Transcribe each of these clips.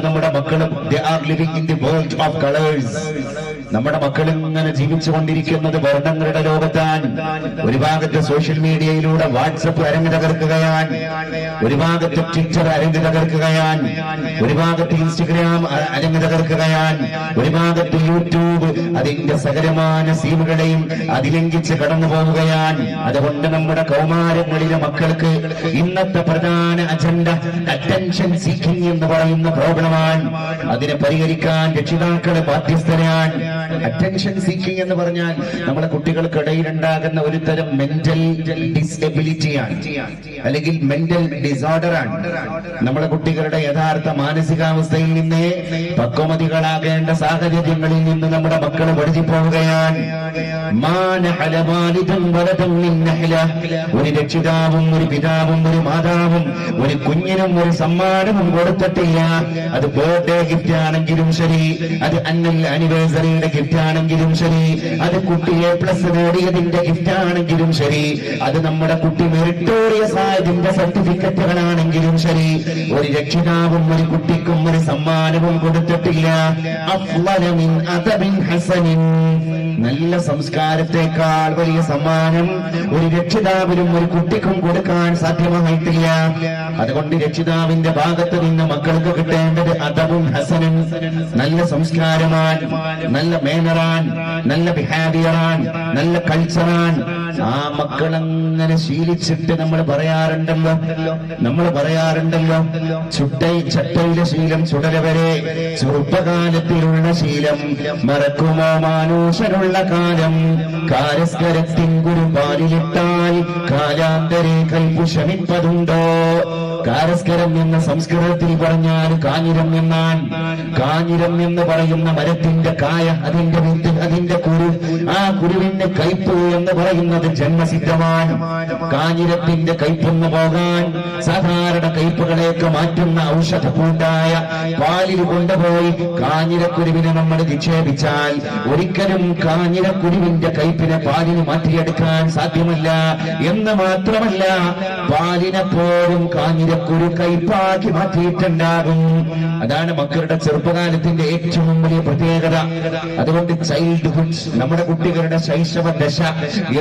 നമ്മുടെ മക്കളും they are living in the world of colors. നമ്മുടെ മക്കൾ ഇങ്ങനെ ജീവിച്ചുകൊണ്ടിരിക്കുന്നത് വർണ്ണങ്ങളുടെ ലോകത്താണ്. ഒരു ഭാഗത്ത് സോഷ്യൽ മീഡിയയിലൂടെ വാട്സപ്പ് അരങ്ങ് തകർക്കുകയാണ്, ഒരു ഭാഗത്ത് ട്വിറ്റർ അരങ്ങ് തകർക്കുകയാണ്, ഒരു ഭാഗത്ത് ഇൻസ്റ്റഗ്രാം അരങ്ങ് തകർക്കുകയാണ്, ഒരു ഭാഗത്ത് യൂട്യൂബ് അതിന്റെ സകലമായ സീമുകളെയും അതിലംഘിച്ച് കടന്നു പോവുകയാണ്. അതുകൊണ്ട് നമ്മുടെ കൗമാരങ്ങളിലെ മക്കൾക്ക് ഇന്നത്തെ പ്രധാന അജണ്ട അറ്റൻഷൻ സീക്കിംഗ് എന്ന് പറയുന്ന പ്രോബ്ലമാണ്. അതിനെ പരിഹരിക്കാൻ രക്ഷിതാക്കളെ ബാധ്യസ്ഥരാണ്. അറ്റൻഷൻ സീക്കിംഗ് എന്ന് പറഞ്ഞാൽ നമ്മുടെ കുട്ടികൾക്കിടയിൽ ഉണ്ടാകുന്ന ഒരു തരം മെന്റൽ ഡിസബിലിറ്റിയാണ്, അല്ലെങ്കിൽ മെന്റൽ ഡിസോർഡർ ആണ്. നമ്മുടെ കുട്ടികളുടെ യഥാർത്ഥ മാനസികാവസ്ഥയിൽ നിന്ന് പക്വമതികളാകേണ്ട സാഹചര്യങ്ങളിൽ നിന്ന് നമ്മുടെ മക്കൾ വഴുതി പോവുകയാണ്. ഒരു രക്ഷിതാവും ഒരു പിതാവും ഒരു മാതാവും ഒരു കുഞ്ഞിനും ഒരു സമ്മാനവും കൊടുത്തിട്ടില്ല. അത് ബർത്ത്ഡേ ഗിഫ്റ്റ് ആണെങ്കിലും ശരി, അത് ആനിവേഴ്സറിയുടെ ഗിഫ്റ്റ് ആണെങ്കിലും ശരി, അത് കുട്ടി A+ നേടിയതിന്റെ ഗിഫ്റ്റ് ആണെങ്കിലും ശരി, അത് നമ്മുടെ കുട്ടി മെറിറ്റോറിയസ് ആയതിന്റെ സർട്ടിഫിക്കറ്റുകളാണെങ്കിലും ശരി, ഒരു രക്ഷിതാവും ഒരു കുട്ടിക്കും ഒരു സമ്മാനവും കൊടുത്തിട്ടില്ല. നല്ല സംസ്കാരത്തെക്കാൾ വലിയ സമ്മാനം ഒരു രക്ഷിതാവിനും ഒരു കുട്ടിക്കും കൊടുക്കാൻ സാധ്യമായിട്ടില്ല. അതുകൊണ്ട് രക്ഷിതാവിന്റെ ഭാഗത്ത് നിന്ന് മക്കൾക്ക് കിട്ടേണ്ടത് അദബുൻ ഹസനൻ, നല്ല സംസ്കാരമാണ്, നല്ല മേനറാൻ, നല്ല ബിഹേവിയറാൻ, നല്ല കൾച്ചറാൻ. ആ മക്കളങ്ങനെ ശീലിച്ചിട്ട് നമ്മൾ പറയാറുണ്ടല്ലോ ചട്ടയിലെ ശീലം ചുടല വരെ, ചെറുപ്പകാലത്തിലുള്ള ശീലം മറക്കുമോ മാനുഷനുള്ള കാലം, കാരസ്കരത്തിൻ ഗുരുപാലിലിട്ടാൽ കാലാന്തരെ കൽപ്പു ശമിപ്പതുണ്ടോ. കാരസ്കരം എന്ന സംസ്കൃതത്തിൽ പറഞ്ഞാൽ കാഞ്ഞിരം എന്നാണ്. കാഞ്ഞിരം എന്ന് പറയുന്ന മരത്തിന്റെ കായ, അതിന്റെ വിത്ത്, അതിന്റെ കുരു, ആ കുരുവിന്റെ കയ്പ് എന്ന് പറയുന്നത് ജന്മസിദ്ധമാണ്. കാഞ്ഞിരത്തിന്റെ കയ്പൊന്നു പോകാൻ സാധാരണ കയ്പുകളെയൊക്കെ മാറ്റുന്ന ഔഷധ കൂട്ടായ പാലിൽ കൊണ്ടുപോയി കാഞ്ഞിരക്കുരുവിനെ നമ്മൾ നിക്ഷേപിച്ചാൽ ഒരിക്കലും കാഞ്ഞിരക്കുരുവിന്റെ കയ്പിനെ പാലിന് മാറ്റിയെടുക്കാൻ സാധ്യമല്ല. എന്ന് മാത്രമല്ല, പാലിനെ പോലും കാഞ്ഞിരക്കുരു കയ്പാക്കി മാറ്റിയിട്ടുണ്ടാകും. അതാണ് മക്കളുടെ ചെറുപ്പകാലത്തിന്റെ ഏറ്റവും വലിയ പ്രത്യേകത. അതുകൊണ്ട് ചൈൽഡ്ഹുഡ്, നമ്മുടെ കുട്ടികളുടെ ശൈശവ ദശ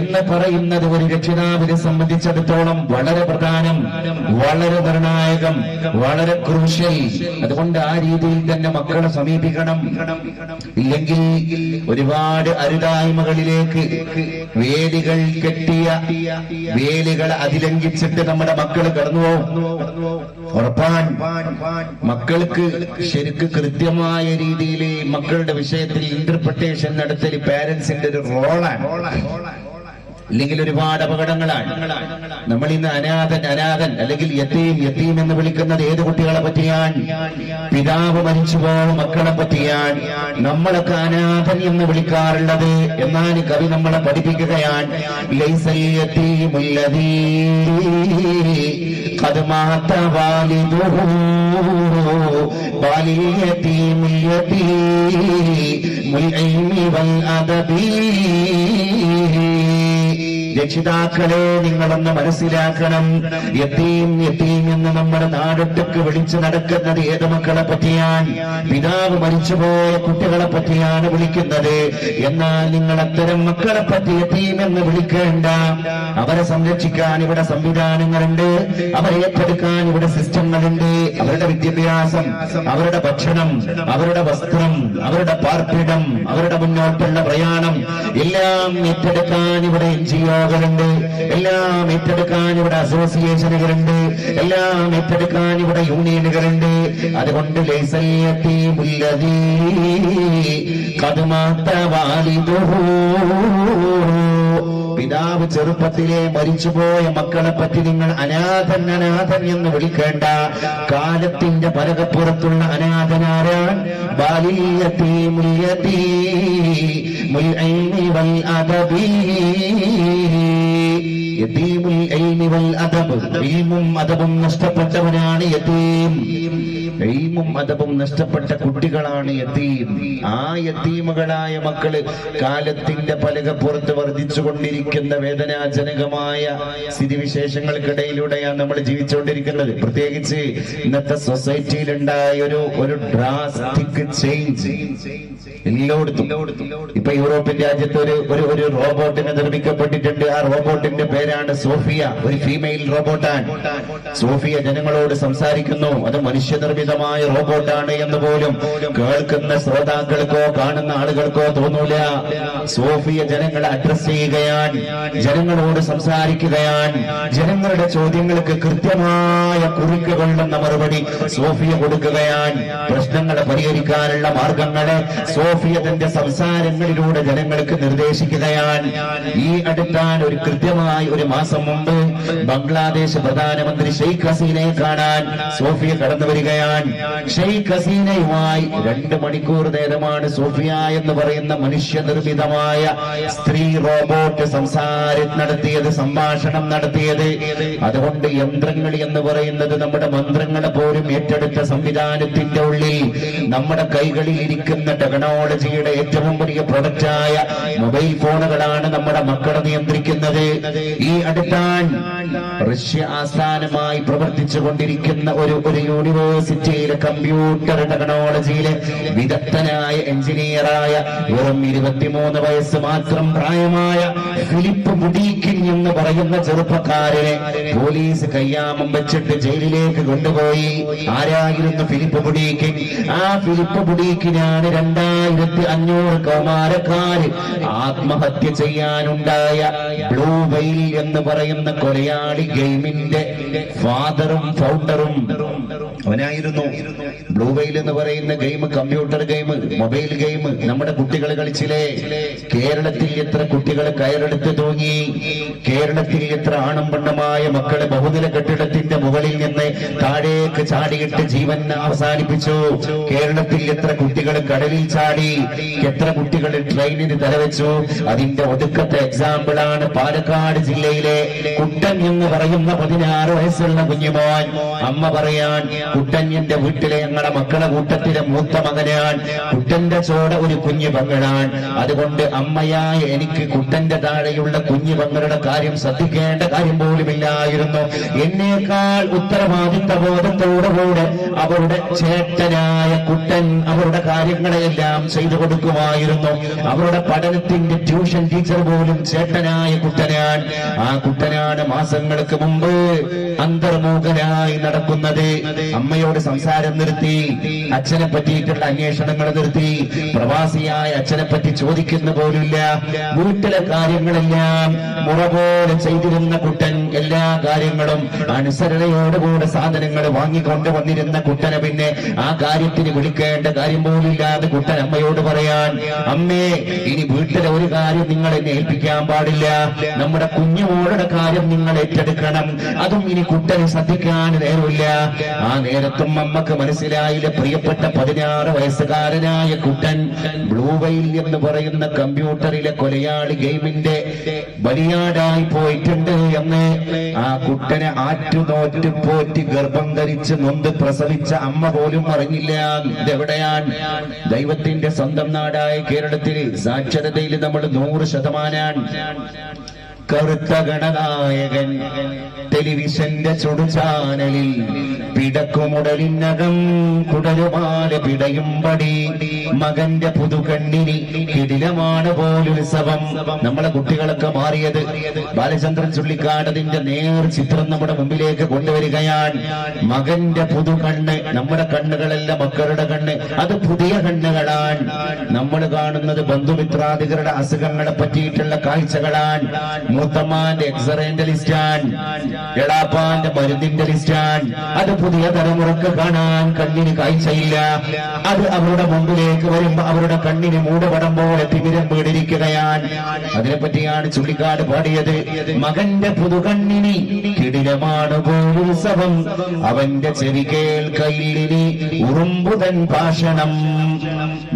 എന്ന് പറയുന്നത് ഒരു രക്ഷിതാവിനെ സംബന്ധിച്ചിടത്തോളം വളരെ പ്രധാനം, വളരെ നിർണായകം, വളരെ ക്രൂഷ്യൽ. അതുകൊണ്ട് ആ രീതിയിൽ തന്നെ മക്കളെ സമീപിക്കണം. ഇല്ലെങ്കിൽ ഒരുപാട് അരുതായ്മകളിലേക്ക് വേലികൾ കെട്ടിയ വേലികൾ അതിലംഘിച്ചിട്ട് നമ്മുടെ മക്കൾ കടന്നുപോകും. ഉറപ്പാൻ മക്കൾക്ക് ശരിക്ക് കൃത്യമായ രീതിയിൽ മക്കളുടെ വിഷയത്തിൽ ഇന്റർപ്രിട്ടേഷൻ നടത്തൽ പാരന്റ്സിന്റെ ഒരു റോളാണ്. ഇല്ലെങ്കിൽ ഒരുപാട് അപകടങ്ങളാണ്. നമ്മൾ ഇന്ന് അനാഥൻ അല്ലെങ്കിൽ യതീം എന്ന് വിളിക്കുന്നത് ഏത് കുട്ടികളെ പറ്റിയാണ്? പിതാവ് മരിച്ചുപോയ മക്കളെ പറ്റിയാണ് നമ്മളൊക്കെ അനാഥൻ എന്ന് വിളിക്കാറുള്ളത്. എന്നാൽ കവി നമ്മളെ പഠിപ്പിക്കുകയാണ്, ലൈസൽ യതീമുല്ലദീ ഖദ് മാത വാലിദുഹു ബാലിൽ യതീമുൽ യതീമുൽ ഇൽമി വൽ അദബി. രക്ഷിതാക്കളെ, നിങ്ങളൊന്ന് മനസ്സിലാക്കണം, യതീം എന്ന് നമ്മുടെ നാടൊട്ടൊക്കെ വിളിച്ചു നടക്കുന്നത് ഏത് മക്കളെ പറ്റിയാണ്? പിതാവ് മരിച്ചുപോയ കുട്ടികളെ പറ്റിയാണ് വിളിക്കുന്നത്. എന്നാൽ നിങ്ങൾ അത്തരം മക്കളെ പറ്റി യതീം എന്ന് വിളിക്കേണ്ട. അവരെ സംരക്ഷിക്കാൻ ഇവിടെ സംവിധാനങ്ങളുണ്ട്, അവരെ ഏറ്റെടുക്കാൻ ഇവിടെ സിസ്റ്റങ്ങളുണ്ട്. അവരുടെ വിദ്യാഭ്യാസം, അവരുടെ ഭക്ഷണം, അവരുടെ വസ്ത്രം, അവരുടെ പാർപ്പിടം, അവരുടെ മുന്നോട്ടുള്ള പ്രയാണം എല്ലാം ഏറ്റെടുക്കാൻ ഇവിടെ NGO കളുണ്ട്, എല്ലാം ഏറ്റെടുക്കാൻ ഇവിടെ അസോസിയേഷനുകളുണ്ട്, എല്ലാം ഏറ്റെടുക്കാൻ ഇവിടെ യൂണിയനുകളുണ്ട്. അതുകൊണ്ട് ലൈസൽ യതീമുല്ലദീ ഖദ് മാത വാലിദുഹു, പിതാവ് ചെറുപ്പത്തിലെ മരിച്ചുപോയ മക്കളെ പറ്റി നിങ്ങൾ അനാഥൻ എന്ന് വിളിക്കേണ്ട. കാലത്തിന്റെ പലകപ്പുറത്തുള്ള അനാഥനാരാൻ? ബാലിൽ യതീമുൽ യതീമുൽ ഇൽമി വൽ അദബി. യതീമുൽ ഇൽമി വൽ അദബ്. ഇൽമും അദബും നഷ്ടപ്പെട്ടവനാണ് യതീം. ഇൽമും അദബും നഷ്ടപ്പെട്ട കുട്ടികളാണ് യതീം. ആ യതീമുകളായ മക്കള് കാലത്തിന്റെ പലകപ്പുറത്ത് വർദ്ധിച്ചുകൊണ്ടിരിക്കുന്ന വേദനാജനകമായ സ്ഥിതിവിശേഷങ്ങൾക്കിടയിലൂടെയാണ് നമ്മൾ ജീവിച്ചുകൊണ്ടിരിക്കുന്നത്. പ്രത്യേകിച്ച് ഇന്നത്തെ സൊസൈറ്റിയിൽ ഉണ്ടായ ഒരു ഡ്രാസ്റ്റിക് ചേഞ്ച് എല്ലായിടത്തും. ഇപ്പൊ യൂറോപ്യൻ രാജ്യത്ത് ഒരു റോബോട്ടിനെ നിർമ്മിക്കപ്പെട്ടിട്ടുണ്ട്. ആ റോബോട്ടിന്റെ പേരാണ് സോഫിയ. ഒരു ഫീമെയിൽ റോബോട്ടാണ് സോഫിയ. ജനങ്ങളോട് സംസാരിക്കുന്നു. അത് മനുഷ്യനിർമ്മിതമായ റോബോട്ടാണ് എന്ന് പോലും കേൾക്കുന്ന ശ്രോതാക്കൾക്കോ കാണുന്ന ആളുകൾക്കോ തോന്നൂല. സോഫിയ ജനങ്ങളെ അഡ്രസ് ചെയ്യുകയാണ്, ജനങ്ങളോട് സംസാരിക്കുകയാണ്. ജനങ്ങളുടെ ചോദ്യങ്ങൾക്ക് കൃത്യമായ കുറിക്കുകൊള്ളുന്ന മറുപടി സോഫിയ കൊടുക്കുകയാണ്. പ്രശ്നങ്ങളെ പരിഹരിക്കാനുള്ള മാർഗങ്ങളെ സോഫിയ തന്റെ സംസാരങ്ങളിലൂടെ ജനങ്ങൾക്ക് നിർദ്ദേശിക്കുകയാണ്. ഈ അടുത്താൻ ഒരു കൃത്യമായി ഒരു മാസം മുമ്പ് ബംഗ്ലാദേശ് പ്രധാനമന്ത്രി ഷെയ്ഖ് ഹസീനയെ കാണാൻ സോഫിയ കടന്നു വരികയാണ്. ഷെയ്ഖ് ഹസീനയുമായി 2 മണിക്കൂർ നേരമാണ് സോഫിയ എന്ന് പറയുന്ന മനുഷ്യനിർമ്മിതമായ സ്ത്രീ റോബോട്ട് സംഭാഷണം നടത്തിയത്. അതുകൊണ്ട് യന്ത്രങ്ങൾ എന്ന് പറയുന്നത് നമ്മുടെ മന്ത്രങ്ങളെ പോലും ഏറ്റെടുത്ത സംവിധാനത്തിന്റെ ഉള്ളിൽ നമ്മുടെ കൈകളിൽ ഇരിക്കുന്ന ടെക്നോളജിയുടെ ഏറ്റവും വലിയ പ്രൊഡക്റ്റായ മൊബൈൽ ഫോണുകളാണ് നമ്മുടെ മക്കളെ നിയന്ത്രിക്കുന്നത്. ഈ അടുത്താൻ റഷ്യ ആസ്ഥാനമായി പ്രവർത്തിച്ചു കൊണ്ടിരിക്കുന്ന ഒരു യൂണിവേഴ്സിറ്റിയിലെ കമ്പ്യൂട്ടർ ടെക്നോളജിയിലെ വിദഗ്ധനായ എഞ്ചിനീയറായ വെറും 23 വയസ്സ് മാത്രം പ്രായമായ ഫിലിപ്പ് ബുഡീക്കിൻ എന്ന് പറയുന്ന ചെറുപ്പക്കാരനെ പോലീസ് കയ്യാമം വെച്ചിട്ട് ജയിലിലേക്ക് കൊണ്ടുപോയി. ആരായിരുന്നു ഫിലിപ്പ് ബുഡീക്കിൻ? ആ ഫിലിപ്പ് ബുഡീക്കിനാണ് 2500 കൗമാരക്കാര് ആത്മഹത്യ ചെയ്യാനുണ്ടായ ബ്ലൂ വെയിൽ എന്ന് പറയുന്ന കൊലയാളി ഗെയിമിന്റെ ഫാദറും ഫൗണ്ടറും അവനായിരുന്നു. ബ്ലൂ വെയിൽ എന്ന് പറയുന്ന game computer game, mobile game നമ്മുടെ കുട്ടികൾ കളിച്ചില്ലേ? കേരളത്തിൽ എത്ര കുട്ടികൾ കയറെടുത്ത് തൂങ്ങി? കേരളത്തിൽ എത്ര ആണും പെണ്ണുമായ മക്കളെ ബഹുനില കെട്ടിടത്തിന്റെ മുകളിൽ നിന്ന് താഴേക്ക് ചാടിയിട്ട് ജീവൻ അവസാനിപ്പിച്ചു? കേരളത്തിൽ എത്ര കുട്ടികൾ കടലിൽ ചാടി? എത്ര കുട്ടികൾ ട്രെയിനിന് തലവെച്ചു? അതിന്റെ ഒടുക്കത്തെ എക്സാമ്പിളാണ് പാലക്കാട് ജില്ലയിലെ കുട്ടൻ എന്ന് പറയുന്ന 16 വയസ്സുള്ള കുഞ്ഞുമോൻ. അമ്മ പറയാൻ, കുട്ടൻ എന്റെ വീട്ടിലെ ഞങ്ങളുടെ മക്കളെ കൂട്ടത്തിലെ മൂത്ത മകനാൻ. കുട്ടന്റെ ചോട ഒരു കുഞ്ഞു പങ്ങളാൻ. അതുകൊണ്ട് അമ്മയായ എനിക്ക് കുട്ടന്റെ താഴെയുള്ള കുഞ്ഞു പങ്ങളുടെ കാര്യം ശ്രദ്ധിക്കേണ്ട കാര്യം പോലുമില്ലായിരുന്നു. എന്നേക്കാൾ ഉത്തരവാദിത്ത ബോധത്തോടുകൂടെ അവരുടെ ചേട്ടനായ കുട്ടൻ അവരുടെ കാര്യങ്ങളെല്ലാം ചെയ്തു കൊടുക്കുമായിരുന്നു. അവരുടെ പഠനത്തിന്റെ ട്യൂഷൻ ടീച്ചർ പോലും ചേട്ടനായ കുട്ടനാൻ. ആ കുട്ടനാണ് മാസങ്ങൾക്ക് മുമ്പ് അന്തർമുഖനായി നടക്കുന്നത്. അമ്മയോട് സംസാരം നിർത്തി, അച്ഛനെ പറ്റിയിട്ടുള്ള അന്വേഷണങ്ങൾ നിർത്തി. പ്രവാസിയായ അച്ഛനെ പറ്റി ചോദിക്കുന്ന പോലില്ല. വീട്ടിലെ കാര്യങ്ങളെല്ലാം മുറ പോലെ ചെയ്തിരുന്ന കുട്ടൻ എല്ലാ കാര്യങ്ങളും അനുസരണയോടുകൂടെ സാധനങ്ങൾ വാങ്ങിക്കൊണ്ട് വന്നിരുന്ന കുട്ടനെ പിന്നെ ആ കാര്യത്തിന് വിളിക്കേണ്ട കാര്യം പോലില്ലാതെ കുട്ടൻ അമ്മയോട് പറയാൻ, അമ്മേ ഇനി വീട്ടിലെ ഒരു കാര്യം നിങ്ങൾ എന്നെ ഏൽപ്പിക്കാൻ പാടില്ല. നമ്മുടെ കുഞ്ഞുമോളുടെ കാര്യം നിങ്ങൾ ഏറ്റെടുക്കണം. അതും ഇനി കുട്ടനെ ശ്രദ്ധിക്കാൻ നേരമില്ല. ആ നേരത്തും അമ്മക്ക് മനസ്സിലായില്ല പ്രിയപ്പെട്ട 16 വയസ്സുകാരനായ കുട്ടൻ ബ്ലൂ വെയിൽ എന്ന് പറയുന്ന കമ്പ്യൂട്ടറിലെ കൊലയാളി ഗെയിമിന്റെ ബലിയാടായി പോയിട്ടുണ്ട് എന്ന്. ആ കുട്ടനെ ആറ്റുനോറ്റ് പോറ്റി ഗർഭം ധരിച്ച് നൊന്ത് പ്രസവിച്ച അമ്മ പോലും അറിഞ്ഞില്ല. ഇതെവിടെയാണ്? ദൈവത്തിന്റെ സ്വന്തം നാടായ കേരളത്തിൽ സാക്ഷരതയിൽ നമ്മൾ 100%. കറുത്ത ഗണനായകൻ ടെലിവിഷന്റെ ചുടുചാനലിൽ പിടക്കുമുടലിനകം കുടലുമാല പിടയുംപടി മകന്റെ പുതുകണ്ണിനി കിടിലമാണ് പോലുത്സവം. നമ്മളെ കുട്ടികളൊക്കെ മാറിയത്. ബാലചന്ദ്രൻ ചുള്ളിക്കാടതിന്റെ നേർ ചിത്രം നമ്മുടെ മുമ്പിലേക്ക് കൊണ്ടുവരികയാണ്. മകന്റെ പുതുകണ്ണ്. നമ്മുടെ കണ്ണുകളല്ല മക്കളുടെ കണ്ണ്. അത് പുതിയ കണ്ണുകളാണ്. നമ്മൾ കാണുന്നത് ബന്ധുമിത്രാദികളുടെ അസുഖങ്ങളെ പറ്റിയിട്ടുള്ള കാഴ്ചകളാണ്. മൂത്തമ്മാന്റെ എക്സ്റേന്റെ ലിസ്റ്റാണ്, എളാപ്പാന്റെ മരുന്നിന്റെ ലിസ്റ്റാണ്. അത് പുതിയ തലമുറക്ക് കാണാൻ കണ്ണിന് കാഴ്ചയില്ല. അത് അവരുടെ മുമ്പിലേക്ക് വരുമ്പോ അവരുടെ കണ്ണിന് മൂടുപടം പോലെ തിമിരം വീടിരിക്കുകയാണ്. അതിനെപ്പറ്റിയാണ് ചുള്ളിക്കാട് പാടിയത്. മകന്റെ പുതുകണ്ണിനി കിടിലമാണ് പോലുത്സവം, അവന്റെ ചെവി കേൾക്കയിലിനി ഉറുമ്പുതൻ ഭാഷണം.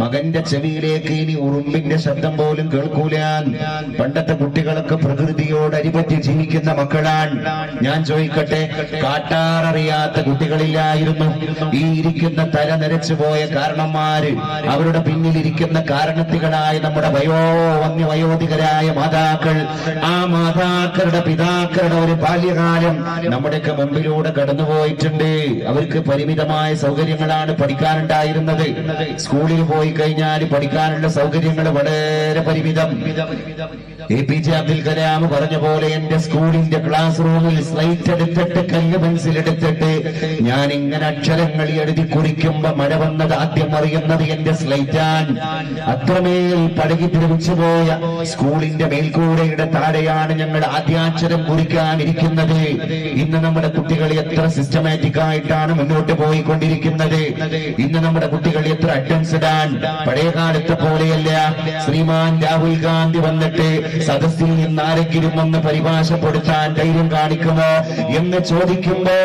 മകന്റെ ചെവിയിലേക്ക് ഇനി ഉറുമ്പിന്റെ ശബ്ദം പോലും കേൾക്കൂല. പണ്ടത്തെ കുട്ടികളൊക്കെ പ്രകൃതി പ്രകൃതിയോട് അരിപറ്റി ജീവിക്കുന്ന മക്കളാണ്. ഞാൻ ചോദിക്കട്ടെ, കാട്ടാററിയാത്ത കുട്ടികളില്ലായിരുന്നു ഈ ഇരിക്കുന്ന തല നരച്ചു പോയ കാരണന്മാര്? അവരുടെ പിന്നിലിരിക്കുന്ന കാരണത്തികളായ നമ്മുടെ വയോധികരായ മാതാക്കൾ, ആ മാതാക്കളുടെ പിതാക്കളുടെ ഒരു ബാല്യകാലം നമ്മുടെയൊക്കെ മുമ്പിലൂടെ കടന്നുപോയിട്ടുണ്ട്. അവർക്ക് പരിമിതമായ സൗകര്യങ്ങളാണ് പഠിക്കാനുണ്ടായിരുന്നത്. സ്കൂളിൽ പോയി കഴിഞ്ഞാൽ പഠിക്കാനുള്ള സൗകര്യങ്ങൾ വളരെ പരിമിതം. APJ അബ്ദുൽ കലാം പറഞ്ഞ പോലെ എന്റെ സ്കൂളിന്റെ ക്ലാസ് റൂമിൽ സ്ലൈറ്റ് എടുത്തിട്ട് കല്ല് പെൻസിൽ എടുത്തിട്ട് ഞാൻ ഇങ്ങനെ അക്ഷരങ്ങൾ എഴുതി കുറിക്കുമ്പോ മഴ വന്നത് ആദ്യം അറിയുന്നത് എന്റെ സ്ലൈറ്റാൻ. അത്രമേൽ പഴകി ദ്രവിച്ചു പോയ സ്കൂളിന്റെ മേൽക്കൂരയുടെ താഴെയാണ് ഞങ്ങൾ ആദ്യാക്ഷരം കുറിക്കാനിരിക്കുന്നത്. ഇന്ന് നമ്മുടെ കുട്ടികൾ എത്ര സിസ്റ്റമാറ്റിക് ആയിട്ടാണ് മുന്നോട്ട് പോയിക്കൊണ്ടിരിക്കുന്നത്. ഇന്ന് നമ്മുടെ കുട്ടികൾ എത്ര അറ്റൻസ്ഡ് ആണ്. പഴയ കാലത്തെ പോലെയല്ല. ശ്രീമാൻ രാഹുൽ ഗാന്ധി വന്നിട്ട് സദസ്സിൽ നിന്ന് ആരെങ്കിലും ഒന്ന് പരിഭാഷപ്പെടുത്താൻ ധൈര്യം കാണിക്കുമോ എന്ന് ചോദിക്കുമ്പോ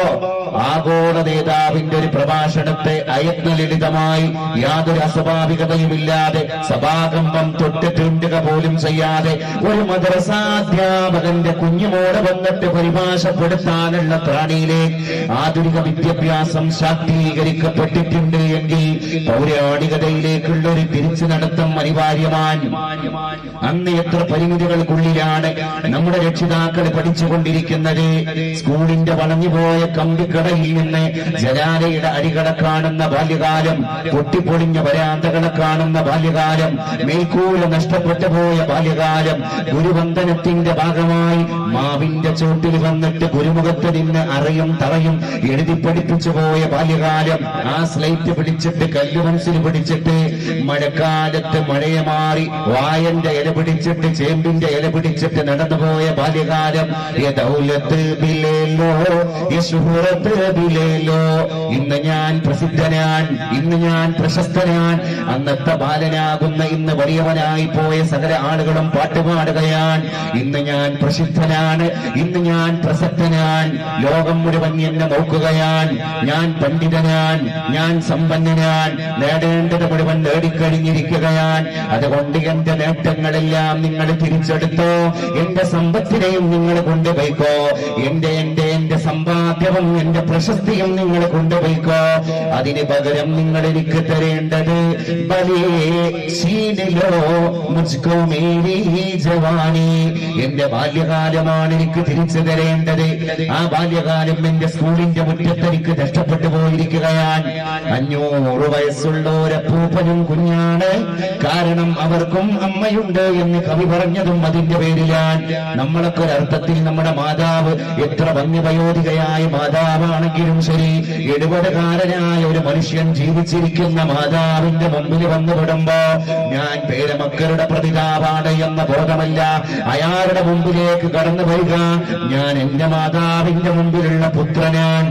ആഗോള നേതാവിന്റെ ഒരു പ്രഭാഷണത്തെ അയത്നലളിതമായി യാതൊരു അസ്വാഭാവികതയുമില്ലാതെ സഭാകമ്പം തൊട്ട് തീണ്ടുക പോലും ചെയ്യാതെ ഒരു മദ്രസാധ്യാപകന്റെ കുഞ്ഞുമോടെ വന്നിട്ട് പരിഭാഷപ്പെടുത്താനുള്ള ത്രാണിയിലെ ആധുനിക വിദ്യാഭ്യാസം ശാക്തീകരിക്കപ്പെട്ടിട്ടുണ്ട് എങ്കിൽ പൗരാണികതയിലേക്കുള്ള ഒരു തിരിച്ചു നടത്തം അനിവാര്യമാണ്. അന്ന് എത്ര പരിമിതികൾക്കുള്ളിലാണ് നമ്മുടെ രക്ഷിതാക്കൾ പഠിച്ചുകൊണ്ടിരിക്കുന്നത്. സ്കൂളിന്റെ വളഞ്ഞുപോയ കമ്പിക്കടയിൽ നിന്ന് ജനാലയുടെ അടികളെ കാണുന്ന ബാല്യകാലം, പൊട്ടിപ്പൊളിഞ്ഞ വരാന്തകളെ കാണുന്ന ബാല്യകാലം, മേൽക്കൂര നഷ്ടപ്പെട്ടു പോയ ബാല്യകാലം, ഗുരുവന്ദനത്തിന്റെ ഭാഗമായി മാവിന്റെ ചോട്ടിൽ വന്നിട്ട് ഗുരുമുഖത്ത് നിന്ന് അറയും തറയും എഴുതി പഠിപ്പിച്ചു പോയ ബാല്യകാലം, ആ സ്ലൈറ്റ് പിടിച്ചിട്ട് കല്ല് പെൻസിൽ പിടിച്ചിട്ട് മഴക്കാലത്ത് മഴയെ മാറി വായന്റെ ഇല പിടിച്ചിട്ട് ചേമ്പിന്റെ ഇല പിടിച്ചിട്ട് നടന്നുപോയ ബാല്യകാലം. ഇന്ന് ഞാൻ പ്രസിദ്ധനാൻ, ഇന്ന് ഞാൻ പ്രശസ്തനാൻ. അന്നത്തെ ബാലനാകുന്ന ഇന്ന് വലിയവനായി പോയ സകല ആളുകളും പാട്ടുപാടുകയാണ്. ഇന്ന് ഞാൻ പ്രസിദ്ധനാണ്, ഇന്ന് ഞാൻ പ്രസക്തനാൻ. ലോകം മുഴുവൻ എന്നെ നോക്കുകയാണ്. ഞാൻ പണ്ഡിതനാൻ, ഞാൻ സമ്പന്നനാൻ, നേടേണ്ടത് മുഴുവൻ നേടിക്കഴിഞ്ഞിരിക്കുകയാണ്. അതുകൊണ്ട് എന്റെ നേട്ടങ്ങളെല്ലാം നിങ്ങൾ തിരിച്ചെടുത്തോ, എന്റെ സമ്പത്തിനെയും നിങ്ങൾ കൊണ്ടുപോയിക്കോ, എന്റെ സമ്പാദ്യവും എന്റെ പ്രശസ്തിയും നിങ്ങൾ കൊണ്ടുപോയിക്കോ. അതിന് പകരം നിങ്ങൾ എനിക്ക് തരേണ്ടത് എന്റെ ബാല്യകാലമാണ് എനിക്ക് തിരിച്ചു തരേണ്ടത്. ആ ബാല്യകാലം എന്റെ സ്കൂളിന്റെ മുറ്റത്ത് എനിക്ക് നഷ്ടപ്പെട്ടു പോയിരിക്കുകയാണ്. 500 വയസ്സുള്ള ഒരപ്പൂപ്പനും കുഞ്ഞാണ്. കാരണം അവർക്കും അമ്മയുണ്ട് എന്ന് കവി പറഞ്ഞതും അതിന്റെ പേരിലാണ്. നമ്മളൊക്കെ ഒരർത്ഥത്തിൽ നമ്മുടെ മാതാവ് എത്ര വന്യവയോധികയായ മാതാവാണെങ്കിലും ശരി, 70കാരനായ ഒരു മനുഷ്യൻ ജീവിച്ചിരിക്കുന്ന മാതാവിന്റെ മുമ്പിൽ വന്നുപെടുമ്പോ ഞാൻ പേരമക്കളുടെ പ്രതിതാവാണ് എന്ന ബോധമല്ല അയാളുടെ മുമ്പിലേക്ക് കടന്നു വരിക. ഞാൻ എന്റെ മാതാവിന്റെ മുമ്പിലുള്ള പുത്രനാൻ.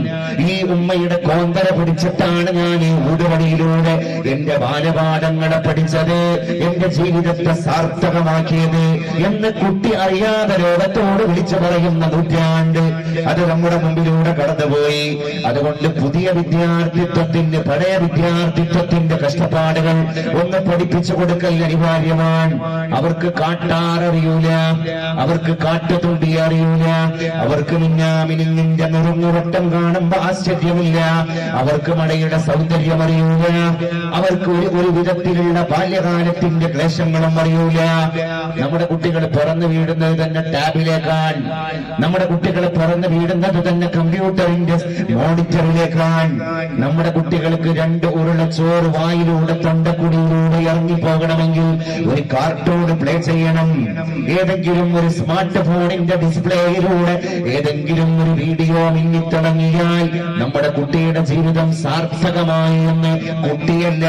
ഈ ഉമ്മയുടെ കോന്തര പിടിച്ചിട്ടാണ് ഞാൻ ഈ ഊടുവഴിയിലൂടെ എന്റെ ബാലപാഠങ്ങളെ പഠിച്ചത്, എന്റെ ജീവിതത്തെ സാർത്ഥകമാക്കിയത് എന്ന് കുട്ടി അറിയാതെ ലോകത്തോട് വിളിച്ചു പറയുന്ന നൂറ്റാണ്ട് അത് നമ്മുടെ മുമ്പിലൂടെ കടന്നുപോയി. അതുകൊണ്ട് പുതിയ വിദ്യാർത്ഥിത്വത്തിന്റെ, പഴയ വിദ്യാർത്ഥിത്വത്തിന്റെ കഷ്ടപ്പാടുകൾ ഒന്ന് പഠിപ്പിച്ചു കൊടുക്കൽ അനിവാര്യമാണ്. അവർക്ക് കാട്ടാററിയൂല, അവർക്ക് കാട്ടുതുണ്ടി അറിയൂല, അവർക്ക് മിന്നാമിനിൽ നിന്റെ നുറുങ്ങുവട്ടം കാണുമ്പോ ആശ്ചര്യമില്ല, അവർക്ക് മഴയുടെ സൗന്ദര്യം അറിയൂല, അവർക്ക് ഒരു വിധത്തിലുള്ള ബാല്യകാലത്തിന്റെ ക്ലേശങ്ങളും അറിയൂല. നമ്മുടെ കുട്ടികൾ പിറന്നു വീടുന്നത് തന്നെ ടാബിലേക്കാണ്. നമ്മുടെ കുട്ടികൾ പിറന്നു വീടുന്നത് തന്നെ കമ്പ്യൂട്ടറിന്റെ മോണിറ്ററിലേക്കാണ്. നമ്മുടെ കുട്ടികൾക്ക് 2 ഉരുള ചോറ് വായിലൂടെ തൊണ്ടക്കുടിയിലൂടെ ഇറങ്ങിപ്പോകണമെങ്കിൽ ഒരു കാർട്ടൂൺ പ്ലേ ചെയ്യണം. ഏതെങ്കിലും ഒരു സ്മാർട്ട് ഫോണിന്റെ ഡിസ്പ്ലേയിലൂടെ ഏതെങ്കിലും ഒരു വീഡിയോ മിന്നിത്തിളങ്ങിയാൽ നമ്മുടെ കുട്ടിയുടെ ജീവിതം സാർത്ഥകമായി എന്ന് കുട്ടിയല്ല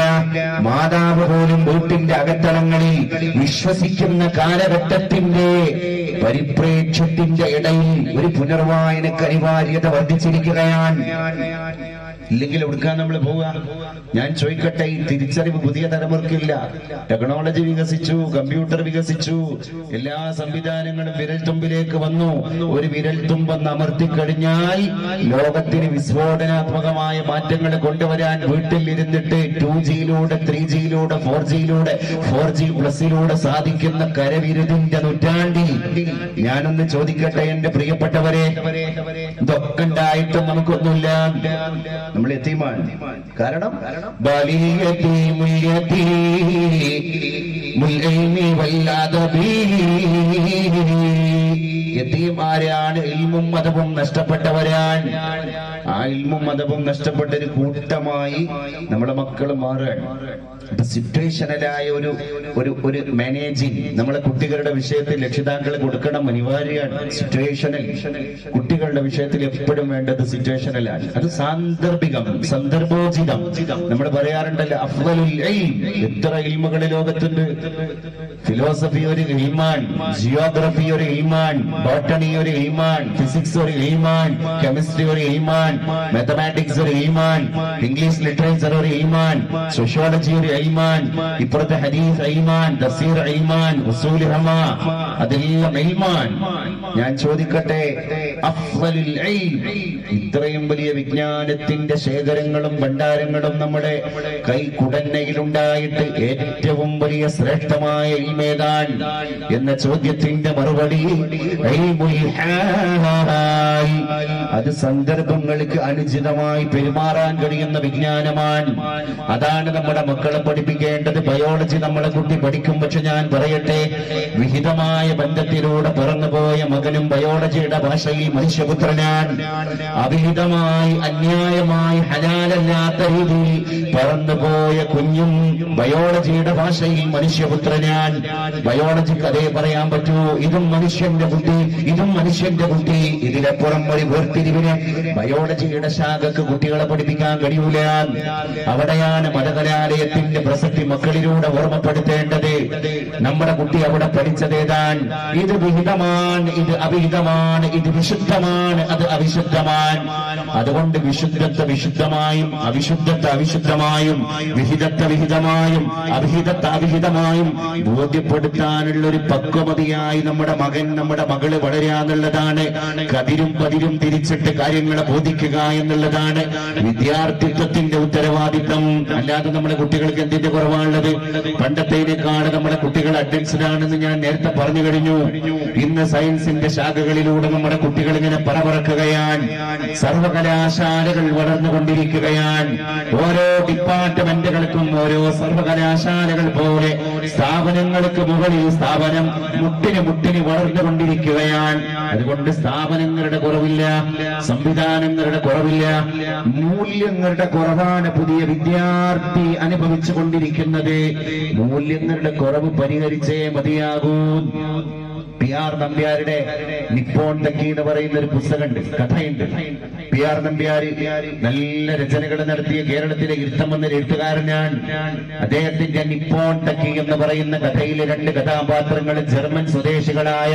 മാതാവ് പോലും വീട്ടിന്റെ അകത്തളങ്ങളിൽ വിശ്വസിക്കുന്ന കാലഘട്ടത്തിന്റെ പരിപ്രേക്ഷ്യത്തിന്റെ ഇടയിൽ ഒരു പുനർവായനക്ക് അനിവാര്യത വർദ്ധിച്ചിരിക്കുകയാണ്. ഇല്ലെങ്കിൽ എടുക്കാൻ നമ്മൾ പോവുക? ഞാൻ ചോദിക്കട്ടെ, ഈ തിരിച്ചറിവ് പുതിയ തലമുറക്കില്ല. ടെക്നോളജി വികസിച്ചു, കമ്പ്യൂട്ടർ വികസിച്ചു, എല്ലാ സംവിധാനങ്ങളും വിരൽത്തുമ്പിലേക്ക് വന്നു. ഒരു വിരൽത്തുമ്പെന്ന് അമർത്തിക്കഴിഞ്ഞാൽ ലോകത്തിന് വിസ്ഫോടനാത്മകമായ മാറ്റങ്ങൾ കൊണ്ടുവരാൻ വീട്ടിൽ ഇരുന്നിട്ട് 2Gയിലൂടെ 3Gയിലൂടെ 4Gയിലൂടെ 4G+ലൂടെ സാധിക്കുന്ന കരവിരുതിന്റെ നൂറ്റാണ്ടിൽ ഞാനൊന്ന് ചോദിക്കട്ടെ എന്റെ പ്രിയപ്പെട്ടവരെ, ഇതൊക്കെ ഉണ്ടായിട്ടും നമുക്കൊന്നുമില്ല. നമ്മൾ യതീമാണ്. കാരണം യതീമാരാണ്, ഇൽമും മതവും നഷ്ടപ്പെട്ടവരാണ്. ആ ഇൽമും മതവും നഷ്ടപ്പെട്ട ഒരു കൂട്ടമായി നമ്മുടെ മക്കൾ മാറുകയാണ്. സിറ്റുവേഷനലായ ഒരു മാനേജിങ് നമ്മളെ കുട്ടികളുടെ വിഷയത്തിൽ രക്ഷിതാക്കൾ കൊടുക്കണം, അനിവാര്യമാണ്. സിറ്റുവേഷനൽ കുട്ടികളുടെ വിഷയത്തിൽ എപ്പോഴും വേണ്ടത് സിറ്റുവേഷനലാണ്. അത് സാന്ദർഭികം, സന്ദർഭോചിതം. നമ്മൾ പറയാറുണ്ടല്ലോ അഫ്ളലുൽ ഇൽം. എത്ര ഇൽമുകൾ ലോകത്തുണ്ട്. ഫിലോസഫി ഒരു ഇൽമാൻ, ജിയോഗ്രഫി ഒരു ഇൽമാൻ, ബോട്ടണി ഒരു ഇൽമാൻ, ഫിസിക്സ് ഒരു ഇൽമാൻ, കെമിസ്ട്രി ഒരു ഇൽമാൻ, മാത്തമാറ്റിക്സ് ഒരു ഇൽമാൻ, ഇംഗ്ലീഷ് ലിറ്ററേച്ചർ ഒരു ഇൽമാൻ, സോഷ്യോളജി ഒരു ഇൽമാൻ, ഇപ്പുറത്തെ ഹദീസ് ഇൽമാൻ, തഫ്സീർ ഇൽമാൻ, ഉസൂൽ ഹമ, അതെല്ലാം ഇൽമാൻ. ഞാൻ ചോദിക്കട്ടെ, അഫ്ളലുൽ ഇൽം, ഇത്രയും വലിയ വിജ്ഞാനത്തിന്റെ ശേഖരങ്ങളും ഭണ്ഡാരങ്ങളും നമ്മുടെ കൈക്കുടന്നയിലുണ്ടായിട്ട് ഏറ്റവും വലിയ ശ്രേഷ്ഠമായ ഇൽമേതാൻ എന്ന ചോദ്യത്തിന്റെ മറുപടി അത് സന്ദർഭങ്ങൾക്ക് അനുചിതമായി പെരുമാറാൻ കഴിയുന്ന വിജ്ഞാനമാണ്. അതാണ് നമ്മുടെ മക്കളെ പഠിപ്പിക്കേണ്ടത്. ബയോളജി നമ്മളെ കുട്ടി പഠിക്കും. പക്ഷെ ഞാൻ പറയട്ടെ, വിഹിതമായ ബന്ധത്തിലൂടെ പിറന്നുപോയ മകനും ബയോളജിയുടെ ഭാഷയിൽ മനുഷ്യപുത്രനാണ്. അവിഹിതമായി അന്യായമായി ഹലാലല്ലാത്ത രീതിയിൽ പറന്നുപോയ കുഞ്ഞും ബയോളജിയുടെ ഭാഷയിൽ മനുഷ്യപുത്രനാണ്. ബയോളജിക്ക് അതേ പറയാൻ പറ്റൂ, ഇതും മനുഷ്യന്റെ ബുദ്ധി, ഇതും മനുഷ്യന്റെ ബുദ്ധി. ഇതിലപ്പുറം ഒരു വേർതിരിവിന് ബയോളജിയുടെ ശാഖക്ക് കുട്ടികളെ പഠിപ്പിക്കാൻ കഴിയൂല. അവിടെയാണ് മതകലാലയത്തിന്റെ പ്രസക്തി മക്കളിലൂടെ ഓർമ്മപ്പെടുത്തേണ്ടത്. നമ്മുടെ കുട്ടി അവിടെ പഠിച്ചതേതാൻ? ഇത് വിഹിതമാണ്, ഇത് അവിഹിതമാണ്, ഇത് വിശുദ്ധമാണ്, അത് അവിശുദ്ധമാണ്. അതുകൊണ്ട് വിശുദ്ധത്തെ വിശുദ്ധമായും അവിശുദ്ധത്തെ അവിശുദ്ധമായും വിഹിതത്തെ വിഹിതമായും അവിഹിതത്തെ അവിഹിതമായും ബോധ്യപ്പെടുത്താനുള്ള ഒരു പക്വമതിയായി നമ്മുടെ മകൻ, നമ്മുടെ മകള് വളരാന്നുള്ളതാണ്. കതിരും പതിരും തിരിച്ചിട്ട് കാര്യങ്ങളെ ബോധിക്കുക എന്നുള്ളതാണ് വിദ്യാർത്ഥിത്വത്തിന്റെ ഉത്തരവാദിത്തം. അല്ലാതെ നമ്മുടെ കുട്ടികൾക്ക് എന്തിന്റെ കുറവാണുള്ളത്? പണ്ടത്തേക്കാണ് നമ്മുടെ കുട്ടികൾ അഡ്വാൻസ്ഡ് ആണെന്ന് ഞാൻ നേരത്തെ പറഞ്ഞു കഴിഞ്ഞു. ഇന്ന് സയൻസിന്റെ ശാഖകളിലൂടെ നമ്മുടെ കുട്ടികൾ ഇങ്ങനെ പറക്കുകയാണ്. സർവകലാശാലകൾ വളർന്നുകൊണ്ടിരിക്കുകയാണ്. ഓരോ ഡിപ്പാർട്ട്മെന്റുകൾക്കും ഓരോ സർവകലാശാലകൾ പോലെ സ്ഥാപനങ്ങൾക്ക് മുകളിൽ സ്ഥാപനം മുട്ടിന് വളർന്നുകൊണ്ടിരിക്കുകയാണ്. അതുകൊണ്ട് സ്ഥാപനങ്ങളുടെ കുറവില്ല, സംവിധാനങ്ങളുടെ കുറവില്ല, മൂല്യങ്ങളുടെ കുറവാണ് പുതിയ വിദ്യാർത്ഥി അനുഭവിച്ചു കൊണ്ടിരിക്കുന്നത്. മൂല്യങ്ങളുടെ കുറവ് പരിഹരിച്ചേ മതിയാകൂ. PR നമ്പ്യാരുടെ നിപ്പോൺ തക്കി എന്ന് പറയുന്ന ഒരു പുസ്തകമുണ്ട്, കഥയുണ്ട്. PR നമ്പ്യാർ നല്ല രചനകൾ നടത്തിയ കേരളത്തിലെ ഇരുത്തം എന്ന എഴുത്തുകാരനാണ്. അദ്ദേഹത്തിന്റെ നിപ്പോൺ തക്കി എന്ന് പറയുന്ന കഥയിലെ 2 കഥാപാത്രങ്ങൾ ജർമ്മൻ സ്വദേശികളായ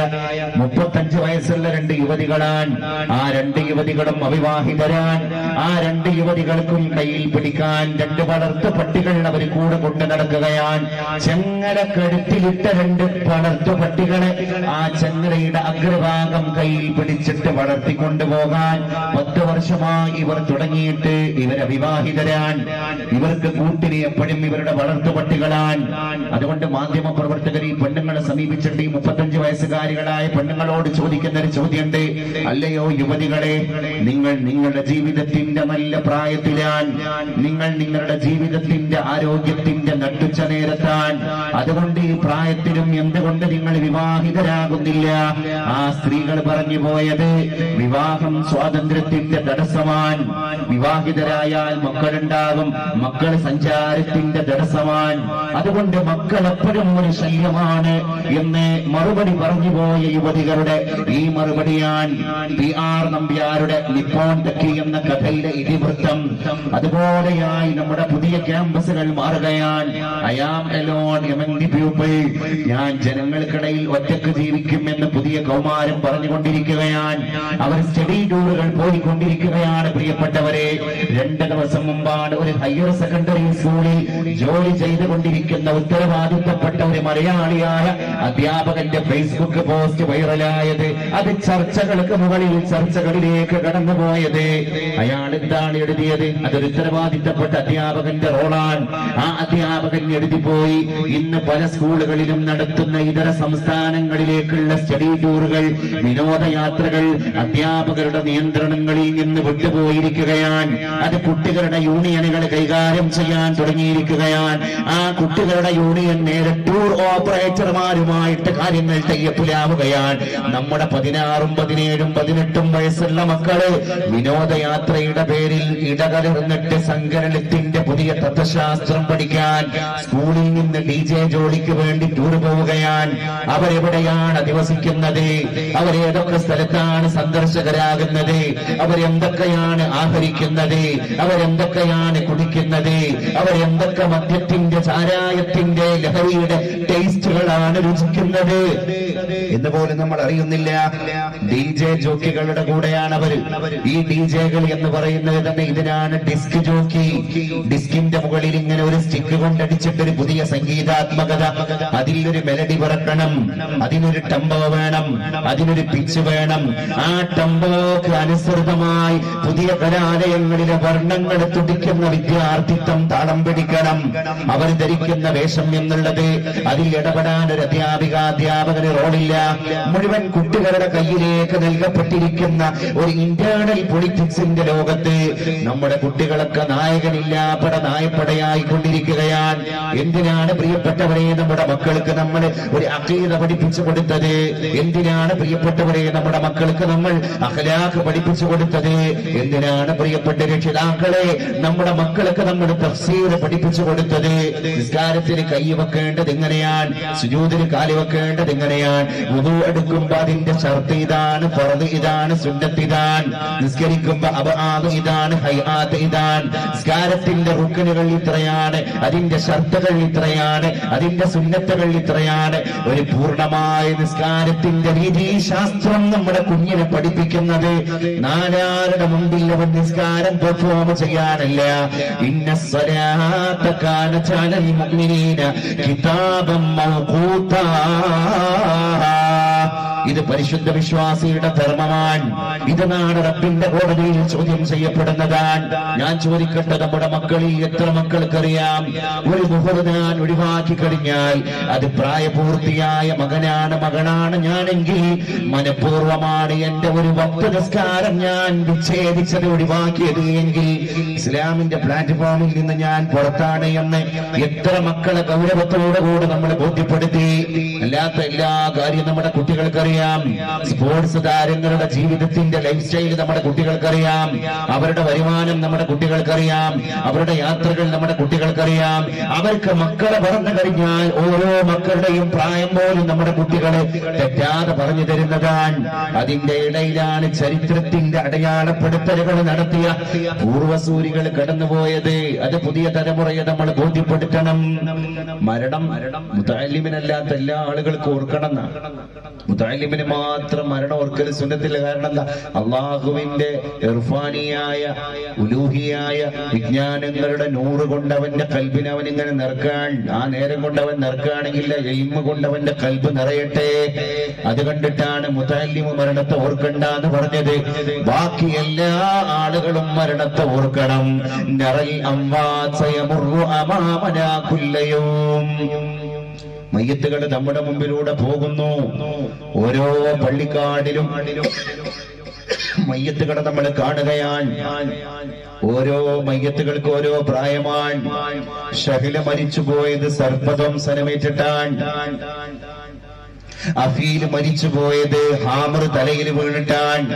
35 വയസ്സുള്ള 2 യുവതികളാണ്. ആ 2 യുവതികളും അവിവാഹിതരാണ്. ആ 2 യുവതികൾക്കും കയ്യിൽ പിടിക്കാൻ 2 വളർത്തു പട്ടികൾ അവർ കൂടെ കൊണ്ടു നടക്കുകയാണ്. ചെങ്ങല കഴുത്തിലിട്ട 2 വളർത്തു പട്ടികളെ ആ ചങ്ങലയുടെ അഗ്രഭാഗം കയ്യിൽ പിടിച്ചിട്ട് വളർത്തിക്കൊണ്ടുപോകാൻ 10 വർഷമായി ഇവർ തുടങ്ങിയിട്ട്. ഇവർ അവിവാഹിതരാണ്. ഇവർക്ക് കൂട്ടിന് എപ്പോഴും ഇവരുടെ വളർത്തുപട്ടികളാണ്. അതുകൊണ്ട് മാധ്യമ പ്രവർത്തകർ ഈ പെണ്ണുങ്ങളെ സമീപിച്ചിട്ട് ഈ 35 വയസ്സുകാരികളായ പെണ്ണുങ്ങളോട് ചോദിക്കുന്ന ഒരു ചോദ്യമുണ്ട്. അല്ലയോ യുവതികളെ, നിങ്ങൾ നിങ്ങളുടെ ജീവിതത്തിന്റെ നല്ല പ്രായത്തിലാണ്, നിങ്ങൾ നിങ്ങളുടെ ജീവിതത്തിന്റെ ആരോഗ്യത്തിന്റെ നട്ടുച്ച നേരത്താണ്. അതുകൊണ്ട് ഈ പ്രായത്തിലും എന്തുകൊണ്ട് നിങ്ങൾ വിവാഹിതരാകുന്നില്ല? ആ സ്ത്രീകൾ പറഞ്ഞു പോയത് വിവാഹം സ്വാതന്ത്ര്യത്തിന്റെ തടസ്സമാണ്. വിവാഹിതരായാൽ മക്കളുണ്ടാകും, മക്കൾ സഞ്ചാരത്തിന്റെ തടസ്സമാണ്. അതുകൊണ്ട് മക്കൾ എപ്പോഴും ഒരു ശല്യമാണ് എന്ന് മറുപടി പറഞ്ഞുപോയ യുവതികളുടെ ഈ മറുപടിയാണ് PR നമ്പ്യാരുടെ നിപ്പോൺ തക്കി എന്ന കഥയിലെ ഇതിവൃത്തം. അതുപോലെയായി നമ്മുടെ പുതിയ ക്യാമ്പസുകൾ മാറുകയാണ്. I am alone among the people. ഞാൻ ജനങ്ങൾക്കിടയിൽ ഒറ്റക്ക് ജീവിക്കും. ജീവിക്കുമെന്ന് പുതിയ കൗമാരം പറഞ്ഞുകൊണ്ടിരിക്കുകയാണ്. അവർ സ്റ്റഡി ടൂറുകൾ പോയിക്കൊണ്ടിരിക്കുകയാണ്. പ്രിയപ്പെട്ടവരെ, 2 ദിവസം മുമ്പാണ് ഒരു ഹയർ സെക്കൻഡറി സ്കൂളിൽ ജോലി ചെയ്തുകൊണ്ടിരിക്കുന്ന ഉത്തരവാദിത്തപ്പെട്ട ഒരു മലയാളിയായ അധ്യാപകന്റെ ഫേസ്ബുക്ക് പോസ്റ്റ് വൈറലായത്. അത് ചർച്ചകൾക്ക് മുകളിൽ ചർച്ചകളിലേക്ക് കടന്നുപോയത്. അയാൾ എന്താണ് എഴുതിയത്? അതൊരു ഉത്തരവാദിത്തപ്പെട്ട അധ്യാപകന്റെ റോളാണ്. ആ അധ്യാപകൻ എഴുതിപ്പോയി, ഇന്ന് പല സ്കൂളുകളിലും നടത്തുന്ന ഇതര സംസ്ഥാനങ്ങളിലേക്കുള്ള സ്റ്റഡി ടൂറുകൾ, വിനോദയാത്രകൾ അധ്യാപകരുടെ നിയന്ത്രണങ്ങളിൽ നിന്ന് വിട്ടുപോയിരിക്കുകയാണ്. അത് കുട്ടികളുടെ യൂണിയനുകൾ കൈകാര്യം ചെയ്യാൻ തുടങ്ങിയിരിക്കുകയാണ്. ആ കുട്ടികളുടെ യൂണിയൻ നേരെ ടൂർ ഓപ്പറേറ്റർമാരുമായിട്ട് കാര്യങ്ങൾ തയ്യപ്പിലാവുകയാണ്. നമ്മുടെ 16, 17, 18 വയസ്സുള്ള മക്കള് വിനോദയാത്രയുടെ പേരിൽ ഇടകലർന്നിട്ട് സങ്കലനത്തിന്റെ പുതിയ തത്വശാസ്ത്രം പഠിക്കാൻ സ്കൂളിൽ നിന്ന് DJ ജോലിക്ക് വേണ്ടി ടൂർ പോവുകയാണ്. അവരെവിടെയാണ് അധിവസിക്കുന്നത്? അവരേതൊക്കെ സ്ഥലത്താണ് സന്ദർശകരാകുന്നത്? അവരെന്തൊക്കെയാണ് ആഹരിക്കുന്നത്? അവരെന്തൊക്കെയാണ് കുടിക്കുന്നത്? അവരെന്തൊക്കെ മദ്യത്തിന്റെ, ചാരായത്തിന്റെ, ലഹരിയുടെ ടേസ്റ്റുകളാണ് രുചിക്കുന്നത് എന്ന് പോലും നമ്മൾ അറിയുന്നില്ല. DJ ജോക്കികളുടെ കൂടെയാണ് അവർ. ഈ DJകൾ എന്ന് പറയുന്നത് തന്നെ ഇതിനാണ് ഡിസ്ക് ജോക്കി. ഡിസ്കിന്റെ മുകളിൽ ഇങ്ങനെ ഒരു സ്റ്റിക്ക് കൊണ്ടടിച്ചിട്ട് ഒരു പുതിയ സംഗീതാത്മകത, അതിലൊരു മെലഡി പിറക്കണം, അതിനൊരു ടെമ്പോ വേണം, അതിനൊരു പിച്ച് വേണം. ആ ടെമ്പോക്ക് അനുസൃതമായി പുതിയ കലാലയങ്ങളിലെ വർണ്ണങ്ങൾ തുടിക്കുന്ന വിദ്യാർത്ഥിത്വം താളം പിടിക്കണം. അവർ ധരിക്കുന്ന വേഷം എന്നുള്ളത്, അതിൽ ഇടപെടാൻ ഒരു അധ്യാപകന് റോളില്ല. മുഴുവൻ കുട്ടികളുടെ കയ്യിലേക്ക് നൽകപ്പെട്ടിരിക്കുന്ന ഒരു ഇന്റേണൽ പൊളിറ്റിക്സിന്റെ ലോകത്ത് നമ്മുടെ കുട്ടികളൊക്കെ നായകനില്ലാപ്പട നായപ്പടയായിക്കൊണ്ടിരിക്കുകയാണ്. എന്തിനാണ് പ്രിയപ്പെട്ടവരെ നമ്മുടെ മക്കൾക്ക് നമ്മൾ ഒരു അഖീദ പഠിപ്പിച്ചു കൊടുത്തത്? എന്തിനാണ് പ്രിയപ്പെട്ടവരെ നമ്മുടെ മക്കൾക്ക് നമ്മൾ അഖ്ലാഖ് പഠിപ്പിച്ചു കൊടുത്തത്? എന്തിനാണ് പ്രിയപ്പെട്ട രക്ഷിതാക്കളെ നമ്മുടെ മക്കൾക്ക് നമ്മൾ തഫ്സീർ പഠിപ്പിച്ചു കൊടുത്തത്? നിസ്കാരത്തിന് കൈ വെക്കേണ്ടത് എങ്ങനെയാണ്? സുജൂദിന് കാല് വെക്കേണ്ടത് എങ്ങനെയാണ്? വുദൂ എടുക്കുമ്പോ അതിന്റെ ഷർത്ത് ഇതാണ്, ഫർദ് ഇതാണ്, സുന്നത്ത് ഇതാണ്. നിസ്കരിക്കുമ്പോ അബ്ആദ് ഇതാണ്, ഹൈആത്ത് ഇതാണ്. നിസ്കാരത്തിന്റെ റുക്നുകൾ ഇത്രയാണ്, അതിന്റെ ഷർത്തുകൾ ഇത്രയാണ്, അതിന്റെ സുന്നത്തുകൾ ഇത്രയാണ്. ഒരു പൂർണ്ണമായ നിസ്കാരത്തിന്റെ രീതിശാസ്ത്രം നമ്മുടെ കുഞ്ഞിനെ പഠിപ്പിക്കുന്നത് നാലാരുടെ മുമ്പിൽ അവൻ നിസ്കാരം പെർഫോം ചെയ്യാനല്ല. ഇന്ന സ്വലാത്ത കാനത അലൽ മുഅ്മിനീന കിതാബൻ മൗഖൂതാ. ഇത് പരിശുദ്ധ വിശ്വാസിയുടെ ധർമ്മമാണ്. ഇത് നാളെ റബ്ബിന്റെ കോടതിയിൽ ചോദ്യം ചെയ്യപ്പെടുന്നതാണ്. ഞാൻ ചോദിക്കട്ടെ, നമ്മുടെ മക്കളിൽ എത്ര മക്കൾക്കറിയാം ഒരു മുഹർ ഞാൻ ഒഴിവാക്കി കഴിഞ്ഞാൽ അത് പ്രായപൂർത്തിയായ മകനാണ്, മകളാണ് ഞാനെങ്കിൽ മനഃപൂർവമാണ് എന്റെ ഒരു വക്ത് നിസ്കാരം ഞാൻ വിച്ഛേദിച്ചത്, ഒഴിവാക്കിയത് എങ്കിൽ ഇസ്ലാമിന്റെ പ്ലാറ്റ്ഫോമിൽ നിന്ന് ഞാൻ പുറത്താണ് എന്ന് എത്ര മക്കളെ ഗൗരവത്തോടുകൂടെ നമ്മൾ ബോധ്യപ്പെടുത്തി. അല്ലാത്ത എല്ലാ കാര്യം നമ്മുടെ കുട്ടികൾക്കറിയാം. സ്പോർട്സ് താരങ്ങളുടെ ജീവിതത്തിന്റെ ലൈഫ് സ്റ്റൈൽ നമ്മുടെ കുട്ടികൾക്കറിയാം. അവരുടെ വരുമാനം നമ്മുടെ കുട്ടികൾക്കറിയാം. അവരുടെ യാത്രകൾ നമ്മുടെ കുട്ടികൾക്കറിയാം. അവർക്ക് മക്കളെ പറഞ്ഞു കഴിഞ്ഞാൽ ഓരോ മക്കളുടെയും പ്രായം പോലും നമ്മുടെ കുട്ടികളെ തെറ്റാതെ പറഞ്ഞു തരുന്നതാണ്. അതിന്റെ ഇടയിലാണ് ചരിത്രത്തിന്റെ അടയാളപ്പെടുത്തലുകൾ നടത്തിയ പൂർവസൂരികൾ കടന്നുപോയത്. അത് പുതിയ തലമുറയെ നമ്മൾ ബോധ്യപ്പെടുത്തണം. മരണം മുതഅല്ലിമിനല്ലാത്ത എല്ലാ ആളുകൾക്കും ഓർക്കണം. മുതഅല്ലിമിന് മാത്രം മരണം ഓർക്കൽ സുന്നത്തില്ല. കാരണം എന്താ? അള്ളാഹുവിന്റെ ഇർഫാനിയായ ഉലൂഹിയായ വിജ്ഞാനങ്ങളുടെ നൂറ് കൊണ്ട് അവന്റെ കൽബിനെ അവൻ ഇങ്ങനെ നിറക്കാൻ, ആ നേരം കൊണ്ട് അവൻ നിറക്കുകയാണെങ്കിൽ എയിമ കൊണ്ട് അവന്റെ കൽബ് നിറയട്ടെ. അത് കണ്ടിട്ടാണ് മുതഅല്ലിമ് മരണത്തെ ഓർക്കണ്ട എന്ന് പറഞ്ഞത്. ബാക്കി എല്ലാ ആളുകളും മരണത്തെ ഓർക്കണം. നറൽ അംവാത് സയമുറു അമാമനാ കുല്ലയൗം. മയ്യത്തുകൾ നമ്മുടെ മുമ്പിലൂടെ പോകുന്നു. ഓരോ പള്ളിക്കാടിലും മയ്യത്തുകളെ നമ്മൾ കാണുകയാണ്. ഓരോ മയ്യത്തുകൾക്ക് ഓരോ പ്രായമാണ്. ഷഹില മരിച്ചുപോയത് സർപ്പദംസനമേറ്റിട്ടാണ്. അഫീൽ മരിച്ചുപോയത് ഹാമർ തലയിൽ വീണിട്ടാണ്.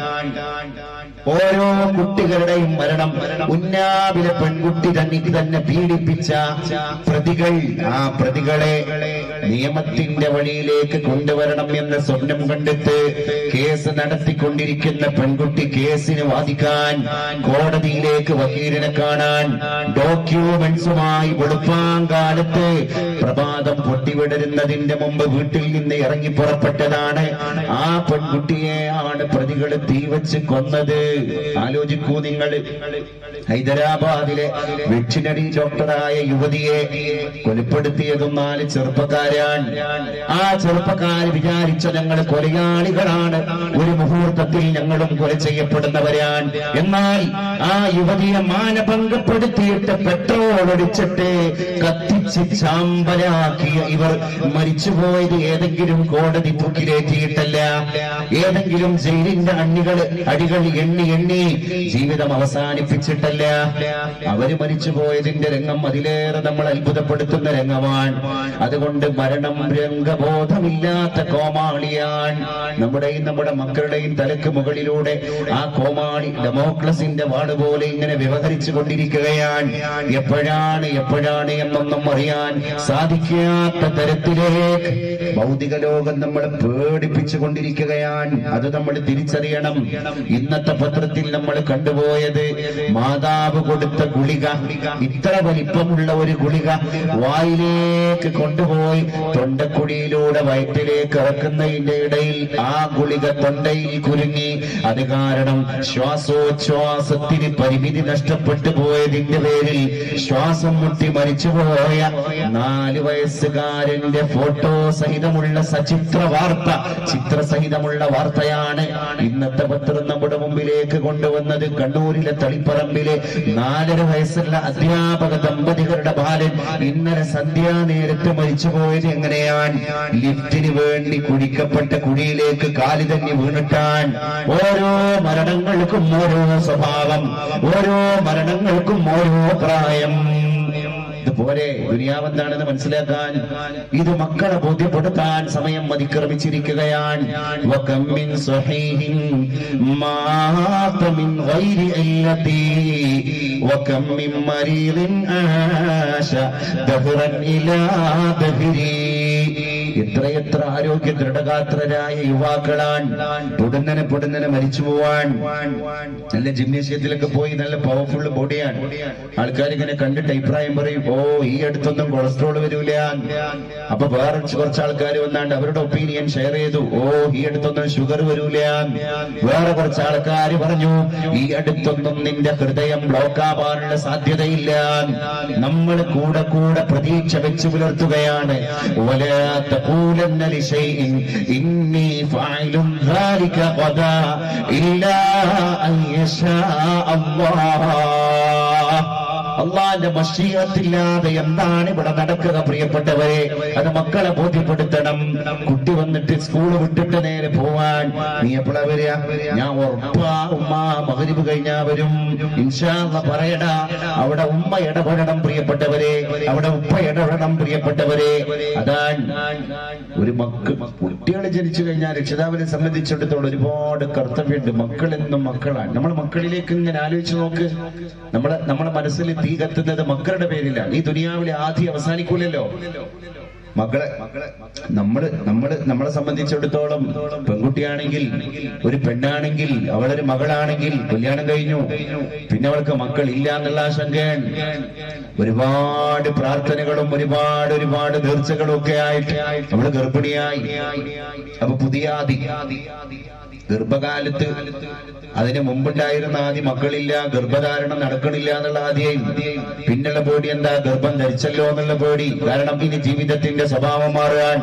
ഓരോ കുട്ടികളുടെയും മരണം ഉന്നാവിലെ പെൺകുട്ടി തന്നെ പീഡിപ്പിച്ച പ്രതികൾ, ആ പ്രതികളെ നിയമത്തിന്റെ വഴിയിലേക്ക് കൊണ്ടുവരണം എന്ന സ്വപ്നം കണ്ടിട്ട് കേസ് നടത്തിക്കൊണ്ടിരിക്കുന്ന പെൺകുട്ടി കേസിന് വാദിക്കാൻ കോടതിയിലേക്ക് വക്കീലിനെ കാണാൻ ഡോക്യുമെന്റ്സുമായി വെളുപ്പാങ്കാലത്ത് പ്രഭാതം പൊട്ടിവിടരുന്നതിന്റെ മുമ്പ് വീട്ടിൽ നിന്ന് ഇറങ്ങി പുറപ്പെട്ടതാണ്. ആ പെൺകുട്ടിയെയാണ് പ്രതികൾ തീവച്ച് കൊന്നത്. ആലോചിക്കൂ നിങ്ങൾ. ഹൈദരാബാദിലെ വെറ്റിനറി ഡോക്ടറായ യുവതിയെ കൊലപ്പെടുത്തിയതും 4 ചെറുപ്പക്കാരാണ്. ആ ചെറുപ്പക്കാർ വിചാരിച്ച ഞങ്ങൾ കൊലയാളികളാണ്, ഒരു മുഹൂർത്തത്തിൽ ഞങ്ങളും കൊല ചെയ്യപ്പെടുന്നവരാണ്. എന്നാൽ ആ യുവതിയെ മാനഭംഗപ്പെടുത്തിയിട്ട് പെട്രോൾ ഒടിച്ചിട്ട് കത്തിച്ച് ചാമ്പലാക്കിയ ഇവർ മരിച്ചുപോയത് ഏതെങ്കിലും കോടതി തൂക്കിലേറ്റിയിട്ടല്ല, ഏതെങ്കിലും ജയിലിന്റെ അടികൾ എണ്ണി ജീവിതം അവസാനിപ്പിച്ചിട്ടല്ല. അവര് മരിച്ചുപോയതിന്റെ രംഗം അതിലേറെ നമ്മൾ അത്ഭുതപ്പെടുത്തുന്ന രംഗമാണ്. അതുകൊണ്ട് മരണം രംഗബോധമില്ലാത്ത കോമാളിയാണ്. നമ്മുടെ മക്കളുടെയും തലക്ക് മുകളിലൂടെ ആ കോമാളി ഡെമോക്രസിന്റെ വാട് പോലെ ഇങ്ങനെ വ്യവഹരിച്ചു കൊണ്ടിരിക്കുകയാണ്. എപ്പോഴാണ് എന്നൊന്നും അറിയാൻ സാധിക്കാത്ത തരത്തിലേക്ക് ഭൗതിക ലോകം നമ്മളെ പേടിപ്പിച്ചു കൊണ്ടിരിക്കുകയാണ്. അത് നമ്മൾ തിരിച്ചറിയണം. ഇന്നത്തെ പത്രത്തിൽ നമ്മൾ കണ്ടുപോയത് മാതാവ് കൊടുത്ത ഗുളിക, ഇത്ര വലിപ്പമുള്ള ഒരു ഗുളിക വായിലേക്ക് കൊണ്ടുപോയി തൊണ്ടക്കുഴിയിലൂടെ വയറ്റിലേക്ക് ഇറക്കുന്നതിന്റെ ഇടയിൽ ആ ഗുളിക തൊണ്ടയിൽ കുരുങ്ങി. അത് കാരണം ശ്വാസോച്ഛ്വാസത്തിന് പരിമിതി നഷ്ടപ്പെട്ടു പോയതിന്റെ പേരിൽ ശ്വാസം മുട്ടി മരിച്ചുപോയ 4 വയസ്സുകാരന്റെ ഫോട്ടോ സഹിതമുള്ള ചിത്രസഹിതമുള്ള വാർത്തയാണ് ഇന്നത്തെ പത്രം നമ്മുടെ മുമ്പിലേക്ക് കൊണ്ടുവന്നത്. കണ്ണൂരിലെ തളിപ്പറമ്പിലെ 4.5 വയസ്സുള്ള അധ്യാപക ദമ്പതികളുടെ ബാലൻ ഇന്നലെ സന്ധ്യാനേരത്ത് മരിച്ചുപോയത് എങ്ങനെയാണ്? ലിഫ്റ്റിന് വേണ്ടി കുഴിക്കപ്പെട്ട കുഴിയിലേക്ക് കാലി തന്നെ വീണിട്ടാൻ. ഓരോ മരണങ്ങൾക്കും ഓരോ സ്വഭാവം, ഓരോ മരണങ്ങൾക്കും ഓരോ പ്രായം. ഇതുപോലെ ദുനിയാവെന്താണെന്ന് മനസ്സിലാക്കാൻ, ഇത് മക്കളെ ബോധ്യപ്പെടുത്താൻ സമയം അതിക്രമിച്ചിരിക്കുകയാണ്. എത്രയെത്ര ആരോഗ്യ ദൃഢഗാത്രരായ യുവാക്കളാണ് പൊടുന്നനെ മരിച്ചു പോവാൻ. നല്ല ജിംനേഷ്യത്തിലൊക്കെ പോയി നല്ല പവർഫുൾ ബോഡിയാണ്. ആൾക്കാർ ഇങ്ങനെ കണ്ടിട്ട് അഭിപ്രായം പറയും, ഓ ഈ അടുത്തൊന്നും കൊളസ്ട്രോൾ വരൂല. അപ്പൊ വേറെ കുറച്ച് ആൾക്കാർ വന്നാണ്ട് അവരുടെ ഒപ്പീനിയൻ ഷെയർ ചെയ്തു, ഓ ഈ അടുത്തൊന്നും ഷുഗർ വരൂല. വേറെ കുറച്ച് ആൾക്കാർ പറഞ്ഞു, ഈ അടുത്തൊന്നും നിന്റെ ഹൃദയം ബ്ലോക്ക് ആവാനുള്ള സാധ്യതയില്ല. നമ്മൾ കൂടെ പ്രതീക്ഷ വെച്ച് പുലർത്തുകയാണ്. تقولن لشيء إني فاعل ذلك غدا إلا أن يشاء الله. അള്ളാന്റെ മശീഅത്തില്ലാതെ എന്താണ് ഇവിടെ നടക്കുക? പ്രിയപ്പെട്ടവരെ, അത് മക്കളെ ബോധ്യപ്പെടുത്തണം. കുട്ടി വന്നിട്ട് സ്കൂൾ വിട്ടിട്ട് നേരെ പോവാൻ, നീ എപ്പോഴാ വരിക? ഞാൻ ഉറപ്പാ ഉമ്മ മഗ്രിബ് കഴിഞ്ഞാ വരും, ഇൻഷാ അല്ലാഹ് പറയടാ. അവിടെ ഉമ്മ ഇടപെടണം പ്രിയപ്പെട്ടവരെ, അവിടെ ഉപ്പ ഇടപെടണം പ്രിയപ്പെട്ടവരെ. അതാണ് ഒരു കുട്ടികൾ ജനിച്ചു കഴിഞ്ഞാൽ രക്ഷിതാവിനെ സംബന്ധിച്ചിടത്തോളം ഒരുപാട് കർത്തവ്യമുണ്ട്. മക്കളെന്നും മക്കളാണ്. നമ്മൾ മക്കളിലേക്ക് ഇങ്ങനെ ആലോചിച്ച് നോക്ക്. നമ്മളെ മനസ്സിൽ തീ കത്തുന്നത് മക്കളുടെ പേരിലാണ്. ഈ ദുനിയാവിലെ ആദ്യം അവസാനിക്കൂലല്ലോ. നമ്മളെ സംബന്ധിച്ചിടത്തോളം പെൺകുട്ടിയാണെങ്കിൽ, ഒരു പെണ്ണാണെങ്കിൽ, അവളൊരു മകളാണെങ്കിൽ കല്യാണം കഴിഞ്ഞു, പിന്നെ അവൾക്ക് മക്കളില്ല എന്നുള്ള ആശങ്കയാണ്. ഒരുപാട് പ്രാർത്ഥനകളും ഒരുപാട് നേർച്ചകളും ഒക്കെ ആയിട്ട് അവള് ഗർഭിണിയായി. അപ്പൊ പുതിയ ഗർഭകാലത്ത് അതിന് മുമ്പുണ്ടായിരുന്ന ആദ്യം മക്കളില്ല, ഗർഭധാരണം നടക്കണില്ല എന്നുള്ള ആദ്യം. പിന്നുള്ള പേടി എന്താ? ഗർഭം ധരിച്ചല്ലോ എന്നുള്ള പേടി. കാരണം ഇനി ജീവിതത്തിന്റെ സ്വഭാവം മാറാൻ,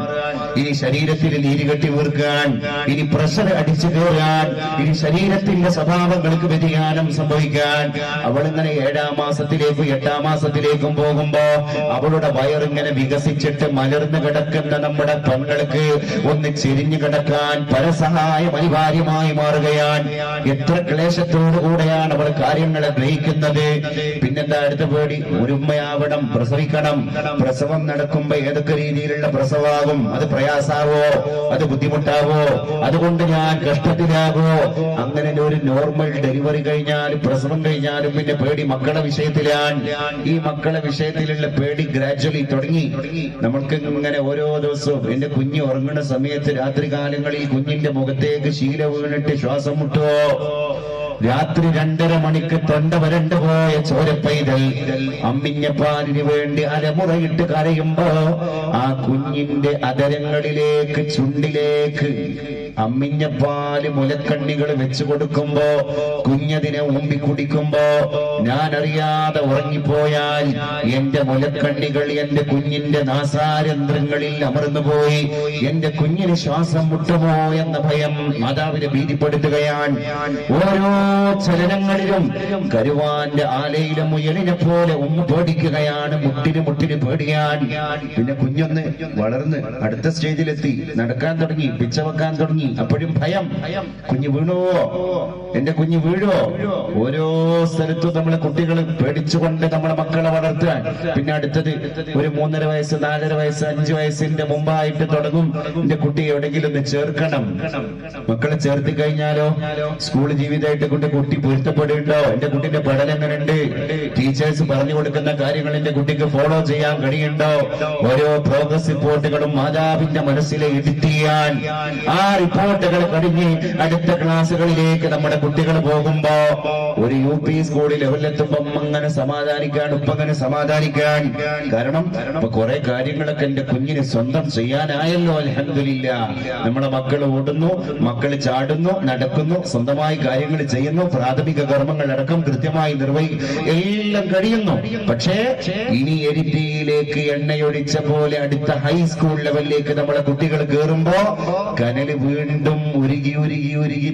ഇനി ശരീരത്തിൽ നീരുകെട്ടി വീർക്കാൻ, ഇനി പ്രഷർ അടിച്ചു കയറാൻ, ഇനി ശരീരത്തിന്റെ സ്വഭാവങ്ങൾക്ക് വ്യതിയാനം സംഭവിക്കാൻ. അവളിങ്ങനെ 7-ാം മാസത്തിലേക്കും 8-ാം മാസത്തിലേക്കും പോകുമ്പോ അവളുടെ വയറിങ്ങനെ വികസിച്ചിട്ട് മലർന്നു കിടക്കുന്ന നമ്മുടെ പെണ്ണുങ്ങൾക്ക് ഒന്ന് ചെരിഞ്ഞു കിടക്കാൻ പരസഹായം അനിവാര്യം. കാര്യമായി മാറുകയാണ്. എത്ര ക്ലേശത്തോടുകൂടെയാണ് അവൾ കാര്യങ്ങളെ ഗ്രഹിക്കുന്നത്. പിന്നെന്താ അടുത്ത പേടി? ഒരു ഉമ്മയാവണം, പ്രസവിക്കണം. പ്രസവം നടക്കുമ്പോ ഏതൊക്കെ രീതിയിലുള്ള പ്രസവാകും? അത് പ്രയാസാവോ? അത് ബുദ്ധിമുട്ടാവോ? അതുകൊണ്ട് ഞാൻ കഷ്ടത്തിലാകോ? അങ്ങനെ ഒരു നോർമൽ ഡെലിവറി കഴിഞ്ഞാലും പ്രസവം കഴിഞ്ഞാലും പിന്നെ പേടി മക്കളെ വിഷയത്തിലാണ്. ഈ മക്കളെ വിഷയത്തിലുള്ള പേടി ഗ്രാജ്വലി തുടങ്ങി. നമ്മൾക്ക് ഇങ്ങനെ ഓരോ ദിവസവും എന്റെ കുഞ്ഞ് ഉറങ്ങുന്ന സമയത്ത് രാത്രി കാലങ്ങളിൽ കുഞ്ഞിന്റെ മുഖത്തേക്ക് ശീല വീണിട്ട് ശ്വാസം മുട്ടുവോ? രാത്രി 2:30 മണിക്ക് തൊണ്ട വരണ്ടു പോയ ചോരപ്പൈതൽ അമ്മിഞ്ഞപ്പാലിന് വേണ്ടി അലമുറയിട്ട് കരയുമ്പോ ആ കുഞ്ഞിന്റെ അതരങ്ങളിലേക്ക്, ചുണ്ടിലേക്ക് അമ്മിഞ്ഞപ്പാല് മുലക്കണ്ണികൾ വെച്ചു കൊടുക്കുമ്പോ കുഞ്ഞതിനെ ഊമ്പി കുടിക്കുമ്പോ ഞാൻ അറിയാതെ ഉറങ്ങിപ്പോയാൽ എന്റെ മുലക്കണ്ണികൾ എന്റെ കുഞ്ഞിന്റെ നാസാരന്ധ്രങ്ങളിൽ അമർന്നുപോയി എന്റെ കുഞ്ഞിന് ശ്വാസം മുട്ടുമോ എന്ന ഭയം മാതാവിനെ ഭീതിപ്പെടുത്തുകയാണ്. ഓരോ ചലനങ്ങളിലും കരുവാന്റെ ആലയിലെ മുയലിനെ പോലെ ഒന്ന് പേടിക്കുകയാണ്. മുട്ടിന് പേടിയാൻ. പിന്നെ കുഞ്ഞൊന്ന് വളർന്ന് അടുത്ത സ്റ്റേജിലെത്തി, നടക്കാൻ തുടങ്ങി, പിച്ച വെക്കാൻ തുടങ്ങി. അപ്പോഴും ഭയം. കുഞ്ഞ് വീണുവോ? എന്റെ കുഞ്ഞ് വീഴുവോ? ഓരോ സ്ഥലത്തും നമ്മളെ കുട്ടികൾ പേടിച്ചുകൊണ്ട് നമ്മളെ മക്കളെ വളർത്താൻ. പിന്നെ അടുത്തത് ഒരു 3.5 വയസ്സ്, 4.5 വയസ്സ്, 5 വയസ്സിന്റെ മുമ്പായിട്ട് തുടങ്ങും എന്റെ കുട്ടി എവിടെയെങ്കിലും ഒന്ന് ചേർക്കണം. മക്കളെ ചേർത്തി കഴിഞ്ഞാലോ സ്കൂൾ ജീവിതമായിട്ട് കുട്ടി പൊരുത്തപ്പെടുന്നുണ്ടോ? എന്റെ കുട്ടിന്റെ പഠനം എങ്ങനെയുണ്ട്? ടീച്ചേഴ്സ് പറഞ്ഞു കൊടുക്കുന്ന കാര്യങ്ങൾ എന്റെ കുട്ടിക്ക് ഫോളോ ചെയ്യാൻ കഴിയുണ്ടോ? ഓരോ പ്രോഗ്രസ് റിപ്പോർട്ടുകളും മാതാവിന്റെ മനസ്സിലെ എഡിറ്റ് ചെയ്യാൻ. ആ റിപ്പോർട്ടുകൾ കഴിഞ്ഞ് അടുത്ത ക്ലാസ്സുകളിലേക്ക് നമ്മുടെ കുട്ടികൾ പോകുമ്പോ ഒരു UP സ്കൂളിൽ ലെവലിലെത്തുമ്പം അങ്ങനെ സമാധാനിക്കാൻ, ഉപ്പങ്ങനെ സമാധാനിക്കാൻ. കാരണം കുറെ കാര്യങ്ങളൊക്കെ എന്റെ കുഞ്ഞിന് സ്വന്തം ചെയ്യാനായല്ലോ. അൽഹംദുലില്ലാ. നമ്മുടെ മക്കൾ ഓടുന്നു, മക്കൾ ചാടുന്നു, നടക്കുന്നു, സ്വന്തമായി കാര്യങ്ങൾ ചെയ്യുന്നു, പ്രാഥമിക കർമ്മങ്ങളടക്കം കൃത്യമായി എല്ലാം കഴിയുന്നു. പക്ഷേ ഇനി എരിറ്റിയിലേക്ക് എണ്ണയൊഴിച്ച പോലെ അടുത്ത ഹൈസ്കൂൾ ലെവലിലേക്ക് നമ്മളെ കുട്ടികൾ കയറുമ്പോ കനല് വീണ്ടും ഉരുകി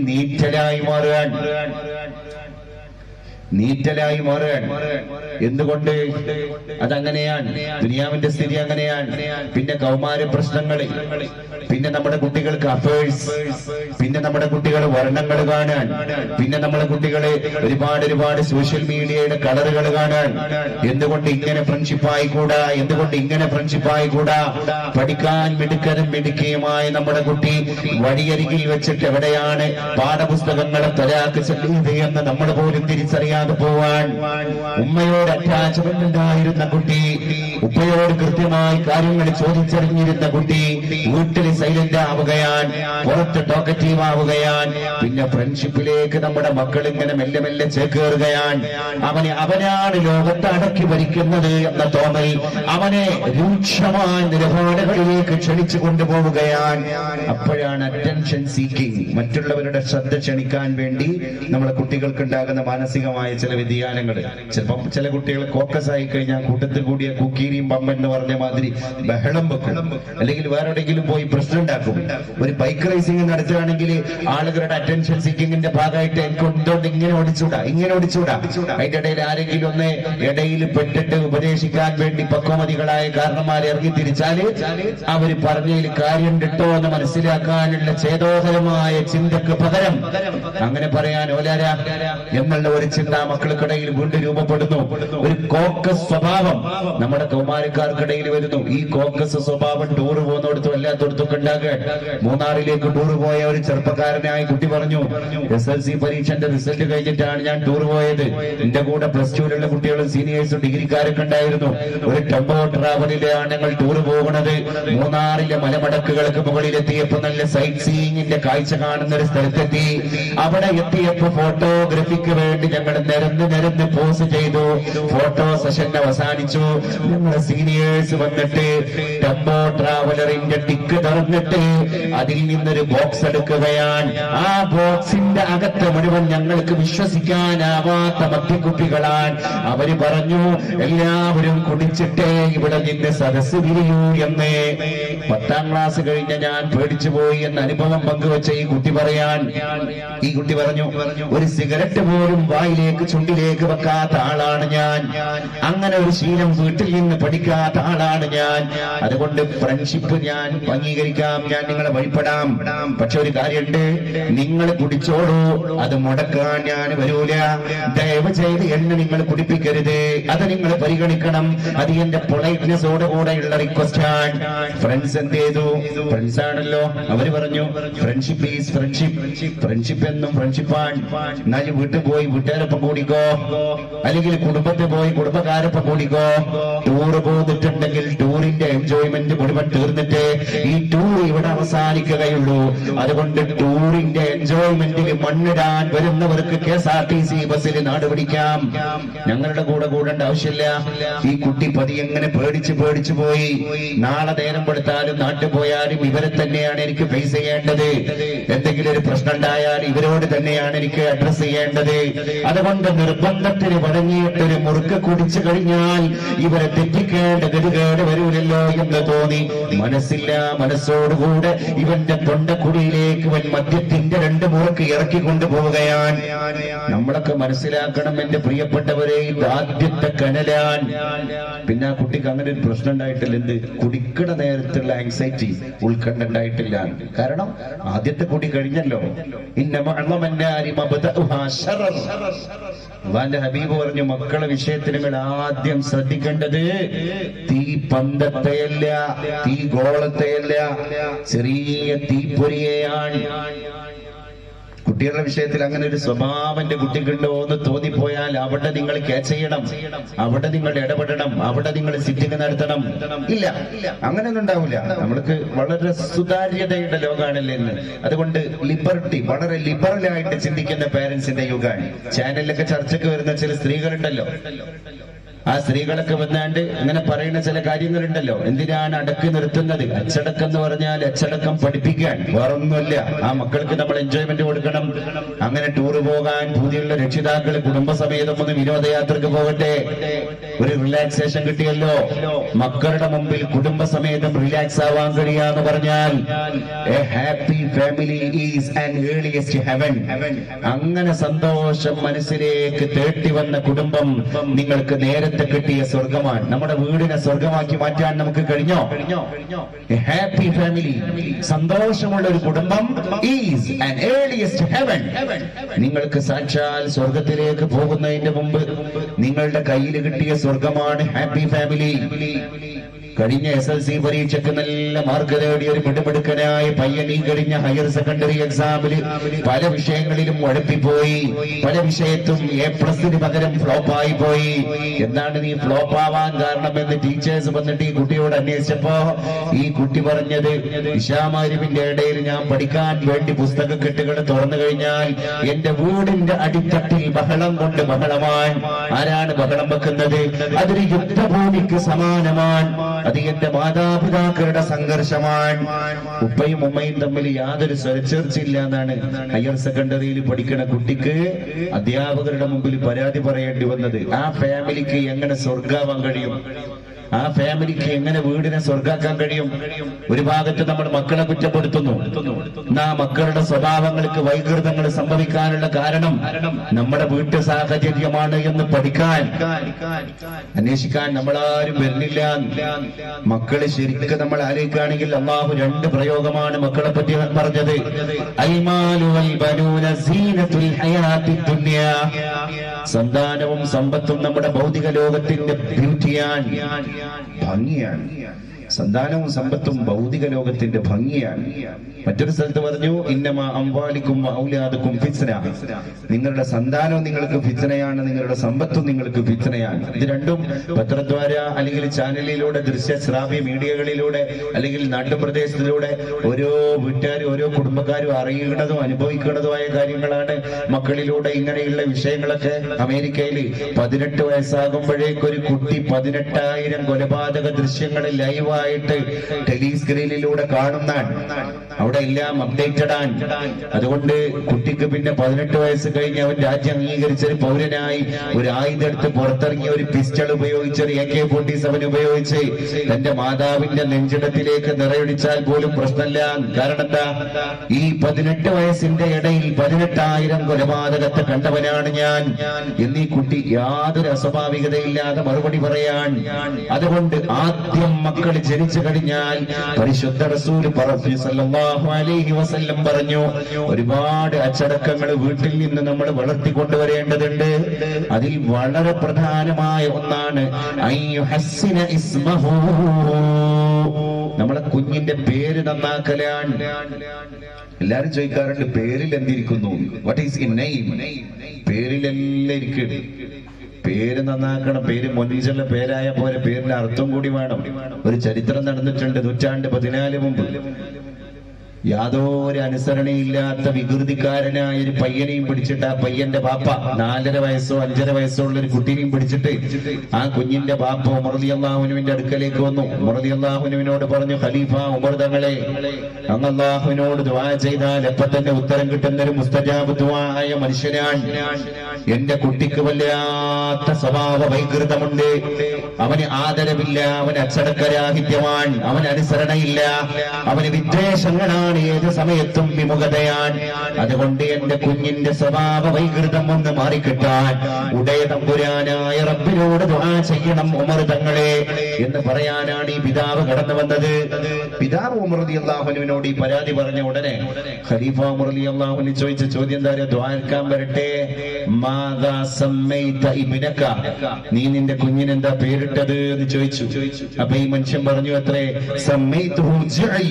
നീറ്റലായി മാറുകയാണ്. എന്തുകൊണ്ട്? അതങ്ങനെയാണ്. ദുനിയാവിന്റെ സ്ഥിതി അങ്ങനെയാണ്. പിന്നെ കൗമാര പ്രശ്നങ്ങൾ, പിന്നെ നമ്മുടെ കുട്ടികൾക്ക് അഫേഴ്സ്, പിന്നെ നമ്മുടെ കുട്ടികൾ വർണ്ണങ്ങൾ കാണാൻ, പിന്നെ നമ്മുടെ കുട്ടികളെ ഒരുപാട് സോഷ്യൽ മീഡിയയുടെ കളറുകൾ കാണാൻ. എന്തുകൊണ്ട് ഇങ്ങനെ ഫ്രണ്ട്ഷിപ്പായിക്കൂടാ? പഠിക്കാൻ മിടുക്കിയുമായ നമ്മുടെ കുട്ടി വഴിയരികിൽ വെച്ചിട്ട് എവിടെയാണ് പാഠപുസ്തകങ്ങളെ തലാക്ക് ചൊല്ലിയത് എന്ന് നമ്മൾ പോലും തിരിച്ചറിയാതെ പോവാൻ. ഉമ്മയോട് അറ്റാച്ച്മെന്റ് ഉണ്ടായിരുന്ന കുട്ടി, ഉപ്പയോട് കൃത്യമായി കാര്യങ്ങൾ ചോദിച്ചറിഞ്ഞിരുന്ന കുട്ടി വീട്ടിൽ സൈലന്റ് ആവുകയാണ്, പുറത്ത് ടോക്കറ്റീവ് ആവുകയാണ്. പിന്നെ ഫ്രണ്ട്ഷിപ്പിലേക്ക് നമ്മുടെ മക്കൾ ഇങ്ങനെ മെല്ലെ ചേക്കേറുകയാണ്. അവനാണ് ലോകത്തെ അടക്കി ഭരിക്കുന്നത് എന്ന തോന്നൽ അവനെ രൂക്ഷമായ നിലപാടുകളിലേക്ക് ക്ഷണിച്ചു കൊണ്ടുപോവുകയാണ്. അപ്പോഴാണ് അറ്റൻഷൻ സീക്കിംഗ്, മറ്റുള്ളവരുടെ ശ്രദ്ധ ക്ഷണിക്കാൻ വേണ്ടി നമ്മുടെ കുട്ടികൾക്ക് ഉണ്ടാകുന്ന മാനസികമായ ചില വ്യതിയാനങ്ങൾ. ചിലപ്പം ചില കുട്ടികൾ കോക്കസ് ആയി കഴിഞ്ഞാൽ കൂട്ടത്തിൽ കൂടിയ കുക്കീരിയും പമ്പൻ എന്ന് പറഞ്ഞ മാതിരി ബഹളം വെക്കും, അല്ലെങ്കിൽ വേറെ എവിടെയെങ്കിലും പോയി പ്രശ്നം ഉണ്ടാക്കും. ഒരു ബൈക്ക് റേസിംഗ് നടത്തുകയാണെങ്കിൽ ആളുകളുടെ അറ്റൻഷൻ സീക്കിങ്ങിന്റെ ഭാഗമായിട്ട് എനിക്ക് എന്തുകൊണ്ട് ഇങ്ങനെ ഓടിച്ചൂടാ. അതിന്റെ ഇടയിൽ ആരെങ്കിലും ഒന്ന് ഇടയിൽ പെട്ടിട്ട് ഉപദേശിക്കാൻ വേണ്ടി പക്വമതികളായ കാരണന്മാരെ ഇറങ്ങി തിരിച്ചാല് അവര് പറഞ്ഞതിൽ കാര്യം കിട്ടോ എന്ന് മനസ്സിലാക്കാനുള്ള ചേതോഹരമായ ചിന്തക്ക് പകരം അങ്ങനെ പറയാൻ ഓലാര എന്നുള്ള ഒരു ചിന്ത മക്കൾക്കിടയിൽ വീണ്ടും രൂപപ്പെടുന്നു. ഒരു കോക്കസ് സ്വഭാവം നമ്മുടെ കൗമാരക്കാർക്കിടയിൽ വരുന്നു. ഈ കോക്കസ് സ്വഭാവം ടൂർ പോകുന്നിടത്തും എല്ലാത്തിടത്തൊക്കെ ഉണ്ടാകാൻ. മൂന്നാറിലേക്ക് ടൂർ പോയ ഒരു ചെറുപ്പക്കാരനായ കുട്ടി പറഞ്ഞു, SLC പരീക്ഷന്റെ റിസൾട്ട് കഴിഞ്ഞിട്ടാണ് ഞാൻ ടൂർ പോയത്. എന്റെ കൂടെ +2 കുട്ടികളും സീനിയേഴ്സും ഡിഗ്രിക്കാരൊക്കെ ഉണ്ടായിരുന്നു. ഒരു ടെമ്പോ ട്രാവലിലാണ് ഞങ്ങൾ ടൂർ പോകുന്നത്. മൂന്നാറിലെ മലമടക്കുകൾക്ക് മുകളിലെത്തിയപ്പോ നല്ല സൈറ്റ് സീയിങ്ങിന്റെ കാഴ്ച കാണുന്ന ഒരു സ്ഥലത്തെത്തി. അവിടെ എത്തിയപ്പോ ഫോട്ടോഗ്രാഫിക്ക് വേണ്ടി ഞങ്ങൾ നിരന്ന് പോസ് ചെയ്തു. ഫോട്ടോ സെഷൻ അവസാനിച്ചു. ഞങ്ങളുടെ സീനിയേഴ്സ് വന്നിട്ട് ടെമ്പോ ട്രാവലറിന്റെ ടിക്ക് തുറന്നിട്ട് അതിൽ നിന്നൊരു ബോക്സ് എടുക്കുകയാണ്. ആ ബോക്സിന്റെ അകത്ത് മുഴുവൻ ഞങ്ങൾക്ക് വിശ്വസിക്കാനാവാത്ത മദ്യക്കുപ്പികളാണ്. അവര് പറഞ്ഞു, എല്ലാവരും കുടിച്ചിട്ടേ ഇവിടെ നിന്ന് സദസ് പിരിയൂ എന്ന്. 10ാം ക്ലാസ് കഴിഞ്ഞ ഞാൻ പേടിച്ചു പോയി എന്ന അനുഭവം പങ്കുവെച്ച ഈ കുട്ടി പറഞ്ഞു, ഒരു സിഗരറ്റ് പോലും വായിലേക്ക് ചുണ്ടിലേക്ക് വെക്കാത്ത ആളാണ് ഞാൻ. അങ്ങനെ ഒരു ശീലം വീട്ടിൽ നിന്ന് നിന്ന് പഠിക്കാത്ത ആളാണ് ഞാൻ. അതുകൊണ്ട് ഫ്രണ്ട്ഷിപ്പ് ഞാൻ അംഗീകരിക്കാം, ഞാൻ നിങ്ങളെ വഴിപ്പെടാം. പക്ഷെ ഒരു കാര്യമുണ്ട്, നിങ്ങൾ കുടിച്ചോളൂ, അത് മുടക്കാൻ ഞാൻ വരൂല. ദയവ് ചെയ്ത് എന്നെ നിങ്ങൾ കുടിപ്പിക്കരുത്, അത് നിങ്ങൾ പരിഗണിക്കണം. അത് എന്റെ പൊളൈറ്റ്നെസ്സോടുകൂടെയുള്ള റിക്വസ്റ്റ് ആണ്. ഫ്രണ്ട്സ് എന്ത് ചെയ്തു? ഫ്രണ്ട്സ് ആണല്ലോ, അവര് പറഞ്ഞു ഫ്രണ്ട്ഷിപ്പ് ഈസ് ഫ്രണ്ട്ഷിപ്പ്. ഫ്രണ്ട്ഷിപ്പ് എന്നും ഫ്രണ്ട്ഷിപ്പാണ്. എന്നാൽ വീട്ടിൽ പോയി വീട്ടുകാരൊപ്പം കൂടിക്കോ, അല്ലെങ്കിൽ കുടുംബത്തിൽ പോയി കുടുംബക്കാരൊപ്പം കൂടിക്കോ. ടൂറ് പോന്നിട്ടുണ്ടെങ്കിൽ ടൂറിന്റെ എൻജോയ്മെന്റ് മുഴുവൻ തീർന്നിട്ട് ഈ ടൂർ ഇവിടെ അവസാനിക്കുകയുള്ളൂ. അതുകൊണ്ട് ടൂറിന്റെ എൻജോയ്മെന്റിൽ മണ്ണിടാൻ വരുന്നവർക്ക് KSRTC ബസ്സിൽ നാട് പിടിക്കാം. ഞങ്ങളുടെ കൂടെ കൂടേണ്ട ആവശ്യമില്ല. ഈ കുട്ടി പതിയെങ്ങനെ പേടിച്ചു പോയി. നാളെ നേരം പെടുത്താലും നാട്ടിൽ പോയാലും ഇവരെ തന്നെയാണ് എനിക്ക് ഫേസ് ചെയ്യേണ്ടത്. എന്തെങ്കിലും ഒരു പ്രശ്നം ഉണ്ടായാൽ ഇവരോട് തന്നെയാണ് എനിക്ക് അഡ്രസ് ചെയ്യേണ്ടത്. അതുകൊണ്ട് നിർബന്ധത്തിന് വഴങ്ങിയിട്ടൊരു മുറുക്ക് കുടിച്ചു കഴിഞ്ഞാൽ ഇവരെ തെറ്റിക്കേണ്ട ഗതികേട് വരൂലല്ലോ എന്ന് തോന്നി മനസ്സോടുകൂടെ ഇവന്റെ തൊണ്ടക്കുടിയിലേക്ക് ഇവൻ മദ്യത്തിന്റെ 2 മുറുക്ക് ഇറക്കി കൊണ്ടുപോവുകയാണ്. നമ്മളൊക്കെ മനസ്സിലാക്കണം എന്റെ പ്രിയപ്പെട്ടവരെ, ഇത് ആദ്യത്തെ കനലാൻ. പിന്നെ ആ കുട്ടിക്ക് അങ്ങനെ ഒരു പ്രശ്നം ഉണ്ടായിട്ടില്ല. എന്ത്? കുടിക്കണ നേരത്തുള്ള ആങ്സൈറ്റി, ഉത്കണ്ഠ ഉണ്ടായിട്ടില്ല. കാരണം ആദ്യത്തെ കുടി കഴിഞ്ഞല്ലോ. അള്ളാന്റെ ഹബീബ് പറഞ്ഞു, മക്കളെ വിഷയത്തിൽ നിങ്ങൾ ആദ്യം ശ്രദ്ധിക്കേണ്ടത് തീ പന്തത്തെയല്ല, തീ ഗോളത്തെയല്ല, ചെറിയ തീപ്പൊരിയെയാണ്. കുട്ടികളുടെ വിഷയത്തിൽ അങ്ങനെ ഒരു സ്വഭാവം എന്റെ കുട്ടിക്കുണ്ടോ എന്ന് തോന്നിപ്പോയാൽ അവിടെ നിങ്ങൾ ക്യാച്ച് ചെയ്യണം, അവിടെ നിങ്ങൾ ഇടപെടണം, അവിടെ നിങ്ങൾ സിറ്റിംഗ് നടത്തണം. ഇല്ല, അങ്ങനെയൊന്നും ഉണ്ടാവില്ല. നമ്മൾക്ക് വളരെ സുതാര്യതയുടെ ലോകമാണല്ലേ ഇന്ന്. അതുകൊണ്ട് ലിബർട്ടി, വളരെ ലിബറലായിട്ട് ചിന്തിക്കുന്ന പേരൻസിന്റെ യുഗമാണ്. ചാനലിലൊക്കെ ചർച്ചയ്ക്ക് വരുന്ന ചില സ്ത്രീകളുണ്ടല്ലോ, ആ സ്ത്രീകളൊക്കെ വന്നാണ്ട് ഇങ്ങനെ പറയുന്ന ചില കാര്യങ്ങളുണ്ടല്ലോ. എന്തിനാണ് അടക്കി നിർത്തുന്നത്? അച്ചടക്കം എന്ന് പറഞ്ഞാൽ അച്ചടക്കം പഠിപ്പിക്കാൻ, വേറൊന്നുമില്ല. ആ മക്കൾക്ക് നമ്മൾ എൻജോയ്മെന്റ് കൊടുക്കണം. അങ്ങനെ ടൂറ് പോകാൻ പൂതിയുള്ള രക്ഷിതാക്കൾ കുടുംബസമേതം ഒന്ന് വിനോദയാത്രക്ക് പോകട്ടെ. ഒരു റിലാക്സേഷൻ കിട്ടിയല്ലോ. മക്കളുടെ മുമ്പിൽ കുടുംബസമേതം റിലാക്സ് ആവാൻ കഴിയാന്ന് പറഞ്ഞാൽ A happy family is an earliest heaven. അങ്ങനെ സന്തോഷം മനസ്സിലേക്ക് തേട്ടി വന്ന കുടുംബം നിങ്ങൾക്ക് നേരത്തെ കിട്ടിയ സ്വർഗമാണ്. നമ്മുടെ വീടിനെ സ്വർഗമാക്കി മാറ്റാൻ നമുക്ക് കഴിഞ്ഞോ? ഹാപ്പി ഫാമിലി, സന്തോഷമുള്ള ഒരു കുടുംബം ഈസ് ആൻ ഏർലിയസ്റ്റ് ഹെവൻ. നിങ്ങൾക്ക് സാക്ഷാൽ സ്വർഗത്തിലേക്ക് പോകുന്നതിന്റെ മുമ്പ് നിങ്ങളുടെ കയ്യിൽ കിട്ടിയ സ്വർഗമാണ് ഹാപ്പി ഫാമിലി. കഴിഞ്ഞ SLC പരീക്ഷയ്ക്ക് നല്ല മാർക്ക് നേടിയ ഒരു മിടുമിടുക്കനായ പയ്യൻ ഈ കഴിഞ്ഞ ഹയർ സെക്കൻഡറി എക്സാമില് പല വിഷയങ്ങളിലും ഉഴപ്പിപ്പോയി. പല വിഷയത്തും A+ പകരം ഫ്ലോപ്പായി പോയി. എന്താണ് നീ ഫ്ലോപ്പ് ആവാൻ കാരണമെന്ന് ടീച്ചേഴ്സ് വന്നിട്ട് ഈ കുട്ടിയോട് അന്വേഷിച്ചപ്പോ ഈ കുട്ടി പറഞ്ഞത്, ഇശാമഗ്‌രിബിന്റെ ഇടയിൽ ഞാൻ പഠിക്കാൻ വേണ്ടി പുസ്തക കെട്ടുകൾ തുറന്നു കഴിഞ്ഞാൽ എന്റെ വീടിന്റെ അടിത്തട്ടിൽ ബഹളം കൊണ്ട് ബഹളമാണ്. ആരാണ് ബഹളം വെക്കുന്നത്? അതൊരു യുദ്ധഭൂമിക്ക് സമാനമാണ്. അത് എന്റെ മാതാപിതാക്കളുടെ സംഘർഷമാണ്. ഉപ്പയും ഉമ്മയും തമ്മിൽ യാതൊരു സ്വരച്ചേർച്ചയില്ല എന്നാണ് ഹയർ സെക്കൻഡറിയിൽ പഠിക്കുന്ന കുട്ടിക്ക് അധ്യാപകരുടെ മുമ്പിൽ പരാതി പറയേണ്ടി വന്നത്. ആ ഫാമിലിക്ക് എങ്ങനെ സ്വർഗാവാൻ കഴിയും? ആ ഫാമിലിക്ക് എങ്ങനെ വീടിനെ സ്വർഗാക്കാൻ കഴിയും? ഒരു ഭാഗത്ത് നമ്മൾ മക്കളെ കുറ്റപ്പെടുത്തുന്നു. ആ മക്കളുടെ സ്വഭാവങ്ങൾക്ക് വൈകൃതങ്ങൾ സംഭവിക്കാനുള്ള കാരണം നമ്മുടെ വീട്ടു സാഹചര്യമാണ് എന്ന് പഠിക്കാൻ, അന്വേഷിക്കാൻ നമ്മളാരും വരുന്നില്ല. മക്കള് ശരിക്കും നമ്മൾ ആലോചിക്കുകയാണെങ്കിൽ അല്ലാഹു 2 പ്രയോഗമാണ് മക്കളെ പറ്റി പറഞ്ഞത്. സന്താനവും സമ്പത്തും നമ്മുടെ ഭൗതിക ലോകത്തിന്റെ ബ്യൂട്ടിയാണ്, ഭംഗിയാണ്. സന്താനവും സമ്പത്തും ഭൗതിക ലോകത്തിന്റെ ഭംഗിയാണ്. മറ്റൊരു സ്ഥലത്ത് പറഞ്ഞു, ഇന്നമാ അംവാലിക്കും ഔലാദുക്കും ഫിത്ന. നിങ്ങളുടെ സന്താനവും നിങ്ങൾക്ക് ഫിത്നയാണ്, നിങ്ങളുടെ സമ്പത്തും നിങ്ങൾക്ക് ഫിത്നയാണ്. ഇത് രണ്ടും പത്രദ്വാര അല്ലെങ്കിൽ ചാനലിലൂടെ, ദൃശ്യ ശ്രാവ്യ മീഡിയകളിലൂടെ അല്ലെങ്കിൽ നാട്ടുപ്രദേശത്തിലൂടെ ഓരോ വീട്ടുകാരും ഓരോ കുടുംബക്കാരും അറിയുന്നതും അനുഭവിക്കുന്നതുമായ കാര്യങ്ങളാണ്. മക്കളിലൂടെ ഇങ്ങനെയുള്ള വിഷയങ്ങളൊക്കെ അമേരിക്കയിൽ 18 വയസ്സാകുമ്പോഴേക്കൊരു കുട്ടി 18,000 കൊലപാതക ദൃശ്യങ്ങൾ ലൈവ് ലൈവായിട്ട് ടെലിസ്ക്രീനിലൂടെ കാണുന്നാണ്. അവിടെ എല്ലാം അപ്ഡേറ്റഡ് ആണ്. അതുകൊണ്ട് കുട്ടിക്ക് പിന്നെ 18 വയസ്സ് കഴിഞ്ഞ് അവൻ രാജ്യം അംഗീകരിച്ചൊരു പൗരനായി ഒരു ആയുധം എടുത്ത് പുറത്തിറങ്ങി ഒരു പിസ്റ്റൾ ഉപയോഗിച്ച് ഒരു AK-47 ഉപയോഗിച്ച് തന്റെ മാതാവിന്റെ നെഞ്ചിടത്തിലേക്ക് നിറയൊടിച്ചാൽ പോലും പ്രശ്നമില്ല. കാരണം എന്താ? ഈ 18 വയസ്സിന്റെ ഇടയിൽ 18,000 കൊലപാതകത്തെ കണ്ടവനാണ് ഞാൻ എന്നീ കുട്ടി യാതൊരു അസ്വാഭാവികതയില്ലാതെ മറുപടി പറയാൻ. അതുകൊണ്ട് ആദ്യം മക്കൾ ജനിച്ചു കഴിഞ്ഞാൽ പരിശുദ്ധ റസൂൽ സല്ലല്ലാഹു അലൈഹി വസല്ലം പറഞ്ഞു, ഒരുപാട് അച്ചടക്കങ്ങൾ വീട്ടിൽ നിന്ന് നമ്മൾ വളർത്തിക്കൊണ്ടുവരേണ്ടതുണ്ട്. അതിൽ വളരെ പ്രധാനമായ ഒന്നാണ് അയ്യുഹസ്സിന ഇസ്മഹു, നമ്മളെ കുഞ്ഞിന്റെ പേര് നന്നാക്കലാണ്. എല്ലാരും ചോദിക്കാറുണ്ട് പേരിൽ എന്തിരിക്കുന്നു, വാട്ട് ഈസ് ഇൻ നെയിം? പേരിലെല്ലാം ഇരിക്കട്ടെ. പേര് നന്നാക്കണം. പേര് മൊനീസുള്ള പേരായ പോലെ പേരിന്റെ അർത്ഥം കൂടി വേണം. ഒരു ചരിത്രം നടന്നിട്ടുണ്ട് 14 മുമ്പ്. യാതൊരു അനുസരണയില്ലാത്ത വികൃതിക്കാരനായ ഒരു പയ്യനെയും പിടിച്ചിട്ട് ആ പയ്യന്റെ ബാപ്പ 4.5 വയസ്സോ 5.5 വയസ്സോ ഉള്ള ഒരു കുട്ടീനെയും പിടിച്ചിട്ട് ആ കുഞ്ഞിന്റെ ബാപ്പ ഉമർ റളിയല്ലാഹു അൻഹുവിന്റെ അടുക്കലേക്ക് വന്നു. ഉമർ റളിയല്ലാഹു അൻഹുവിനോട് പറഞ്ഞു, ഖലീഫ ഉമർ തങ്ങളെ, അങ്ങ് അല്ലാഹുവിനോട് ദുആ ചെയ്താൽ എപ്പോ തന്നെ ഉത്തരം കിട്ടുന്ന ഒരു മുസ്തജാബ് ദുആ ആയ മനുഷ്യനാണ്. എന്റെ കുട്ടിക്ക് വല്ലാത്ത സ്വഭാവ വൈകൃതമുണ്ട്. അവന് ആദരവില്ല, അവന് അച്ചടക്കരാഹിത്യമാണ്, അവന് അനുസരണയില്ല, അവന് വിദ്വേഷങ്ങളാണ്, ഏത് സമയത്തും വിമുഖതയാണ്. അതുകൊണ്ട് എന്റെ കുഞ്ഞിന്റെ സ്വഭാവ വൈകൃതം ഒന്ന് മാറിക്കിട്ടാൻ ഉടയ തമ്പുരാനായ റബ്ബിനോട് ദുആ ചെയ്യണം ഉമർ തങ്ങളെ എന്ന് പറയാനാണ് ഈ പിതാവ് കടന്നു വന്നത്. പിതാവ് ഉമർ റളിയല്ലാഹു അൻഹുവിനോട് ഈ പരാതി പറഞ്ഞ ഉടനെ ഖലീഫ ഉമർ റളിയല്ലാഹു അൻഹു ചോദിച്ച ചോദ്യം എന്താ? ദുആക്കാൻ വരട്ടെ. മാദാ സമ്മൈത ഇബ്നക, നീ നിന്റെ കുഞ്ഞിനെന്താ പേരിട്ടത് എന്ന് ചോദിച്ചു. അപ്പൊ ഈ മനുഷ്യൻ പറഞ്ഞു അത്രേ, സമ്മൈതുഹു ജുഅൽ,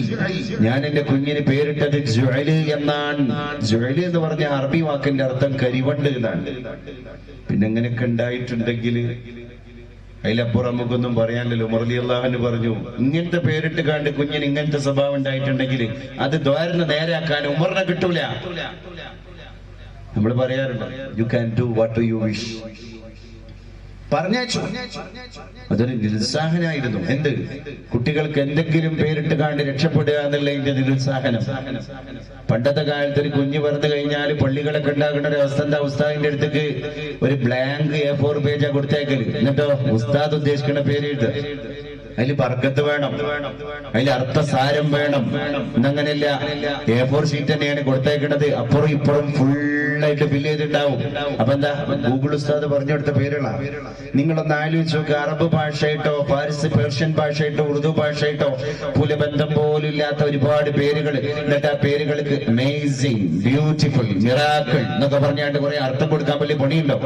ഞാൻ എന്റെ കുഞ്ഞിന് പേരിട്ടത് ജുഅല് എന്നാണ്. ജുഅല് എന്ന് പറഞ്ഞ അറബി വാക്കിന്റെ അർത്ഥം കരിവണ്ട് എന്നാണ്. പിന്നെ എങ്ങനെയൊക്കെ ഉണ്ടായിട്ടുണ്ടെങ്കിൽ അതിലപ്പുറം നമുക്കൊന്നും പറയാനല്ലോ. ഉമർ റളിയല്ലാഹു അൻഹു പറഞ്ഞു, ഇങ്ങനത്തെ പേരിട്ട് കണ്ട് കുഞ്ഞിന് ഇങ്ങനത്തെ സ്വഭാവം ഉണ്ടായിട്ടുണ്ടെങ്കിൽ അത് ദ്വാരന്ന് നേരെയാക്കാൻ ഉമറിനെ കിട്ടൂല. നമ്മൾ പറയാറുണ്ട്, you can do what you wish. പറഞ്ഞേച്ചു. അതൊരു നിരുത്സാഹനായിരുന്നു. എന്ത്? കുട്ടികൾക്ക് എന്തെങ്കിലും പേരിട്ട് കാണ്ട് രക്ഷപ്പെടുക എന്നുള്ളതിന്റെ നിരുത്സാഹനം. പണ്ടത്തെ കാലത്ത് ഒരു കുഞ്ഞ് പറഞ്ഞു കഴിഞ്ഞാൽ പള്ളികളൊക്കെ ഉണ്ടാകുന്ന ഒരു അവസ്ഥ എന്താ? ഉസ്താദിന്റെ അടുത്തേക്ക് ഒരു ബ്ലാങ്ക് A4 പേജാ കൊടുത്തേക്കല്. എന്നിട്ടോ ഉസ്താദ് ഉദ്ദേശിക്കുന്ന പേര് എഴുതുക. അതിൽ ബർക്കത്ത് വേണം, അതിൽ അർത്ഥസാരം വേണം. എന്നങ്ങനെയല്ല, A4 ഷീറ്റ് തന്നെയാണ് കൊടുത്തേക്കുന്നത്. അപ്പുറം ഇപ്പുറം ഫുള്ളായിട്ട് ഫില്ല് ചെയ്തിട്ടുണ്ടാവും. അപ്പൊ എന്താ? ഗൂഗിൾ ഉസ്താദ് പറഞ്ഞു കൊടുത്ത പേരുകളാ. നിങ്ങളൊന്ന് ആലോചിച്ച് നോക്കുക. അറബ് ഭാഷയായിട്ടോ ഫാരിസ് പേർഷ്യൻ ഭാഷയായിട്ടോ ഉറുദു ഭാഷയായിട്ടോ പുലബന്ധം പോലും ഇല്ലാത്ത ഒരുപാട് പേരുകൾ. എന്നിട്ട് ആ പേരുകൾക്ക് അമേസിംഗ്, ബ്യൂട്ടിഫുൾ, മിറാക്കിൾ എന്നൊക്കെ പറഞ്ഞാണ്ട് കുറെ അർത്ഥം കൊടുക്കാൻ വലിയ പണിയുണ്ടോ?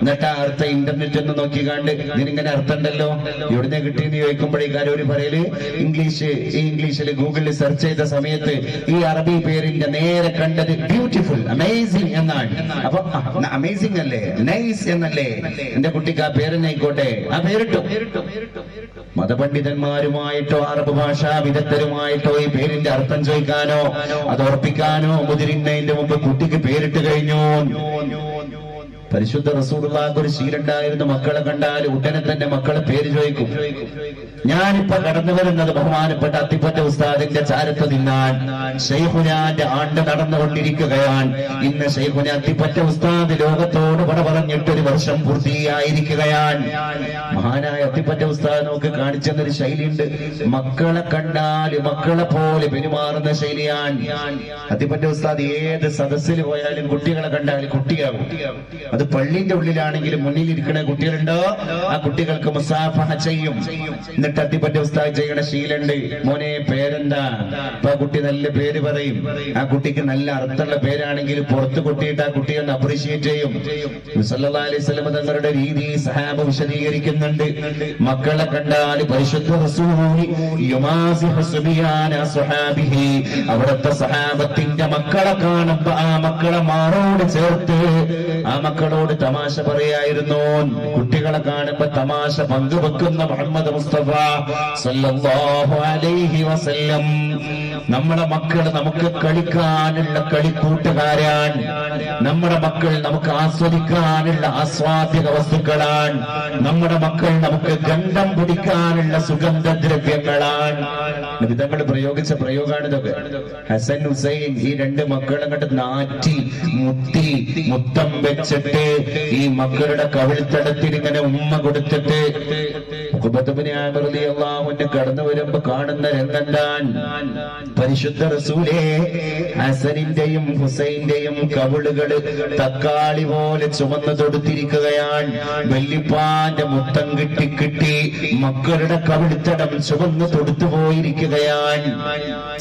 എന്നിട്ട് ആ അർത്ഥം ഇന്റർനെറ്റ് ഒന്ന് നോക്കിക്കാണ്ട് ഇതിനിങ്ങനെ അർത്ഥം ഉണ്ടല്ലോ, എവിടുന്ന് കിട്ടിയെന്ന് ചോദിക്കുമ്പോഴേക്കാരും ഒരു പറയല് ഇംഗ്ലീഷിൽ ഗൂഗിളിൽ സെർച്ച് ചെയ്ത സമയത്ത് ഈ അറബി പേരിന്റെ നേരെ കണ്ടത് ബ്യൂട്ടിഫുൾ, അമേസിംഗ് എന്നാണ്. അപ്പൊ അമേസിംഗ് അല്ലേ, നൈസ് എന്നല്ലേ? എന്റെ കുട്ടിക്ക് ആ പേരെന്നായിക്കോട്ടെ, ആ പേരിട്ടു. മതപണ്ഡിതന്മാരുമായിട്ടോ അറബ് ഭാഷാ വിദഗ്ധരുമായിട്ടോ ഈ പേരിന്റെ അർത്ഥം ചോദിക്കാനോ അത് ഉറപ്പിക്കാനോ മുതിരുന്നതിന്റെ മുമ്പ് കുട്ടിക്ക് പേരിട്ട് കഴിഞ്ഞു. പരിശുദ്ധ റസൂലുള്ളാഹിക്ക് ഒരു ശീലമുണ്ടായിരുന്നു, മക്കളെ കണ്ടാൽ ഉടനെ തന്നെ മക്കളെ പേര് ചോദിക്കും. ഞാനിപ്പോ കടന്നു വരുന്നത് ബഹുമാനപ്പെട്ട അത്തിപ്പറ്റ ഉസ്താദിന്റെ ചാരത്ത് നിന്നാൻ. ശൈഖുനാന്റെ ആണ്ട് നടന്നുകൊണ്ടിരിക്കുകയാണ്. ഇന്ന് ശൈഖുന അത്തിപ്പറ്റ ഉസ്താദ് ലോകത്തോട് പട പറഞ്ഞിട്ട് 1 വർഷം പൂർത്തിയായിരിക്കുകയാണ്. മഹാനായ അത്തിപ്പറ്റ ഉസ്താദ് നമുക്ക് കാണിച്ചെന്നൊരു ശൈലിയുണ്ട്. മക്കളെ കണ്ടാൽ മക്കളെ പോലെ പെരുമാറുന്ന ശൈലിയാണ്. അത്തിപ്പറ്റ ഉസ്താദ് ഏത് സദസ്സിൽ പോയാലും കുട്ടികളെ കണ്ടാൽ കുട്ടിയാകും. അത് പള്ളിന്റെ ഉള്ളിലാണെങ്കിലും മുന്നിൽ ഇരിക്കുന്ന കുട്ടികളുണ്ടോ ആ കുട്ടികൾക്ക് മുസാഫഹ ചെയ്യും. എന്നിട്ട് അത്തിപ്പറ്റ ഉസ്താദ് ചെയ്യണ ശീലുണ്ട്. മോനെ പേരെന്താ? അപ്പൊ ആ കുട്ടി നല്ല പേര് പറയും. ആ കുട്ടിക്ക് നല്ല അർത്ഥമുള്ള പേരാണെങ്കിൽ പുറത്ത് കൊട്ടിയിട്ട് ആ കുട്ടിയെ ഒന്ന് അപ്രീഷിയേറ്റ് ചെയ്യും. സല്ലല്ലാഹു അലൈഹി വസല്ലം തങ്ങളുടെ രീതി സഹാബ വിശദീകരിക്കുന്നുണ്ട്. മക്കളെ കണ്ടാൽ പരിശുദ്ധ റസൂൽ യുമാസിഹു സുബിയാന സ്വഹാബിഹി, അവിടുത്തെ സഹാബത്തിന്റെ മക്കളെ കാണുമ്പോ ആ മക്കളെ മാറോട് ചേർത്ത് ആ മക്കളോട് മക്കളോട് തമാശ പറയായിരുന്നു. കുട്ടികളെ കാണുമ്പോ തമാശ പങ്കുവെക്കുന്ന മുഹമ്മദ് മുസ്തഫ സല്ലല്ലാഹു അലൈഹി വസല്ലം. നമ്മുടെ മക്കൾ നമുക്ക് കളിക്കാനുള്ള കളിക്കൂട്ടുകാരാണ്. നമ്മുടെ മക്കൾ നമുക്ക് ആസ്വദിക്കാനുള്ള ആസ്വാദ്യക വസ്തുക്കളാണ്. നമ്മുടെ മക്കൾ നമുക്ക് ഗന്ധം പിടിക്കാനുള്ള സുഗന്ധദ്രവ്യങ്ങളാണ്. തങ്ങൾ പ്രയോഗിച്ച പ്രയോഗമാണ് ഇതൊക്കെ. ഹസൻ ഹുസൈൻ ഈ രണ്ട് മക്കളും കണ്ട് നാറ്റി മുട്ടി മുത്തം വെച്ചിട്ട് ഈ മക്കളുടെ കവിൾത്തടത്തിൽ ഇങ്ങനെ ഉമ്മ കൊടുത്തിട്ട് കടന്നു വരുമ്പോ കാണുന്ന രംഗന്താൻ പരിശുദ്ധ റസൂലേ, ഹസനിന്റെയും ഹുസൈന്റെയും കവിളുകള് തക്കാളി പോലെ ചുമന്ന് തൊടുത്തിരിക്കുകയാണ്. വല്ലിപ്പാന്റെ മുത്തം കിട്ടി മക്കളുടെ കവിൾത്തടം ചുമന്ന് തൊടുത്തു പോയിരിക്കുകയാണ്.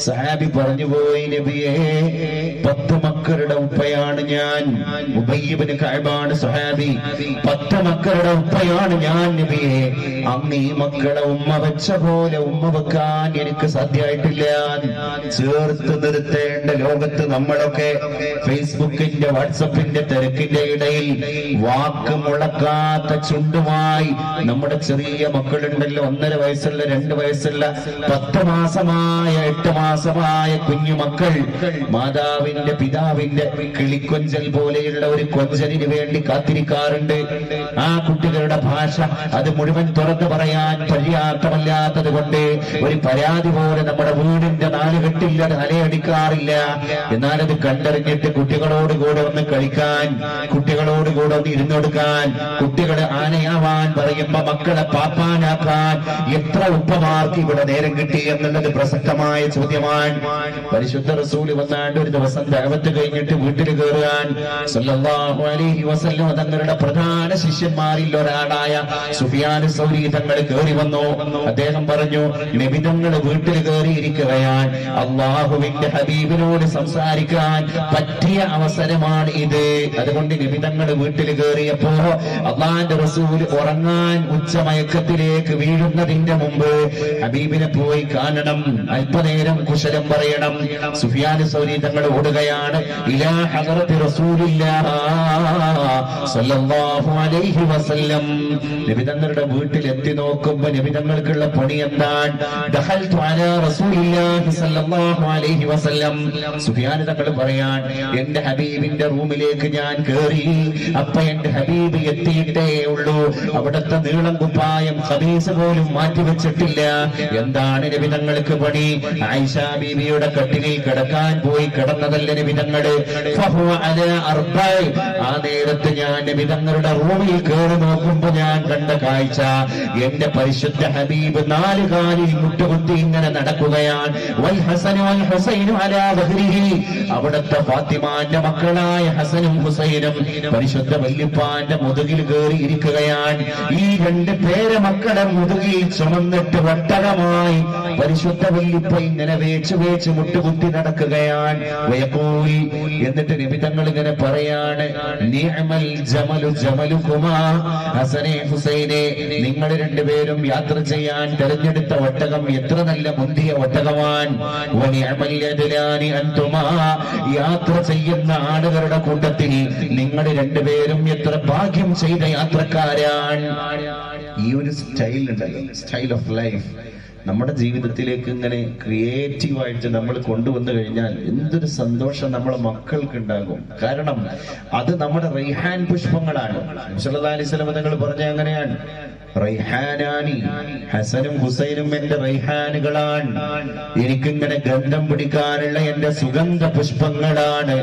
സഹാബി പറഞ്ഞു പോയി, നബിയേ 10 മക്കളുടെ ഉപ്പയാണ് ഞാൻ. ഉബയ്യ് ഇബ്നു കഅബാണ് സഹാബി. 10 മക്കളുടെ ഉപ്പയാണ് ഞാൻ നബിയേ. അങ്ങ് ഈ മക്കളെ ഉമ്മ വെച്ച പോലെ ഉമ്മ വെക്കാൻ എനിക്ക് സാധ്യമായിട്ടില്ല. ചേർത്ത് നിർത്തേണ്ട ലോകത്ത് നമ്മളൊക്കെ ഫേസ്ബുക്കിന്റെ വാട്സപ്പിന്റെ തിരക്കിന്റെ ഇടയിൽ വാക്ക് മുളക്കാത്ത ചുണ്ടുമായി നമ്മുടെ ചെറിയ മക്കളുണ്ടല്ലോ, 1.5 വയസ്സുള്ള 2 വയസ്സുള്ള 10 മാസമായ 8 മാസമായ കുഞ്ഞുമക്കൾ മാതാവിന്റെ പിതാവിന്റെ കിളിക്കൊഞ്ചൽ പോലെയുള്ള ഒരു കൊഞ്ചലിന് വേണ്ടി കാത്തിരിക്കാറുണ്ട്. ആ കുട്ടികളുടെ ഭാഷ അത് മുഴുവൻ തുറന്നു പറയാൻ പര്യാപ്തമല്ലാത്തത് കൊണ്ട് ഒരു പരാതി പോലെ നമ്മുടെ വീടിന്റെ നാലുകെട്ടില്ല അലയടിക്കാറില്ല. എന്നാൽ അത് കണ്ടറിഞ്ഞിട്ട് കുട്ടികളോട് കൂടെ ഒന്ന് കളിക്കാൻ, കുട്ടികളോട് കൂടെ ഒന്ന് ഇരുന്നൊടുക്കാൻ, കുട്ടികളെ ആനയാവാൻ പറയുമ്പോ മക്കളെ പാപ്പാനാക്കാൻ എത്ര ഉപ്പമാർക്ക് ഇവിടെ നേരം കിട്ടി എന്നുള്ളത് പ്രസക്തമായ ചോദ്യമാണ്. പരിശുദ്ധ റസൂല് വന്നാണ്ട് ഒരു ദിവസം ദഅവത്ത് കഴിഞ്ഞിട്ട് വീട്ടിൽ കയറുവാൻ സല്ലല്ലാഹു അലൈഹി വസല്ലം തങ്ങളുടെ പ്രധാന ശിഷ്യന്മാരിൽ ഒരാളായ സുഫിയാൻ സൗരി തങ്ങൾ കയറി വന്നു. അദ്ദേഹം പറഞ്ഞു, നബി തങ്ങൾ വീട്ടിൽ കയറിയിരിക്കുകയാണ്. അള്ളാഹുവിന്റെ ഹബീബിനോട് സംസാരിക്കാൻ പറ്റിയ അവസരമാണ് ഇത്. അതുകൊണ്ട് നബി തങ്ങൾ വീട്ടിൽ കയറിയപ്പോ അള്ളാന്റെ റസൂൽ ഉറങ്ങാൻ ഉച്ചമയക്കത്തിലേക്ക് വീഴുന്നതിന്റെ മുമ്പ് ഹബീബിനെ പോയി കാണണം, അല്പനേരം കുശലം പറയണം. സുഫിയാൻ സൗരി തങ്ങൾ ഓടുകയാണ് ഇലാ ഹദറത്തി റസൂലില്ലാഹ് സല്ലല്ലാഹു അലൈഹി വസല്ലം. നബി തങ്ങളുടെ വീട്ടിൽ എത്തി നോക്കുമ്പോ നബി തങ്ങൾക്കുള്ള പണി എന്താണ്? ദഖൽതു അലാ റസൂലില്ലാഹി സല്ലല്ലാഹു അലൈഹി വസല്ലം. സുഫിയാൻ തങ്ങൾ പറയാൻ, എന്റെ ഹബീബിന്റെ റൂമിലേക്ക് ഞാൻ കയറി. അപ്പൊ എന്റെ ഹബീബ് എത്തിയിട്ടേ ഉള്ളൂ. അവിടുത്തെ നീളം കുപ്പായം ഖമീസ് പോലും മാറ്റിവെച്ചിട്ടില്ല. എന്താണ് നബി തങ്ങൾക്ക് പണി? ആയിഷ ബീവിയുടെ കട്ടിലിൽ കിടക്കാൻ പോയി കിടന്നതല്ല നബി തങ്ങള്. ഫഹുവ അലാ അർബഅ. ആ നേരത്ത് ഞാൻ നബി തങ്ങളുടെ റൂമിൽ കയറി നോക്കുമ്പോ ഞാൻ കണ്ട കാഴ്ച, എന്റെ പരിശുദ്ധ ഹബീബ് 4 കാലിൽ മുട്ടുകുത്തി ഇങ്ങനെ നടക്കുകയാണ്. വൽ ഹസനു വൽ ഹുസൈനു അലാ ദഹ്രിഹി. അവിടുത്തെ ഫാത്തിമാന്റെ മക്കളായ ഹസനും ഹുസൈനും പരിശുദ്ധ വല്ലിപ്പാന്റെ മുതുകിൽ കയറി ഇരിക്കുകയാണ്. ഈ 2 പേരമക്കളെ മുതുകിൽ ചുമന്നിട്ട് ഒട്ടകമായി പരിശുദ്ധ വല്ലിപ്പ ഇങ്ങനെ വേച്ച് മുട്ടുകുത്തി നടക്കുകയാണ്. വയഖൂൽ. എന്നിട്ട് നബി തങ്ങൾ ഇങ്ങനെ പറയാണ്, നിഅമൽ ജമലു ജമലുകുമാ. ഹസനെ ഹുസൈനെ, നിങ്ങൾ 2 പേരും യാത്ര ചെയ്യാൻ തെരഞ്ഞെടുത്ത ഒട്ടകം എത്ര നല്ല മുന്തിയ ഒട്ടകമാണ്. വനിഅമൽ യദ്ലാനി അൻതുമാ. യാത്ര ചെയ്യുന്ന ആളുകളുടെ കൂട്ടത്തിൽ നിങ്ങൾ 2 പേരും എത്ര ഭാഗ്യം ചെയ്ത യാത്രക്കാരാണ്. ഈ ഒരു സ്റ്റൈൽ ഉണ്ടല്ലോ, സ്റ്റൈൽ ഓഫ് ലൈഫ്, നമ്മുടെ ജീവിതത്തിലേക്ക് ഇങ്ങനെ ക്രിയേറ്റീവായിട്ട് നമ്മൾ കൊണ്ടുവന്നു കഴിഞ്ഞാൽ എന്തൊരു സന്തോഷം നമ്മളെ മക്കൾക്ക് ഉണ്ടാകും. കാരണം അത് നമ്മുടെ റൈഹാൻ പുഷ്പങ്ങളാണ്. സല്ലല്ലാഹു അലൈഹി വസല്ലം തങ്ങൾ പറഞ്ഞ അങ്ങനെയാണ്, റൈഹാനാനി, ഹസനും ഹുസൈനും എന്റെ റൈഹാനുകളാണ്. എനിക്കിങ്ങനെ ഗന്ധം പിടിക്കാനുള്ള എന്റെ സുഗന്ധ പുഷ്പങ്ങളാണ്.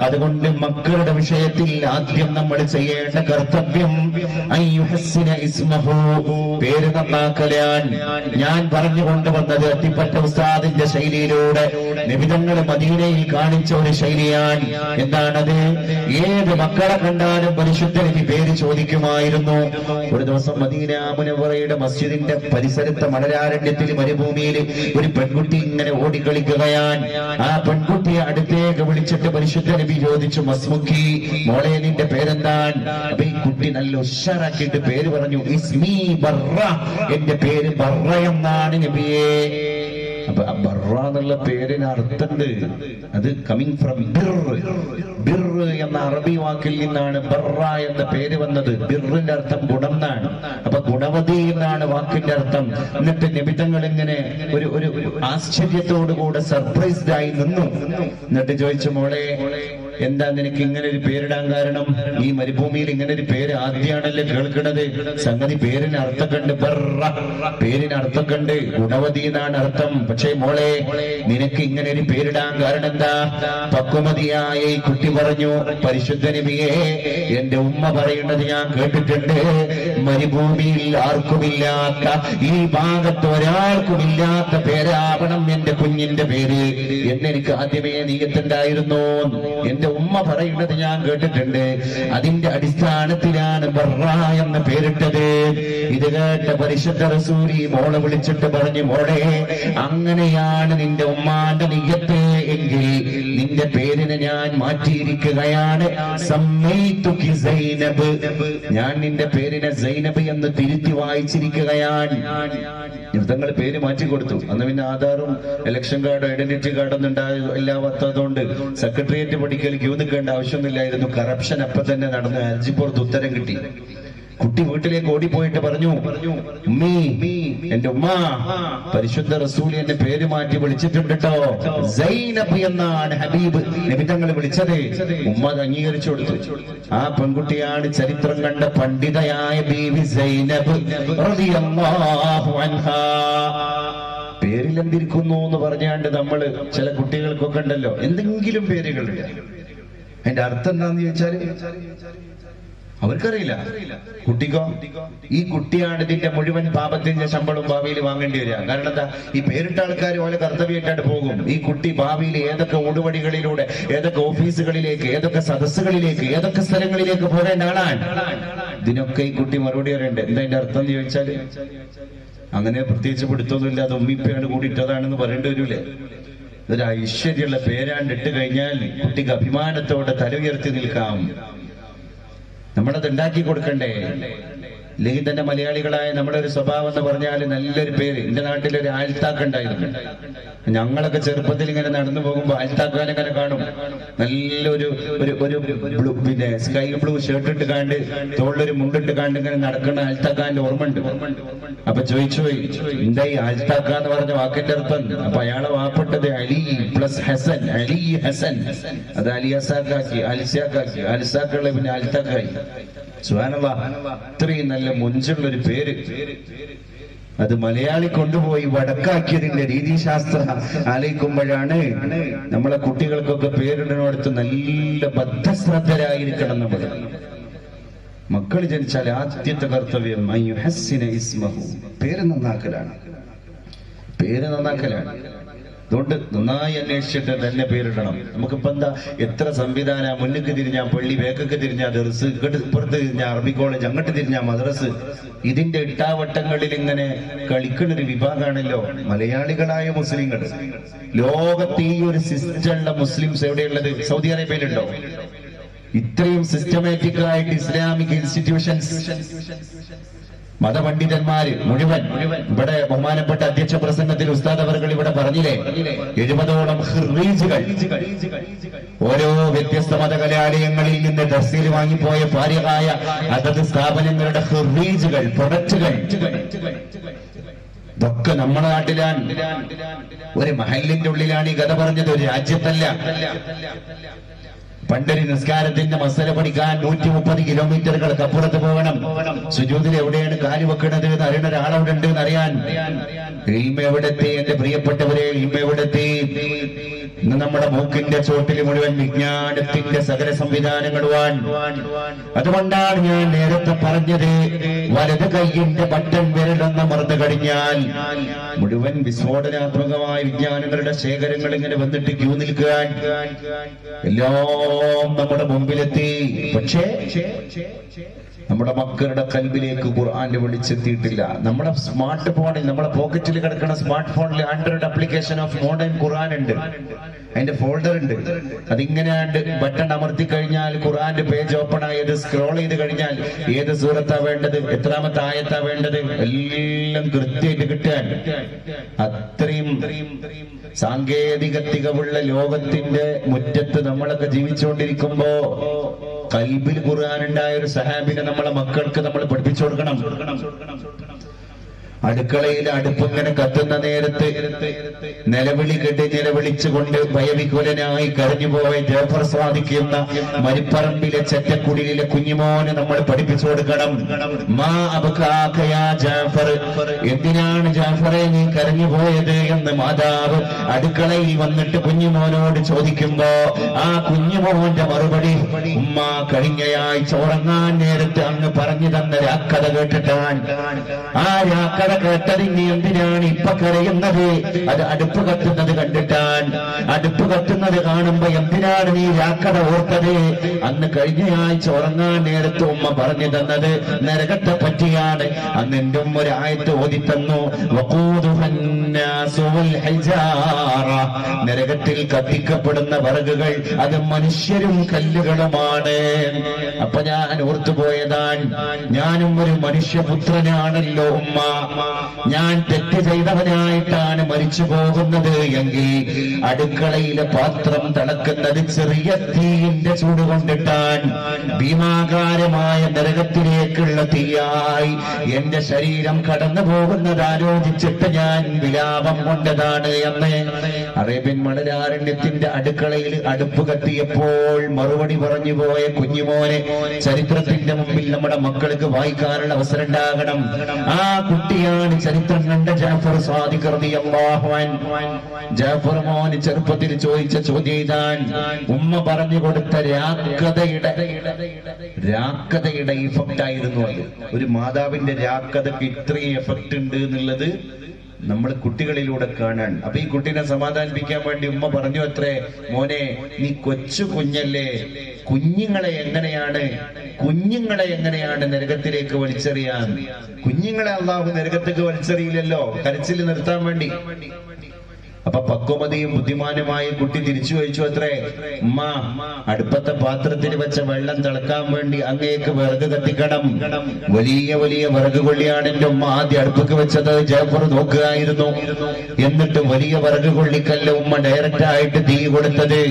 അതുകൊണ്ട് മക്കളുടെ വിഷയത്തിൽ ആദ്യം നമ്മൾ ചെയ്യേണ്ട കർത്തവ്യം അയ്യുഹസ്സിന ഇസ്മഹു, പേര് നന്നാക്കലാണ്. ഞാൻ പറഞ്ഞു കൊണ്ടുവന്നത് അത്തിപ്പറ്റ ഉസ്താദിന്റെ ശൈലിയിലൂടെ നബിതങ്ങൾ മദീനയിൽ കാണിച്ച ഒരു ശൈലിയാണ്. എന്താണത്? ഏത് മക്കളെ കണ്ടാലും പരിശുദ്ധ നബി പേര് ചോദിക്കുമായിരുന്നു. ഒരു ദിവസം മദീന മുനവ്വറയുടെ മസ്ജിദിന്റെ പരിസരത്തെ മണലാരണ്യത്തിൽ മരുഭൂമിയിൽ ഒരു പെൺകുട്ടി ഇങ്ങനെ ഓടിക്കളിക്കുകയാണ്. ആ പെൺകുട്ടിയെ അടുത്തേക്ക് വിളിച്ചിട്ട് പരിശുദ്ധ നബി ചോദിച്ചു, മസ്മുഖി, മോളെ നിന്റെ പേരെന്താണ്? അപ്പൊ ഈ കുട്ടി നല്ല ഉഷാറാക്കിയിട്ട് പേര് പറഞ്ഞു, ഇസ്മി ബർറ, എന്റെ പേര് ബർറ എന്നാണ് നബിയേ. അപ്പൊ ബർറ എന്നുള്ള പേരിന് അർത്ഥമുണ്ട്. അത് കമ്മിങ് ഫ്രം ബിർ. ബിർ എന്ന അറബി വാക്കിൽ നിന്നാണ് ബർറ എന്ന പേര് വന്നത്. ബിറിന്റെ അർത്ഥം ഗുണം എന്നാണ്. അപ്പൊ ഗുണവതി എന്നാണ് വാക്കിന്റെ അർത്ഥം. എന്നിട്ട് നബിതങ്ങൾ ഇങ്ങനെ ഒരു ആശ്ചര്യത്തോടുകൂടെ സർപ്രൈസ്ഡ് ആയി നിന്നു. എന്നിട്ട് ചോദിച്ചു, മോളെ എന്താ നിനക്ക് ഇങ്ങനെ ഒരു പേരിടാൻ കാരണം? ഈ മരുഭൂമിയിൽ ഇങ്ങനെ ഒരു പേര് ആദ്യമാണല്ലേ കേൾക്കുന്നത്. സംഗതി പേരിന് അർത്ഥക്കുണ്ട്. ബർറ പേരിന് അർത്ഥക്കുണ്ട്. ഗുണവതി എന്നാണ് അർത്ഥം. പക്ഷേ മോളെ നിനക്ക് ഇങ്ങനെ ഒരു പേരിടാൻ കാരണം എന്താ? പക്വമതിയായ ഈ കുട്ടി പറഞ്ഞു, പരിശുദ്ധ നബിയെ, എന്റെ ഉമ്മ പറയുന്നത് ഞാൻ കേട്ടിട്ടുണ്ട്. മരുഭൂമിയിൽ ആർക്കുമില്ലാത്ത, ഈ ഭാഗത്ത് ഒരാൾക്കുമില്ലാത്ത പേരാവണം എന്റെ കുഞ്ഞിന്റെ പേര് എന്നെനിക്ക് ആദ്യമേ നീയത്തുണ്ടായിരുന്നു. എന്റെ ഉമ്മ പറയുന്നത് ഞാൻ കേട്ടിട്ടുണ്ട്. അതിന്റെ അടിസ്ഥാനത്തിലാണ് ബർറ എന്ന പേരിട്ടത്. ഇത് കേട്ട പരിശുദ്ധ റസൂലി മോളെ വിളിച്ചിട്ട് പറഞ്ഞു, മോളെ അങ്ങനെയാണ് നിന്റെ ഉമ്മാന്റെ നിയ്യത്ത് എങ്കിൽ നിന്റെ പേരിനെ ഞാൻ മാറ്റിയിരിക്കുകയാണ്. സമ്മൈതുകി സൈനബ്, ഞാൻ നിന്റെ പേരിനെ സൈനബ് എന്ന് തിരുത്തി വായിച്ചിരിക്കുകയാണ്. തങ്ങൾ പേര് മാറ്റി കൊടുത്തു. അന്ന് പിന്നെ ആധാറും ഇലക്ഷൻ കാർഡും ഐഡന്റിറ്റി കാർഡൊന്നും ഇല്ലാത്തതുകൊണ്ട് സെക്രട്ടേറിയറ്റ് പഠിക്കൽ ക്യൂ നിൽക്കേണ്ട ആവശ്യമൊന്നുമില്ലായിരുന്നു. കറപ്ഷൻ അപ്പൊ തന്നെ നടന്നു. ഹർജിപ്പുറത്ത് ഉത്തരം കിട്ടി. കുട്ടി വീട്ടിലേക്ക് ഓടിപ്പോയിട്ട് പറഞ്ഞു, ഉമ്മീ, എന്റെ ഉമ്മ പരിശുദ്ധ റസൂൽ എന്റെ പേര് മാറ്റി വിളിച്ചിട്ടുണ്ട് കേട്ടോ. സൈനബ് എന്നാണ് ഹബീബ് നബി തങ്ങൾ വിളിച്ചത്. ഉമ്മ അത് അംഗീകരിച്ചു കൊടുത്തു. ആ പെൺകുട്ടിയാണ് ചരിത്രം കണ്ട പണ്ഡിതയായ ബീവി സൈനബ് റളിയല്ലാഹു അൻഹാ. പേരിലെന്തിരിക്കുന്നു എന്ന് പറഞ്ഞാണ്ട് നമ്മള് ചില കുട്ടികൾക്കൊക്കെ ഉണ്ടല്ലോ എന്തെങ്കിലും പേരുകളുണ്ട്. അതിന്റെ അർത്ഥം എന്താന്ന് ചോദിച്ചാല് അവർക്കറിയില്ല. കുട്ടിക്കോ ഈ കുട്ടിയാണ് ഇതിന്റെ മുഴുവൻ പാപത്തിന്റെ ശമ്പളം ഭാവിയിൽ വാങ്ങേണ്ടി വരിക. കാരണം എന്താ? ഈ പേരിട്ട ആൾക്കാർ ഓരോ കർത്തവ്യമായിട്ടാണ് പോകും. ഈ കുട്ടി ഭാവിയിൽ ഏതൊക്കെ ഓടുവഴികളിലൂടെ, ഏതൊക്കെ ഓഫീസുകളിലേക്ക്, ഏതൊക്കെ സദസ്സുകളിലേക്ക്, ഏതൊക്കെ സ്ഥലങ്ങളിലേക്ക് പോകേണ്ട ആളാണ്. ഇതിനൊക്കെ ഈ കുട്ടി മറുപടി പറയണ്ടേ. എന്താ അതിന്റെ അർത്ഥം എന്ന് ചോദിച്ചാല് അങ്ങനെ പ്രത്യേകിച്ച് പിടുത്തൊന്നുമില്ല. അത് ഉമ്മിപ്പയാണ് കൂടിയിട്ടതാണെന്ന് പറയേണ്ടി വരൂലേ. ഇതൊരു ഐശ്വര്യമുള്ള പേരാണ്ട് ഇട്ട് കഴിഞ്ഞാൽ കുട്ടിക്ക് അഭിമാനത്തോടെ തല ഉയർത്തി നിൽക്കാം. നമ്മളത് ഉണ്ടാക്കി കൊടുക്കണ്ടേ? ഇല്ലെങ്കിൽ തന്നെ മലയാളികളായ നമ്മുടെ ഒരു സ്വഭാവം എന്ന് പറഞ്ഞാൽ നല്ലൊരു പേര്. എന്റെ നാട്ടിലൊരു ആൽത്താക്ക ഉണ്ടായിരുന്നു. ഞങ്ങളൊക്കെ ചെറുപ്പത്തിൽ ഇങ്ങനെ നടന്നു പോകുമ്പോ ആൽത്താക്കാനെ ഇങ്ങനെ കാണും. നല്ലൊരു പിന്നെ സ്കൈ ബ്ലൂ ഷർട്ട് ഇട്ട് കാണ്ട് തോളിലൊരു മുണ്ടിട്ട് കാണ്ട് ഇങ്ങനെ നടക്കുന്ന ആൽത്താക്കാന്റെ ഓർമ്മയുണ്ട്. അപ്പൊ ചോദിച്ചു, എന്താ ഈ ആൽത്താക്ക എന്ന് പറഞ്ഞ വാക്കിന്റെ അർത്ഥം? അപ്പൊ അയാളെ വാപ്പെട്ടത് അലി പ്ലസ് ഹസൻ, അലി ഹസൻ. അത് അലിയസാക്കാക്കി, അൽസാക്കാക്കി, അൽസാക്കുള്ള പിന്നെ ആൽത്താക്കായി. സുബ്ഹാനല്ലാഹ്, ഇത്രയും നല്ല മുഞ്ചുള്ളൊരു പേര്. അത് മലയാളി കൊണ്ടുപോയി വടക്കാക്കിയതിന്റെ രീതിശാസ്ത്രം ആലോചിക്കുമ്പോഴാണ് നമ്മളെ കുട്ടികൾക്കൊക്കെ പേരിടുന്നിടത്ത് നല്ല ബദ്ധശ്രദ്ധരായിരിക്കണം. നമ്മൾ മക്കൾ ജനിച്ചാൽ ആദ്യത്തെ കർത്തവ്യം പേര് നന്നാക്കലാണ്. പേര് നന്നാക്കലാണ്. അതുകൊണ്ട് നന്നായി അന്വേഷിച്ചിട്ട് തന്നെ പേരിടണം. നമുക്കിപ്പോ എന്താ എത്ര സംവിധാന, മുന്നിക്ക് തിരിഞ്ഞാ പള്ളി, വേക്കൊക്കെ തിരിഞ്ഞാ ദർസ്, ഇപ്പുറത്ത് തിരിഞ്ഞാ അറബി കോളേജ്, അങ്ങോട്ട് തിരിഞ്ഞാ മദ്രസ്. ഇതിന്റെ ഇട്ടാവട്ടങ്ങളിൽ ഇങ്ങനെ കളിക്കുന്നൊരു വിഭാഗമാണല്ലോ മലയാളികളായ മുസ്ലിങ്ങൾ. ലോകത്ത് ഈ ഒരു സിസ്റ്റമുള്ള മുസ്ലിംസ് എവിടെയുള്ളത്? സൗദി അറേബ്യയിലുണ്ടോ? ഇത്രയും സിസ്റ്റമാറ്റിക് ആയിട്ട് ഇസ്ലാമിക് ഇൻസ്റ്റിറ്റ്യൂഷൻസ്, മതപണ്ഡിതന്മാര് മുഴുവൻ ഇവിടെ ബഹുമാനപ്പെട്ട അധ്യക്ഷ പ്രസംഗത്തിൽ ഉസ്താദ് അവർകൾ ഇവിടെ പറഞ്ഞില്ലേ, 70ഓളം ഖിർറീജുകൾ ഓരോ വ്യത്യസ്ത മതകലാലയങ്ങളിൽ നിന്ന് ദർസിൽ വാങ്ങിപ്പോയ ഫാരിഗായ അതത് സ്ഥാപനങ്ങളുടെ ഖിർറീജുകൾ, പ്രൊഡക്റ്റുകൾ. ഇതൊക്കെ നമ്മുടെ നാട്ടിലാണ്. ഒരു മഹല്ലിന്റെ ഉള്ളിലാണ് ഈ കഥ പറഞ്ഞത്, ഒരു രാജ്യത്തല്ല. പണ്ടൊരു നിസ്കാരത്തിന്റെ മസല പഠിക്കാൻ 130 കിലോമീറ്ററുകൾക്ക് അപ്പുറത്ത് പോകണം. സുജൂദിൽ എവിടെയാണ് കാല് വെക്കുന്നത് എന്ന് അറിയുന്ന ഒരാളവിടെ ഉണ്ട് എന്ന് അറിയാൻ. ഇൽമ എവിടെത്തി എന്റെ പ്രിയപ്പെട്ടവരെ? ഇൽമ എവിടെത്തി? ഇന്ന് നമ്മുടെ മൂക്കിന്റെ ചോട്ടിൽ മുഴുവൻ വിജ്ഞാനത്തിന്റെ സകല സംവിധാനങ്ങളുമാണ്. അതുകൊണ്ടാണ് ഞാൻ നേരത്തെ പറഞ്ഞത്, വലത് കൈയിന്റെ ബട്ടൺ വിരലെന്ന മറന്നു കഴിഞ്ഞാൽ മുഴുവൻ വിസ്ഫോടനാത്മകമായ വിജ്ഞാനങ്ങളുടെ ശേഖരങ്ങൾ ഇങ്ങനെ വന്നിട്ട് ക്യൂ നിൽക്കാൻ എല്ലാം നമ്മുടെ മുമ്പിലെത്തി. പക്ഷേ നമ്മുടെ മക്കളുടെ കൽബിലേക്ക് ഖുർആന്റെ വിളിച്ചെത്തിയിട്ടില്ല. നമ്മുടെ സ്മാർട്ട് ഫോണിൽ, നമ്മുടെ പോക്കറ്റിൽ കിടക്കുന്ന സ്മാർട്ട് ഫോണിൽ ആൻഡ്രോയിഡ് ആപ്ലിക്കേഷൻ ഓഫ് മോഡേൺ ഖുർആൻ ഉണ്ട്. അതിന്റെ ഫോൾഡർ ഉണ്ട്. അതിങ്ങനെ ബട്ടൺ അമർത്തി കഴിഞ്ഞാൽ ഖുർആന്റെ പേജ് ഓപ്പൺ ആയത് സ്ക്രോൾ ചെയ്ത് കഴിഞ്ഞാൽ ഏത് സൂറത്താ വേണ്ടത്, എത്രാമത്തെ ആയത്താ വേണ്ടത്, എല്ലാം കൃത്യമായിട്ട് കിട്ടാൻ അത്രയും സാങ്കേതിക തികവുള്ള ലോകത്തിന്റെ മുറ്റത്ത് നമ്മളൊക്കെ ജീവിച്ചുകൊണ്ടിരിക്കുമ്പോ കൽബിൽ ഖുർആൻ ഉണ്ടായ ഒരു സഹാബിനെ നമ്മളെ മക്കൾക്ക് നമ്മൾ പഠിപ്പിച്ചു കൊടുക്കണം. അടുക്കളയിൽ അടുപ്പിങ്ങനെ കത്തുന്ന നേരത്ത് നിലവിളി കെട്ടി നിലവിളിച്ചുകൊണ്ട് ഭയവികുലനായി കരഞ്ഞുപോയ ജാഫർ സാദിക്കുന്ന മരിപ്പറമ്പിലെ ചെറ്റക്കുടിയിലെ കുഞ്ഞുമോനെ നമ്മൾ പഠിപ്പിച്ചു കൊടുക്കണം. മാ അബ്കാകയാ ജാഫർ, എന്തിനാണ് ജാഫറെ നീ കരഞ്ഞുപോയത് എന്ന് മാതാവ് അടുക്കളയിൽ വന്നിട്ട് കുഞ്ഞുമോനോട് ചോദിക്കുമ്പോ ആ കുഞ്ഞുമോന്റെ മറുപടി, ഉമ്മ കഴിഞ്ഞയാഴ്ച ഉറങ്ങാൻ നേരത്ത് അങ്ങ് പറഞ്ഞു തന്ന രാക്കഥ കേട്ടിട്ടാണ്. ആ രാക്കഥ കേട്ടതിന് എന്തിനാണ് ഇപ്പൊ കരയുന്നത്? അത് അടുപ്പ് കത്തുന്നത് കണ്ടിട്ടാണ്. അടുപ്പ് കത്തുന്നത് കാണുമ്പോ എന്തിനാണ് നീ രാക്കഥ ഓർത്തത്? അന്ന് കഴിഞ്ഞയാഴ്ച ഉറങ്ങാൻ നേരത്ത് ഉമ്മ പറഞ്ഞു തന്നത് നരകത്തെ പറ്റിയാണ്. അന്ന് എന്റെ ഉമ്മ ഒരു ആയത്ത് ഓതി തന്നു, നരകത്തിൽ കത്തിക്കപ്പെടുന്ന വിറകുകൾ അത് മനുഷ്യരും കല്ലുകളുമാണ്. അപ്പൊ ഞാൻ ഓർത്തുപോയതാണ്, ഞാനും ഒരു മനുഷ്യപുത്രനാണല്ലോ ഉമ്മ. ഞാൻ തെറ്റ് ചെയ്തവനായിട്ടാണ് മരിച്ചു പോകുന്നത് എങ്കിൽ അടുക്കളയിലെ പാത്രം തിളക്കുന്നത് ചെറിയ തീയിന്റെ ചൂട് കൊണ്ടിട്ടാൻ ഭീമാകാരമായ നരകത്തിലേക്കുള്ള തീയായി എന്റെ ശരീരം കടന്നു പോകുന്നത് ആലോചിച്ചിട്ട് ഞാൻ വിലാപം കൊണ്ടതാണ് എന്ന്. അറേബ്യൻ മണലാരണ്യത്തിന്റെ അടുക്കളയിൽ അടുപ്പ് കത്തിയപ്പോൾ മറുപടി പറഞ്ഞു പോയ കുഞ്ഞുമോനെ ചരിത്രത്തിന്റെ മുമ്പിൽ നമ്മുടെ മക്കൾക്ക് വായിക്കാനുള്ള അവസരം ഉണ്ടാകണം. ആ കുട്ടിയാണ് ചരിത്രം കണ്ട ജാഫർ സാദിഖ് റളിയല്ലാഹു അൻഹു. ജാഫർ മോന് ചെറുപ്പത്തിൽ ചോദിച്ച ചോദ്യം ഇതാണ്, ഉമ്മ പറഞ്ഞു കൊടുത്ത രാക്കഥയുടെ ഇഫക്റ്റ് ആയിരുന്നു അത്. ഒരു മാതാവിന്റെ രാക്കഥക്ക് ഇത്രയും എഫക്റ്റ് ഉണ്ട് എന്നുള്ളത് നമ്മൾ കുട്ടികളിലൂടെ കാണാൻ. അപ്പൊ ഈ കുട്ടീനെ സമാധാനിപ്പിക്കാൻ വേണ്ടി ഉമ്മ പറഞ്ഞു അത്രേ, മോനെ നീ കൊച്ചു കുഞ്ഞല്ലേ, കുഞ്ഞുങ്ങളെ എങ്ങനെയാണ് നരകത്തിലേക്ക് വലിച്ചെറിയാൻ? കുഞ്ഞുങ്ങളെ അള്ളാഹു നരകത്തേക്ക് വലിച്ചെറിയില്ലല്ലോ, കരച്ചിൽ നിർത്താൻ വേണ്ടി. അപ്പൊ പക്വമതിയും ബുദ്ധിമാനുമായ കുട്ടി തിരിച്ചു ചോദിച്ചു അത്രേ, ഉമ്മ അടുപ്പത്തെ പാത്രത്തിൽ വെച്ച വെള്ളം തിളക്കാൻ വേണ്ടി അങ്ങേക്ക് വിറക് കത്തിക്കണം. വലിയ വലിയ വിറക് കൊള്ളിയാണ് എന്റെ ഉമ്മ ആദ്യം അടുപ്പൊക്കെ വെച്ചത്. ജാഫർ നോക്കുകയായിരുന്നു. എന്നിട്ട് വലിയ വിറക് കൊള്ളിക്കല്ല ഉമ്മ ഡയറക്റ്റ് ആയിട്ട് തീ കൊടുത്തത്.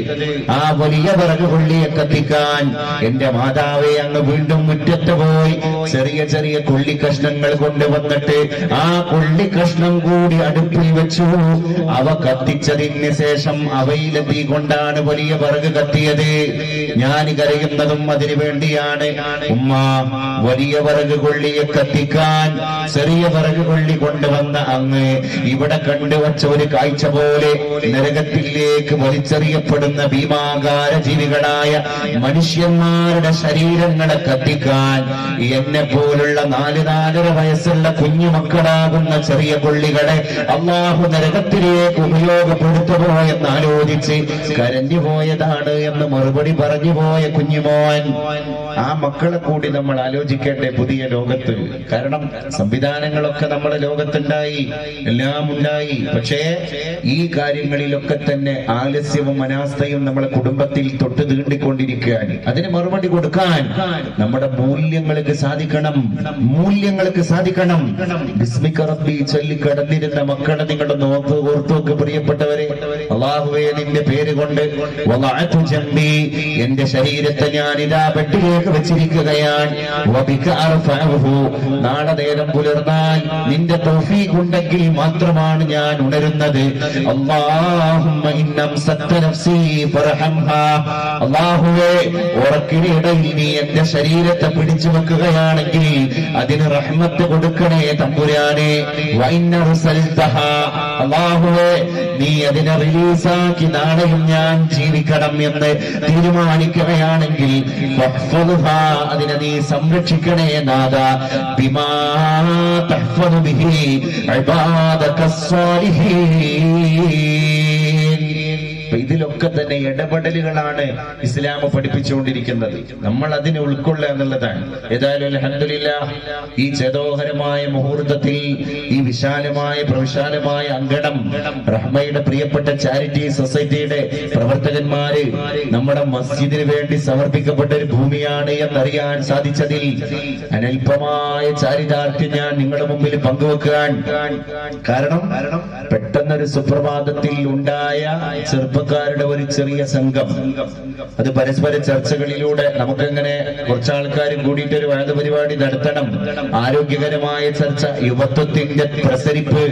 ആ വലിയ വിറക് കൊള്ളിയെ കത്തിക്കാൻ എന്റെ മാതാവെ അങ്ങ് വീണ്ടും മുറ്റത്ത് പോയി ചെറിയ ചെറിയ കൊള്ളിക്കഷ്ണങ്ങൾ കൊണ്ടുവന്നിട്ട് ആ കൊള്ളിക്കഷ്ണം കൂടി അടുപ്പിൽ വെച്ചു. അവ കത്തിച്ചതിന് ശേഷം അവയിലെ തീ കൊണ്ടാണ് വലിയ വിറക് കത്തിയത്. ഞാൻ കരയുന്നതും അതിനു വേണ്ടിയാണ്. ഉമ്മ വലിയ വിറക് കൊള്ളിയെ കത്തിക്കാൻ ചെറിയ വിറക് കൊള്ളി കൊണ്ടുവന്ന അങ്ങ് ഇവിടെ കണ്ടുവച്ച ഒരു കാഴ്ച പോലെ നരകത്തിലേക്ക് വലിച്ചെറിയപ്പെടുന്ന ഭീമാകാര ജീവികളായ മനുഷ്യന്മാരുടെ ശരീരങ്ങളെ കത്തിക്കാൻ എന്നെ പോലുള്ള 4-4.5 വയസ്സുള്ള കുഞ്ഞുമക്കളാകുന്ന ചെറിയ കൊള്ളികളെ അള്ളാഹു നരകത്തിലേക്ക് ഉപയോഗപ്പെടുത്തുമോ എന്ന് ആലോചിച്ച് കരഞ്ഞുപോയതാണ് എന്ന് മറുപടി പറഞ്ഞു പോയ കുഞ്ഞുമോൻ. ആ മക്കളെ കൂടി നമ്മൾ ആലോചിക്കേണ്ടേ പുതിയ ലോകത്ത്. കാരണം സംവിധാനങ്ങളൊക്കെ നമ്മുടെ ലോകത്തുണ്ടായി, എല്ലാം ഉണ്ടായി. പക്ഷേ ഈ കാര്യങ്ങളിലൊക്കെ തന്നെ ആലസ്യവും അനാസ്ഥയും നമ്മുടെ കുടുംബത്തിൽ തൊട്ട് തീണ്ടിക്കൊണ്ടിരിക്കുകയാണ്. അതിന് മറുപടി കൊടുക്കാൻ നമ്മുടെ മൂല്യങ്ങൾക്ക് സാധിക്കണം. ബിസ്മിക റബ്ബി ചൊല്ലി കടന്നിരുന്ന മക്കളെ നിങ്ങളുടെ ഓർത്തോക്ക് പ്രിയപ്പെട്ടവരെ. അല്ലാഹുവേ നിന്റെ പേര് കൊണ്ട് വളഅതു ജംബി, എന്റെ ശരീരത്തെ ഞാൻ ഇതാ ബെഡിലേക്ക് വെച്ചിരിക്കുകയാണ്. വബിക അർഫഉഹു, നാളെ നേരം പുലർന്നാൽ നിന്റെ തൗഫീഖ് ഉണ്ടെങ്കിൽ മാത്രമാണ് ഞാൻ ഉണരുന്നത്. അല്ലാഹുമ്മ ഇന്നം സത്ത നഫ്സി ഫർഹംഹാ, അല്ലാഹുവേ ഉറക്കിനിടയിൽ നീ എന്റെ ശരീരത്തെ പിടിച്ചു വെക്കുകയാണെങ്കിൽ അതിന് റഹ്മത്ത് കൊടുക്കണേ തമ്പുരാനെ. വഇന്ന റസൽതഹാ, അല്ലാഹുവേ നീ അതിനെ റിലീസാക്കി നാളെയും ഞാൻ ജീവിക്കണം എന്ന് തീരുമാനിക്കുകയാണെങ്കിൽ അതിനെ നീ സംരക്ഷിക്കണേ നാദ. ബിമാ തഹ്ഫദു ബിഹി ഇബാദക സ്വാലിഹീൻ, ഇതിലൊക്കെ തന്നെ ഇടപെടലുകളാണ് ഇസ്ലാം പഠിപ്പിച്ചുകൊണ്ടിരിക്കുന്നത്. നമ്മൾ അതിനെ ഉൾക്കൊള്ളുക എന്നുള്ളതാണ്. ഏതായാലും അൽഹംദുലില്ലാഹ് ഈ ചേതോഹരമായ മുഹൂർത്തത്തിൽ ഈ വിശാലമായ പ്രവിശാലമായ അങ്കണം റഹ്മയുടെ പ്രിയപ്പെട്ട ചാരിറ്റി സൊസൈറ്റിയുടെ പ്രവർത്തകന്മാര് നമ്മുടെ മസ്ജിദിന് വേണ്ടി സമർപ്പിക്കപ്പെട്ട ഒരു ഭൂമിയാണ് എന്നറിയാൻ സാധിച്ചതിൽ അനൽപമായ ചാരിതാർത്ഥ്യം ഞാൻ നിങ്ങളുടെ മുമ്പിൽ പങ്കുവെക്കാൻ കാരണം പെട്ടെന്നൊരു സുപ്രഭാതത്തിൽ ഉണ്ടായ ചെറുപ്പക്കാരുടെ ഒരു ചെറിയ സംഘം, അത് പരസ്പര ചർച്ചകളിലൂടെ നമുക്കെങ്ങനെ കുറച്ചാൾക്കാരും കൂടിയിട്ട് ഒരു വാദ പരിപാടി നടത്തണം, ആരോഗ്യകരമായ ചർച്ച, യുവത്വത്തിന്റെ പ്രസരിപ്പ്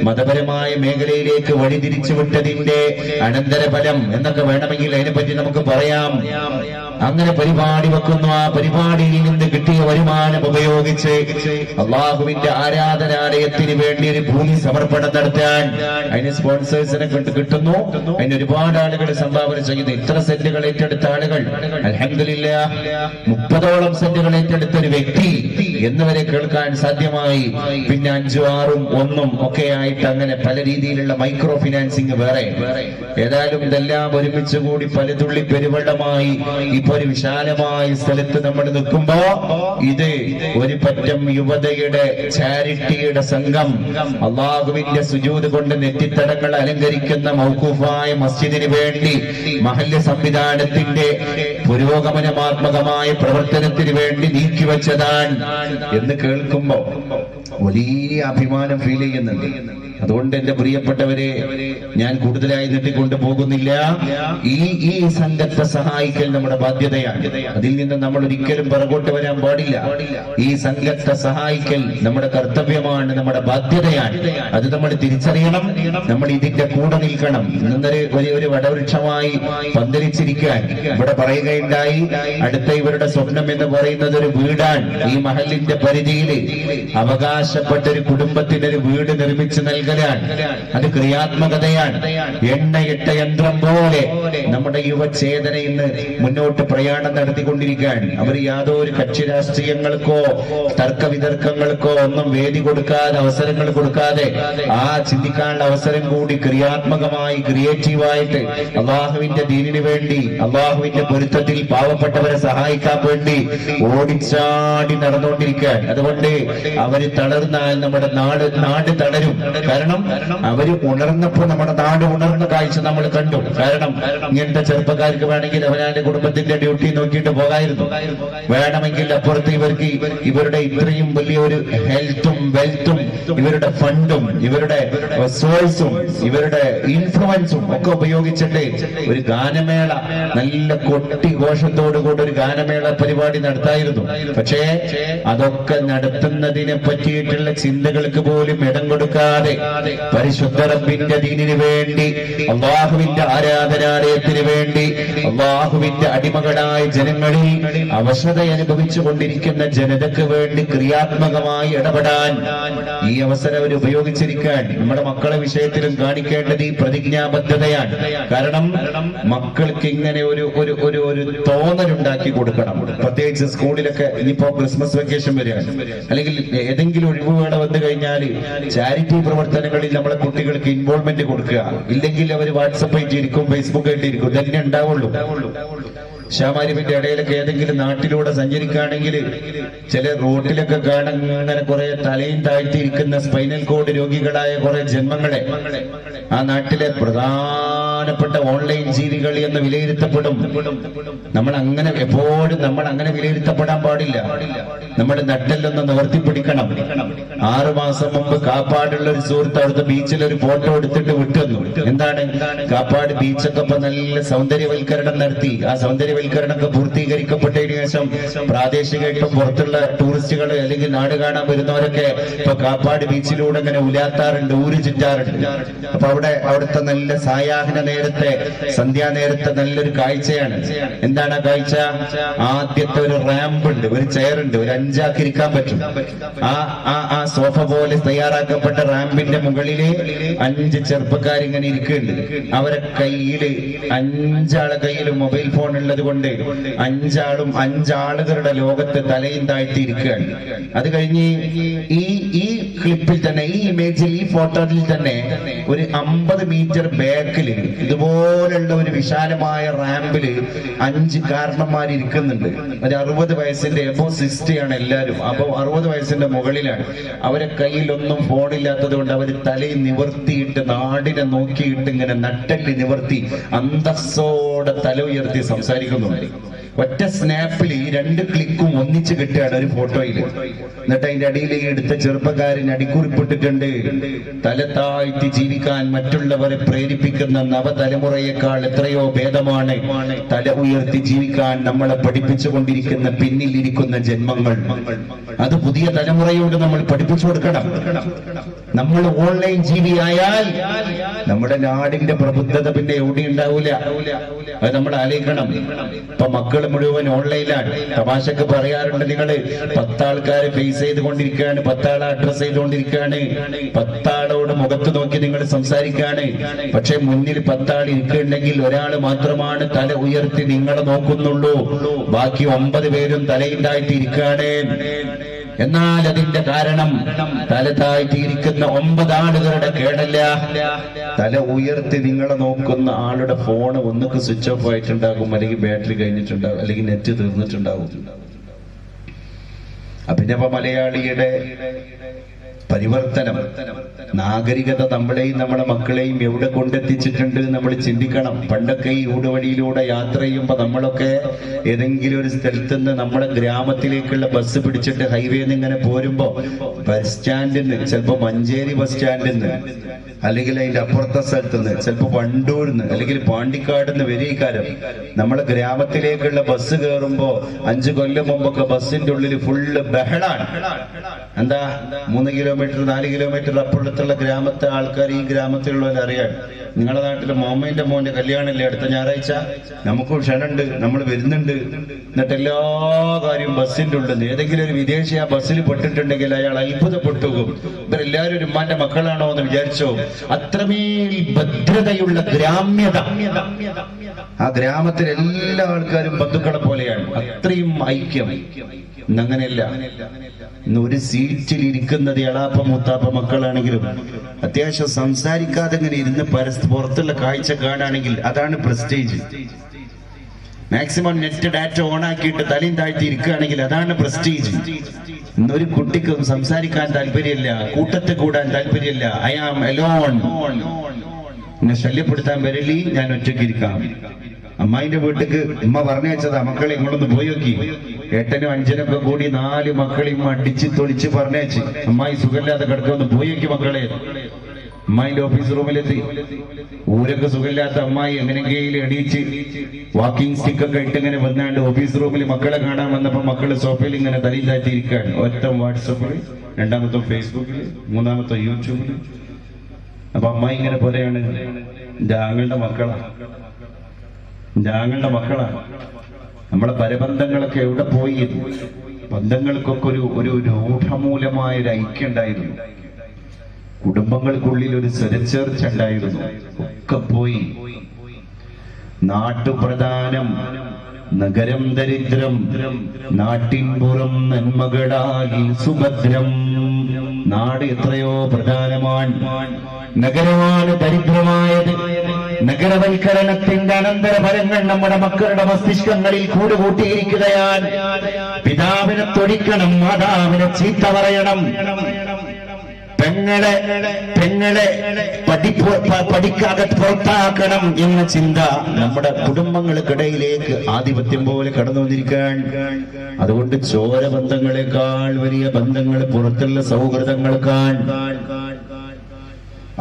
മതപരമായ മേഖലയിലേക്ക് വഴിതിരിച്ചുവിട്ടതിന്റെ അനന്തരഫലം എന്നൊക്കെ വേണമെങ്കിൽ അതിനെപ്പറ്റി നമുക്ക് പറയാം. അങ്ങനെ പരിപാടി വെക്കുന്നു. ആ പരിപാടിയിൽ നിന്ന് കിട്ടിയ വരുമാനം ഉപയോഗിച്ച് അള്ളാഹുവിന്റെ ആരാധനാലയത്തിന് വേണ്ടി ഒരു ഭൂമി സമർപ്പണം നടത്താൻ അതിന് സ്പോൺസേഴ്സിനെ കിട്ടുന്നു. അതിന് ഒരുപാട് ആളുകൾ സംഭാവന ചെയ്യുന്നു. ഇത്ര സെന്റുകൾ ഏറ്റെടുത്ത ആളുകൾ അൽഹംദുലില്ലാഹ് 30ഓളം സെന്റുകൾ ഏറ്റെടുത്ത ഒരു വ്യക്തി എന്നിവരെ കേൾക്കാൻ സാധ്യമായി. പിന്നെ 5, 6, 1 ഒക്കെ ആയിട്ട് അങ്ങനെ പല രീതിയിലുള്ള മൈക്രോ ഫിനാൻസിങ് വേറെ. ഏതായാലും ഇതെല്ലാം ഒരുമിച്ച് കൂടി പലതുള്ളി പെരുവെള്ളമായി ഇപ്പൊ ഒരു വിശാലമായ സ്ഥലത്ത് നമ്മൾ നിൽക്കുമ്പോ ഇത് ഒരു പറ്റം യുവതയുടെ ചാരിറ്റിയുടെ സംഘം അള്ളാഹുവിന്റെ സുജൂദ് കൊണ്ട് നെറ്റിത്തടങ്ങൾ അലങ്കരിക്കുന്ന മൗഖൂഫായ മസ്ജിദിന് വേണ്ടി മഹല്ല് സംവിധാനത്തിന്റെ പുരോഗമനാത്മകമായ പ്രവർത്തനത്തിന് വേണ്ടി നീക്കിവെച്ചതാണ് എന്ന് കേൾക്കുമ്പോ വലിയ അഭിമാനം ഫീൽ ചെയ്യുന്നുണ്ട്. അതുകൊണ്ട് എന്റെ പ്രിയപ്പെട്ടവരെ, ഞാൻ കൂടുതലായി നീട്ടിക്കൊണ്ടു പോകുന്നില്ല. ഈ സംഘത്തെ സഹായിക്കൽ നമ്മുടെ ബാധ്യതയാണ്. അതിൽ നിന്ന് നമ്മൾ ഒരിക്കലും പുറകോട്ട് വരാൻ പാടില്ല. ഈ സംഘത്തെ സഹായിക്കൽ നമ്മുടെ കർത്തവ്യമാണ്, നമ്മുടെ ബാധ്യതയാണ്. അത് നമ്മൾ തിരിച്ചറിയണം. നമ്മൾ ഇതിന്റെ കൂടെ നിൽക്കണം. ഒരു വടവൃക്ഷമായി പന്തലിച്ചിരിക്കാൻ ഇവിടെ പറയുകയുണ്ടായി. അടുത്ത ഇവരുടെ സ്വപ്നം എന്ന് പറയുന്നത് ഒരു വീടാണ്. ഈ മഹലിന്റെ പരിധിയിൽ അവകാശപ്പെട്ട ഒരു കുടുംബത്തിന് ഒരു വീട് നിർമ്മിച്ചു നൽകലാണ്. അത് ക്രിയാത്മകതയാണ്. എണ്ണയിട്ട യന്ത്രം പോലെ നമ്മുടെ യുവചേതന ഇന്ന് മുന്നോട്ട് പ്രയാണം നടത്തിക്കൊണ്ടിരിക്കുകയാണ്. അവർ യാതൊരു കക്ഷി രാഷ്ട്രീയങ്ങൾക്കോ തർക്കവിതർക്കങ്ങൾക്കോ ഒന്നും വേദി കൊടുക്കാതെ, അവസരങ്ങൾ കൊടുക്കാതെ ആ ചിന്തിക്കാനുള്ള അവസരം കൂടി ക്രിയാത്മകമായി ക്രിയേറ്റീവായിട്ട് അള്ളാഹുവിന്റെ ദീനിന് വേണ്ടി, അള്ളാഹുവിന്റെ പൊരുത്തത്തിൽ പാവപ്പെട്ടവരെ സഹായിക്കാൻ വേണ്ടി ഓടിച്ചാടി നടന്നുകൊണ്ടിരിക്കാൻ. അതുകൊണ്ട് അവര് തളർന്നാൽ നമ്മുടെ നാട് തളരും. കാരണം അവര് ഉണർന്നപ്പോ നമ്മുടെ നാട് ഉണർന്ന കാഴ്ച നമ്മൾ കണ്ടു. കാരണം ഇങ്ങനത്തെ ചെറുപ്പക്കാർക്ക് വേണമെങ്കിൽ അവനാന്റെ കുടുംബത്തിന്റെ ഡ്യൂട്ടി നോക്കിയിട്ട് പോകായിരുന്നു. വേണമെങ്കിൽ അപ്പുറത്ത് ഇവരുടെ ഇത്രയും വലിയൊരു ഹെൽത്തും വെൽത്തും ഇവരുടെ ഫണ്ടും ഇവരുടെ സോഴ്സും ഇവരുടെ ഇൻഫ്ലുവൻസും ഒക്കെ ഉപയോഗിച്ചിട്ട് ഒരു ഗാനമേള, നല്ല കൊട്ടിഘോഷത്തോടുകൂടി ഒരു ഗാനമേള പരിപാടി നടത്തായിരുന്നു. പക്ഷേ അതൊക്കെ നടത്തുന്നതിനെ പറ്റിയിട്ടുള്ള ചിന്തകൾക്ക് പോലും ഇടം കൊടുക്കാതെ പരിശുദ്ധ റബ്ബിന്റെ ദീനിന് വേണ്ടി, അള്ളാഹുവിന്റെ ആരാധനാലയത്തിന് വേണ്ടി, അള്ളാഹുവിന്റെ അടിമകളായ ജനങ്ങളിൽ അവശത അനുഭവിച്ചു കൊണ്ടിരിക്കുന്ന ജനതയ്ക്ക് വേണ്ടി ക്രിയാത്മകമായി ഇടപെടാൻ ഈ അവസരം അവർ ഉപയോഗിച്ചിരിക്കാൻ നമ്മുടെ മക്കളെ വിഷയത്തിലും കാണിക്കേണ്ടത് ഈ പ്രതിജ്ഞാബദ്ധതയാണ്. കാരണം മക്കൾക്ക് ഇങ്ങനെ ഒരു തോന്നലുണ്ടാക്കി കൊടുക്കണം. പ്രത്യേകിച്ച് സ്കൂളിലൊക്കെ ഇനിയിപ്പോ ക്രിസ്മസ് വെക്കേഷൻ വരികയാണ്, അല്ലെങ്കിൽ ഏതെങ്കിലും ഒഴിവുവേള വന്നു കഴിഞ്ഞാൽ ചാരിറ്റി പ്രവർത്തനങ്ങളിൽ നമ്മളെ കുട്ടികൾക്ക് ഇൻവോൾവ്മെന്റ് കൊടുക്കുക. ഇല്ലെങ്കിൽ അവർ വാട്സപ്പ് ആയിട്ടിരിക്കും, ഫേസ്ബുക്ക് ആയിട്ടിരിക്കും. ഇതന്നെ ഉണ്ടാവുള്ളൂ. ഷാമാരിമിന്റെ ഇടയിലൊക്കെ ഏതെങ്കിലും നാട്ടിലൂടെ സഞ്ചരിക്കുകയാണെങ്കിൽ ചില റോട്ടിലൊക്കെ കാണാൻ അങ്ങനെ കുറെ തലയും താഴ്ത്തിയിരിക്കുന്ന സ്പൈനൽ കോഡ് രോഗികളായ കുറെ ജന്മങ്ങളെ ആ നാട്ടിലെ പ്രധാനപ്പെട്ട ഓൺലൈൻ ജീവികൾ എന്ന് വിലയിരുത്തപ്പെടും. നമ്മൾ അങ്ങനെ വിലയിരുത്തപ്പെടാൻ പാടില്ല. നമ്മുടെ നട്ടെല്ലൊന്ന് നിവർത്തിപ്പിടിക്കണം. 6 മാസം മുമ്പ് കാപ്പാടുള്ള ഒരു സുഹൃത്ത് അവിടുത്തെ ബീച്ചിൽ ഒരു ഫോട്ടോ എടുത്തിട്ട് വിട്ടുവന്നു. എന്താണ്, കാപ്പാട് ബീച്ചൊക്കെ ഇപ്പൊ നല്ല സൗന്ദര്യവൽക്കരണം നടത്തി. ആ സൗന്ദര്യവൽക്കരണമൊക്കെ പൂർത്തീകരിക്കപ്പെട്ടതിന് ശേഷം പ്രാദേശികമായിട്ടും പുറത്തുള്ള ടൂറിസ്റ്റുകൾ അല്ലെങ്കിൽ നാട് കാണാൻ വരുന്നവരൊക്കെ ഇപ്പൊ കാപ്പാട് ബീച്ചിലൂടെ ഇങ്ങനെ ഉലാത്താറുണ്ട്, ഊര് ചുറ്റാറുണ്ട്. അപ്പൊ അവിടുത്തെ നല്ല സായാഹ്ന നേരത്തെ, സന്ധ്യാനേരത്തെ നല്ലൊരു കാഴ്ചയാണ്. എന്താണ് ആ കാഴ്ച? ആദ്യത്തെ ഒരു റാമ്പ് ഉണ്ട്, ഒരു ചെയർ ഉണ്ട്, ഒരു 5 ആക്കി ഇരിക്കാൻ പറ്റും. ആ സോഫ പോലെ തയ്യാറാക്കപ്പെട്ട റാമ്പിന്റെ മുകളില് 5 ചെറുപ്പക്കാരിങ്ങനെ ഇരിക്കുന്നുണ്ട്. അവരെ കയ്യില് 5 ആളെ കയ്യിൽ മൊബൈൽ ഫോൺ ഉള്ളത് കൊണ്ട് 5 ആളുകളുടെ ലോകത്ത് തലയും താഴ്ത്തി ഇരിക്കുകയാണ്. അത് കഴിഞ്ഞ് ഈ ക്ലിപ്പിൽ തന്നെ, ഈ ഇമേജിൽ, ഈ ഫോട്ടോയിൽ തന്നെ ഒരു 50 മീറ്റർ ബാക്കിൽ ഇതുപോലുള്ള ഒരു വിശാലമായ റാമ്പില് 5 കാരണന്മാർ ഇരിക്കുന്നുണ്ട്. ഒരു 60 വയസ്സിന്റെ എബോ 60 ആണ് എല്ലാവരും. അപ്പൊ 60 വയസ്സിന്റെ മുകളിലാണ്. അവരെ കയ്യിലൊന്നും ഫോണില്ലാത്തത് കൊണ്ട് അവർ തലയിൽ നിവർത്തിയിട്ട് നാടിനെ നോക്കിയിട്ട് ഇങ്ങനെ നട്ടല് നിവർത്തി അന്തസ്സോടെ തല ഉയർത്തി സംസാരിക്കുന്നുണ്ട്. ഒറ്റ സ്നാപ്പിൽ ഈ 2 ക്ലിക്കും ഒന്നിച്ച് കിട്ടുകയാണ് ഒരു ഫോട്ടോയിൽ. എന്നിട്ട് അതിന്റെ അടിയിൽ എടുത്ത ചെറുപ്പക്കാരൻ അടിക്കുറിപ്പിട്ടിട്ടുണ്ട്, തല താഴ്ത്തി ജീവിക്കാൻ മറ്റുള്ളവരെ പ്രേരിപ്പിക്കുന്ന നവതലമുറയേക്കാൾ എത്രയോ ഭേദമാണ് തല ഉയർത്തി ജീവിക്കാൻ നമ്മളെ പഠിപ്പിച്ചുകൊണ്ടിരിക്കുന്ന പിന്നിലിരിക്കുന്ന ജന്മങ്ങൾ. അത് പുതിയ തലമുറയോട് നമ്മൾ പഠിപ്പിച്ചു കൊടുക്കണം. നമ്മൾ ഓൺലൈൻ ജീവിയായാൽ നമ്മുടെ നാടിന്റെ പ്രബുദ്ധത പിന്നെ എവിടെ ഉണ്ടാവൂല. അത് നമ്മൾ ആലോചിക്കണം. ഇപ്പൊ മക്കൾ മുഴുവൻ ഓൺലൈനിലാണ്. തമാശക്ക് പറയാറുണ്ട്, നിങ്ങള് 10 ആൾക്കാരെ ഫേസ് ചെയ്തുകൊണ്ടിരിക്കുകയാണ്, 10 ആളെ അഡ്രസ് ചെയ്തുകൊണ്ടിരിക്കുകയാണ്, 10 ആളോട് മുഖത്ത് നോക്കി നിങ്ങൾ സംസാരിക്കുകയാണ്. പക്ഷെ മുന്നിൽ 10 ആൾ ഇരിക്കുന്നുണ്ടെങ്കിൽ ഒരാൾ മാത്രമാണ് തല ഉയർത്തി നിങ്ങളെ നോക്കുന്നുള്ളൂ. ബാക്കി 9 പേരും തലയിണ്ടായിട്ട് ഇരിക്കുകയാണ്. എന്നാൽ അതിന്റെ കാരണം തല താഴ്ത്തിയിരിക്കുന്ന 9 ആളുകളുടെ കേടല്ല. തല ഉയർത്തി നിങ്ങളെ നോക്കുന്ന ആളുടെ ഫോണ് ഒന്നുക്ക് സ്വിച്ച് ഓഫ് ആയിട്ടുണ്ടാകും, അല്ലെങ്കിൽ ബാറ്ററി കഴിഞ്ഞിട്ടുണ്ടാകും, അല്ലെങ്കിൽ നെറ്റ് തീർന്നിട്ടുണ്ടാകും. അഭിനവ മലയാളിയുടെ പരിവർത്തനം, നാഗരികത നമ്മളെയും നമ്മുടെ മക്കളെയും എവിടെ കൊണ്ടെത്തിച്ചിട്ടുണ്ട് നമ്മൾ ചിന്തിക്കണം. പണ്ടൊക്കെ ഈ ഊടുവഴിയിലൂടെ യാത്ര ചെയ്യുമ്പോൾ നമ്മളൊക്കെ ഏതെങ്കിലും ഒരു സ്ഥലത്ത് നിന്ന് നമ്മുടെ ഗ്രാമത്തിലേക്കുള്ള ബസ് പിടിച്ചിട്ട് ഹൈവേന്ന് ഇങ്ങനെ പോരുമ്പോ ബസ് സ്റ്റാൻഡിൽ നിന്ന്, ചിലപ്പോ മഞ്ചേരി ബസ് സ്റ്റാൻഡിൽ നിന്ന്, അല്ലെങ്കിൽ അതിന്റെ അപ്പുറത്തെ സ്ഥലത്ത് നിന്ന്, ചിലപ്പോ വണ്ടൂരിൽ നിന്ന്, അല്ലെങ്കിൽ പാണ്ടിക്കാട് നിന്ന് വരികാരം നമ്മളെ ഗ്രാമത്തിലേക്കുള്ള ബസ് കയറുമ്പോ 5 കൊല്ലം മുമ്പൊക്കെ ബസ്സിന്റെ ഉള്ളിൽ ഫുള്ള് ബഹളാണ്. എന്താ, 3 കിലോമീറ്റർ 4 കിലോമീറ്റർ അപ്പുറത്തുള്ള ഗ്രാമത്തെ ആൾക്കാർ ഈ ഗ്രാമത്തിലുള്ളവർ അറിയാൻ, നിങ്ങളുടെ നാട്ടിലെ മോമന്റെ മോന്റെ കല്യാണല്ലേ അടുത്ത ഞായറാഴ്ച, നമുക്കും ക്ഷണുണ്ട്, നമ്മൾ വരുന്നുണ്ട്. എന്നിട്ട് എല്ലാ കാര്യവും ബസ്സിന്റെ ഉള്ളിൽ നിന്ന്. ഏതെങ്കിലും ഒരു വിദേശി ആ ബസ്സിൽ പെട്ടിട്ടുണ്ടെങ്കിൽ അയാൾ അത്ഭുതപ്പെട്ടു. ഇവരെല്ലാവരും ഒരു ഉമ്മാന്റെ മക്കളാണോ എന്ന് വിചാരിച്ചോ. അത്രമേൽ ഭദ്രതയുള്ള ഗ്രാമ്യത. ആ ഗ്രാമത്തിലെ എല്ലാ ആൾക്കാരും ബന്ധുക്കളെ പോലെയാണ്. അത്രയും ഐക്യം. ഇന്നങ്ങനെയല്ല. ഇന്ന് ഒരു സീറ്റിൽ ഇരിക്കുന്നത് എളാപ്പ മൂത്താപ്പ മക്കളാണെങ്കിലും അത്യാവശ്യം സംസാരിക്കാതെ ഇങ്ങനെ ഇരുന്ന് പുറത്തുള്ള കാഴ്ച കാണുകയാണെങ്കിൽ അതാണ് prestige. Maximum net data on ആക്കിയിട്ട് തലയും താഴ്ത്തി ഇരിക്കുകയാണെങ്കിൽ അതാണ് പ്രസ്റ്റേജ്. ഇന്നൊരു കുട്ടിക്കും സംസാരിക്കാൻ താല്പര്യമില്ല, കൂട്ടത്തിൽ കൂടാൻ താല്പര്യമില്ല. ഐ ആം അലോൺ, എന്നെ ശല്യപ്പെടുത്താൻ വരില്ലേ, ഞാൻ ഒറ്റയ്ക്ക് ഇരിക്കാം. അമ്മായിന്റെ വീട്ടിക്ക് ഉമ്മ പറഞ്ഞു വെച്ചതാ, മക്കളെ ഇങ്ങോട്ടൊന്ന് പോയി നോക്കി. 8നും 5നും കൂടി 4 മക്കളെയും അടിച്ച് തൊളിച്ച് പറഞ്ഞേച്ച്, അമ്മായി സുഖമില്ലാതെ കിടക്കൊന്ന് പോയി നോക്കി മക്കളെ. അമ്മായിന്റെ ഓഫീസ് റൂമിലെത്തി. ഊരൊക്കെ സുഖമില്ലാത്ത അമ്മായി എങ്ങനെയെങ്കിലും എണീച്ച് വാക്കിംഗ് സ്റ്റിക്കൊക്കെ ഇട്ട് ഇങ്ങനെ വന്നാണ്ട് ഓഫീസ് റൂമിൽ മക്കളെ കാണാൻ വന്നപ്പോ മക്കള് സോഫയിൽ ഇങ്ങനെ തലയിൽ താഴ്ത്തിയിരിക്കുകയാണ്. ഒറ്റ വാട്സപ്പിൽ, 2ാമത്തെ ഫേസ്ബുക്കിൽ, 3ാമത്തെ യൂട്യൂബിൽ. അപ്പൊ അമ്മായി ഇങ്ങനെ പറയാണ്, എന്റെ ആങ്ങളുടെ മക്കളാ, നമ്മളെ പരബന്ധങ്ങളൊക്കെ എവിടെ പോയി? ബന്ധങ്ങൾക്കൊക്കെ ഒരു രൂഢമൂലമായ ഒരു ഐക്യം ഉണ്ടായിരുന്നു. കുടുംബങ്ങൾക്കുള്ളിൽ ഒരു സ്വരച്ചേർച്ച ഉണ്ടായിരുന്നു. ഒക്കെ പോയി. നാട്ടുപ്രധാനം, നഗരം ദരിദ്രം, നാട്ടിൻപുറം നന്മകളാൽ സുഭദ്രം. നാട് എത്രയോ പ്രധാനമാണ്, നഗരമാണ് ദരിദ്രമായത്. നഗരവൽക്കരണത്തിന്റെ അനന്തരഫലങ്ങൾ നമ്മുടെ മക്കളുടെ മസ്തിഷ്കങ്ങളിൽ കൂടുകൂട്ടിയിരിക്കുകയാണ്. പിതാവിനെ തൊടിക്കണം, മാതാവിനെ ചീത്ത പറയണം, പെങ്ങളെ പഠിക്കാതെ പുറത്താക്കണം എന്ന ചിന്ത നമ്മുടെ കുടുംബങ്ങൾക്കിടയിലേക്ക് ആധിപത്യം പോലെ കടന്നു വന്നിരിക്കാൻ. അതുകൊണ്ട് ചോര ബന്ധങ്ങളെക്കാൾ വലിയ ബന്ധങ്ങൾ പുറത്തുള്ള സൗഹൃദങ്ങൾക്കാണ്.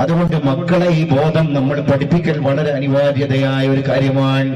അതുകൊണ്ട് മക്കളെ ഈ ബോധം നമ്മൾ പഠിപ്പിക്കൽ വളരെ അനിവാര്യതയായ ഒരു കാര്യമാണ്.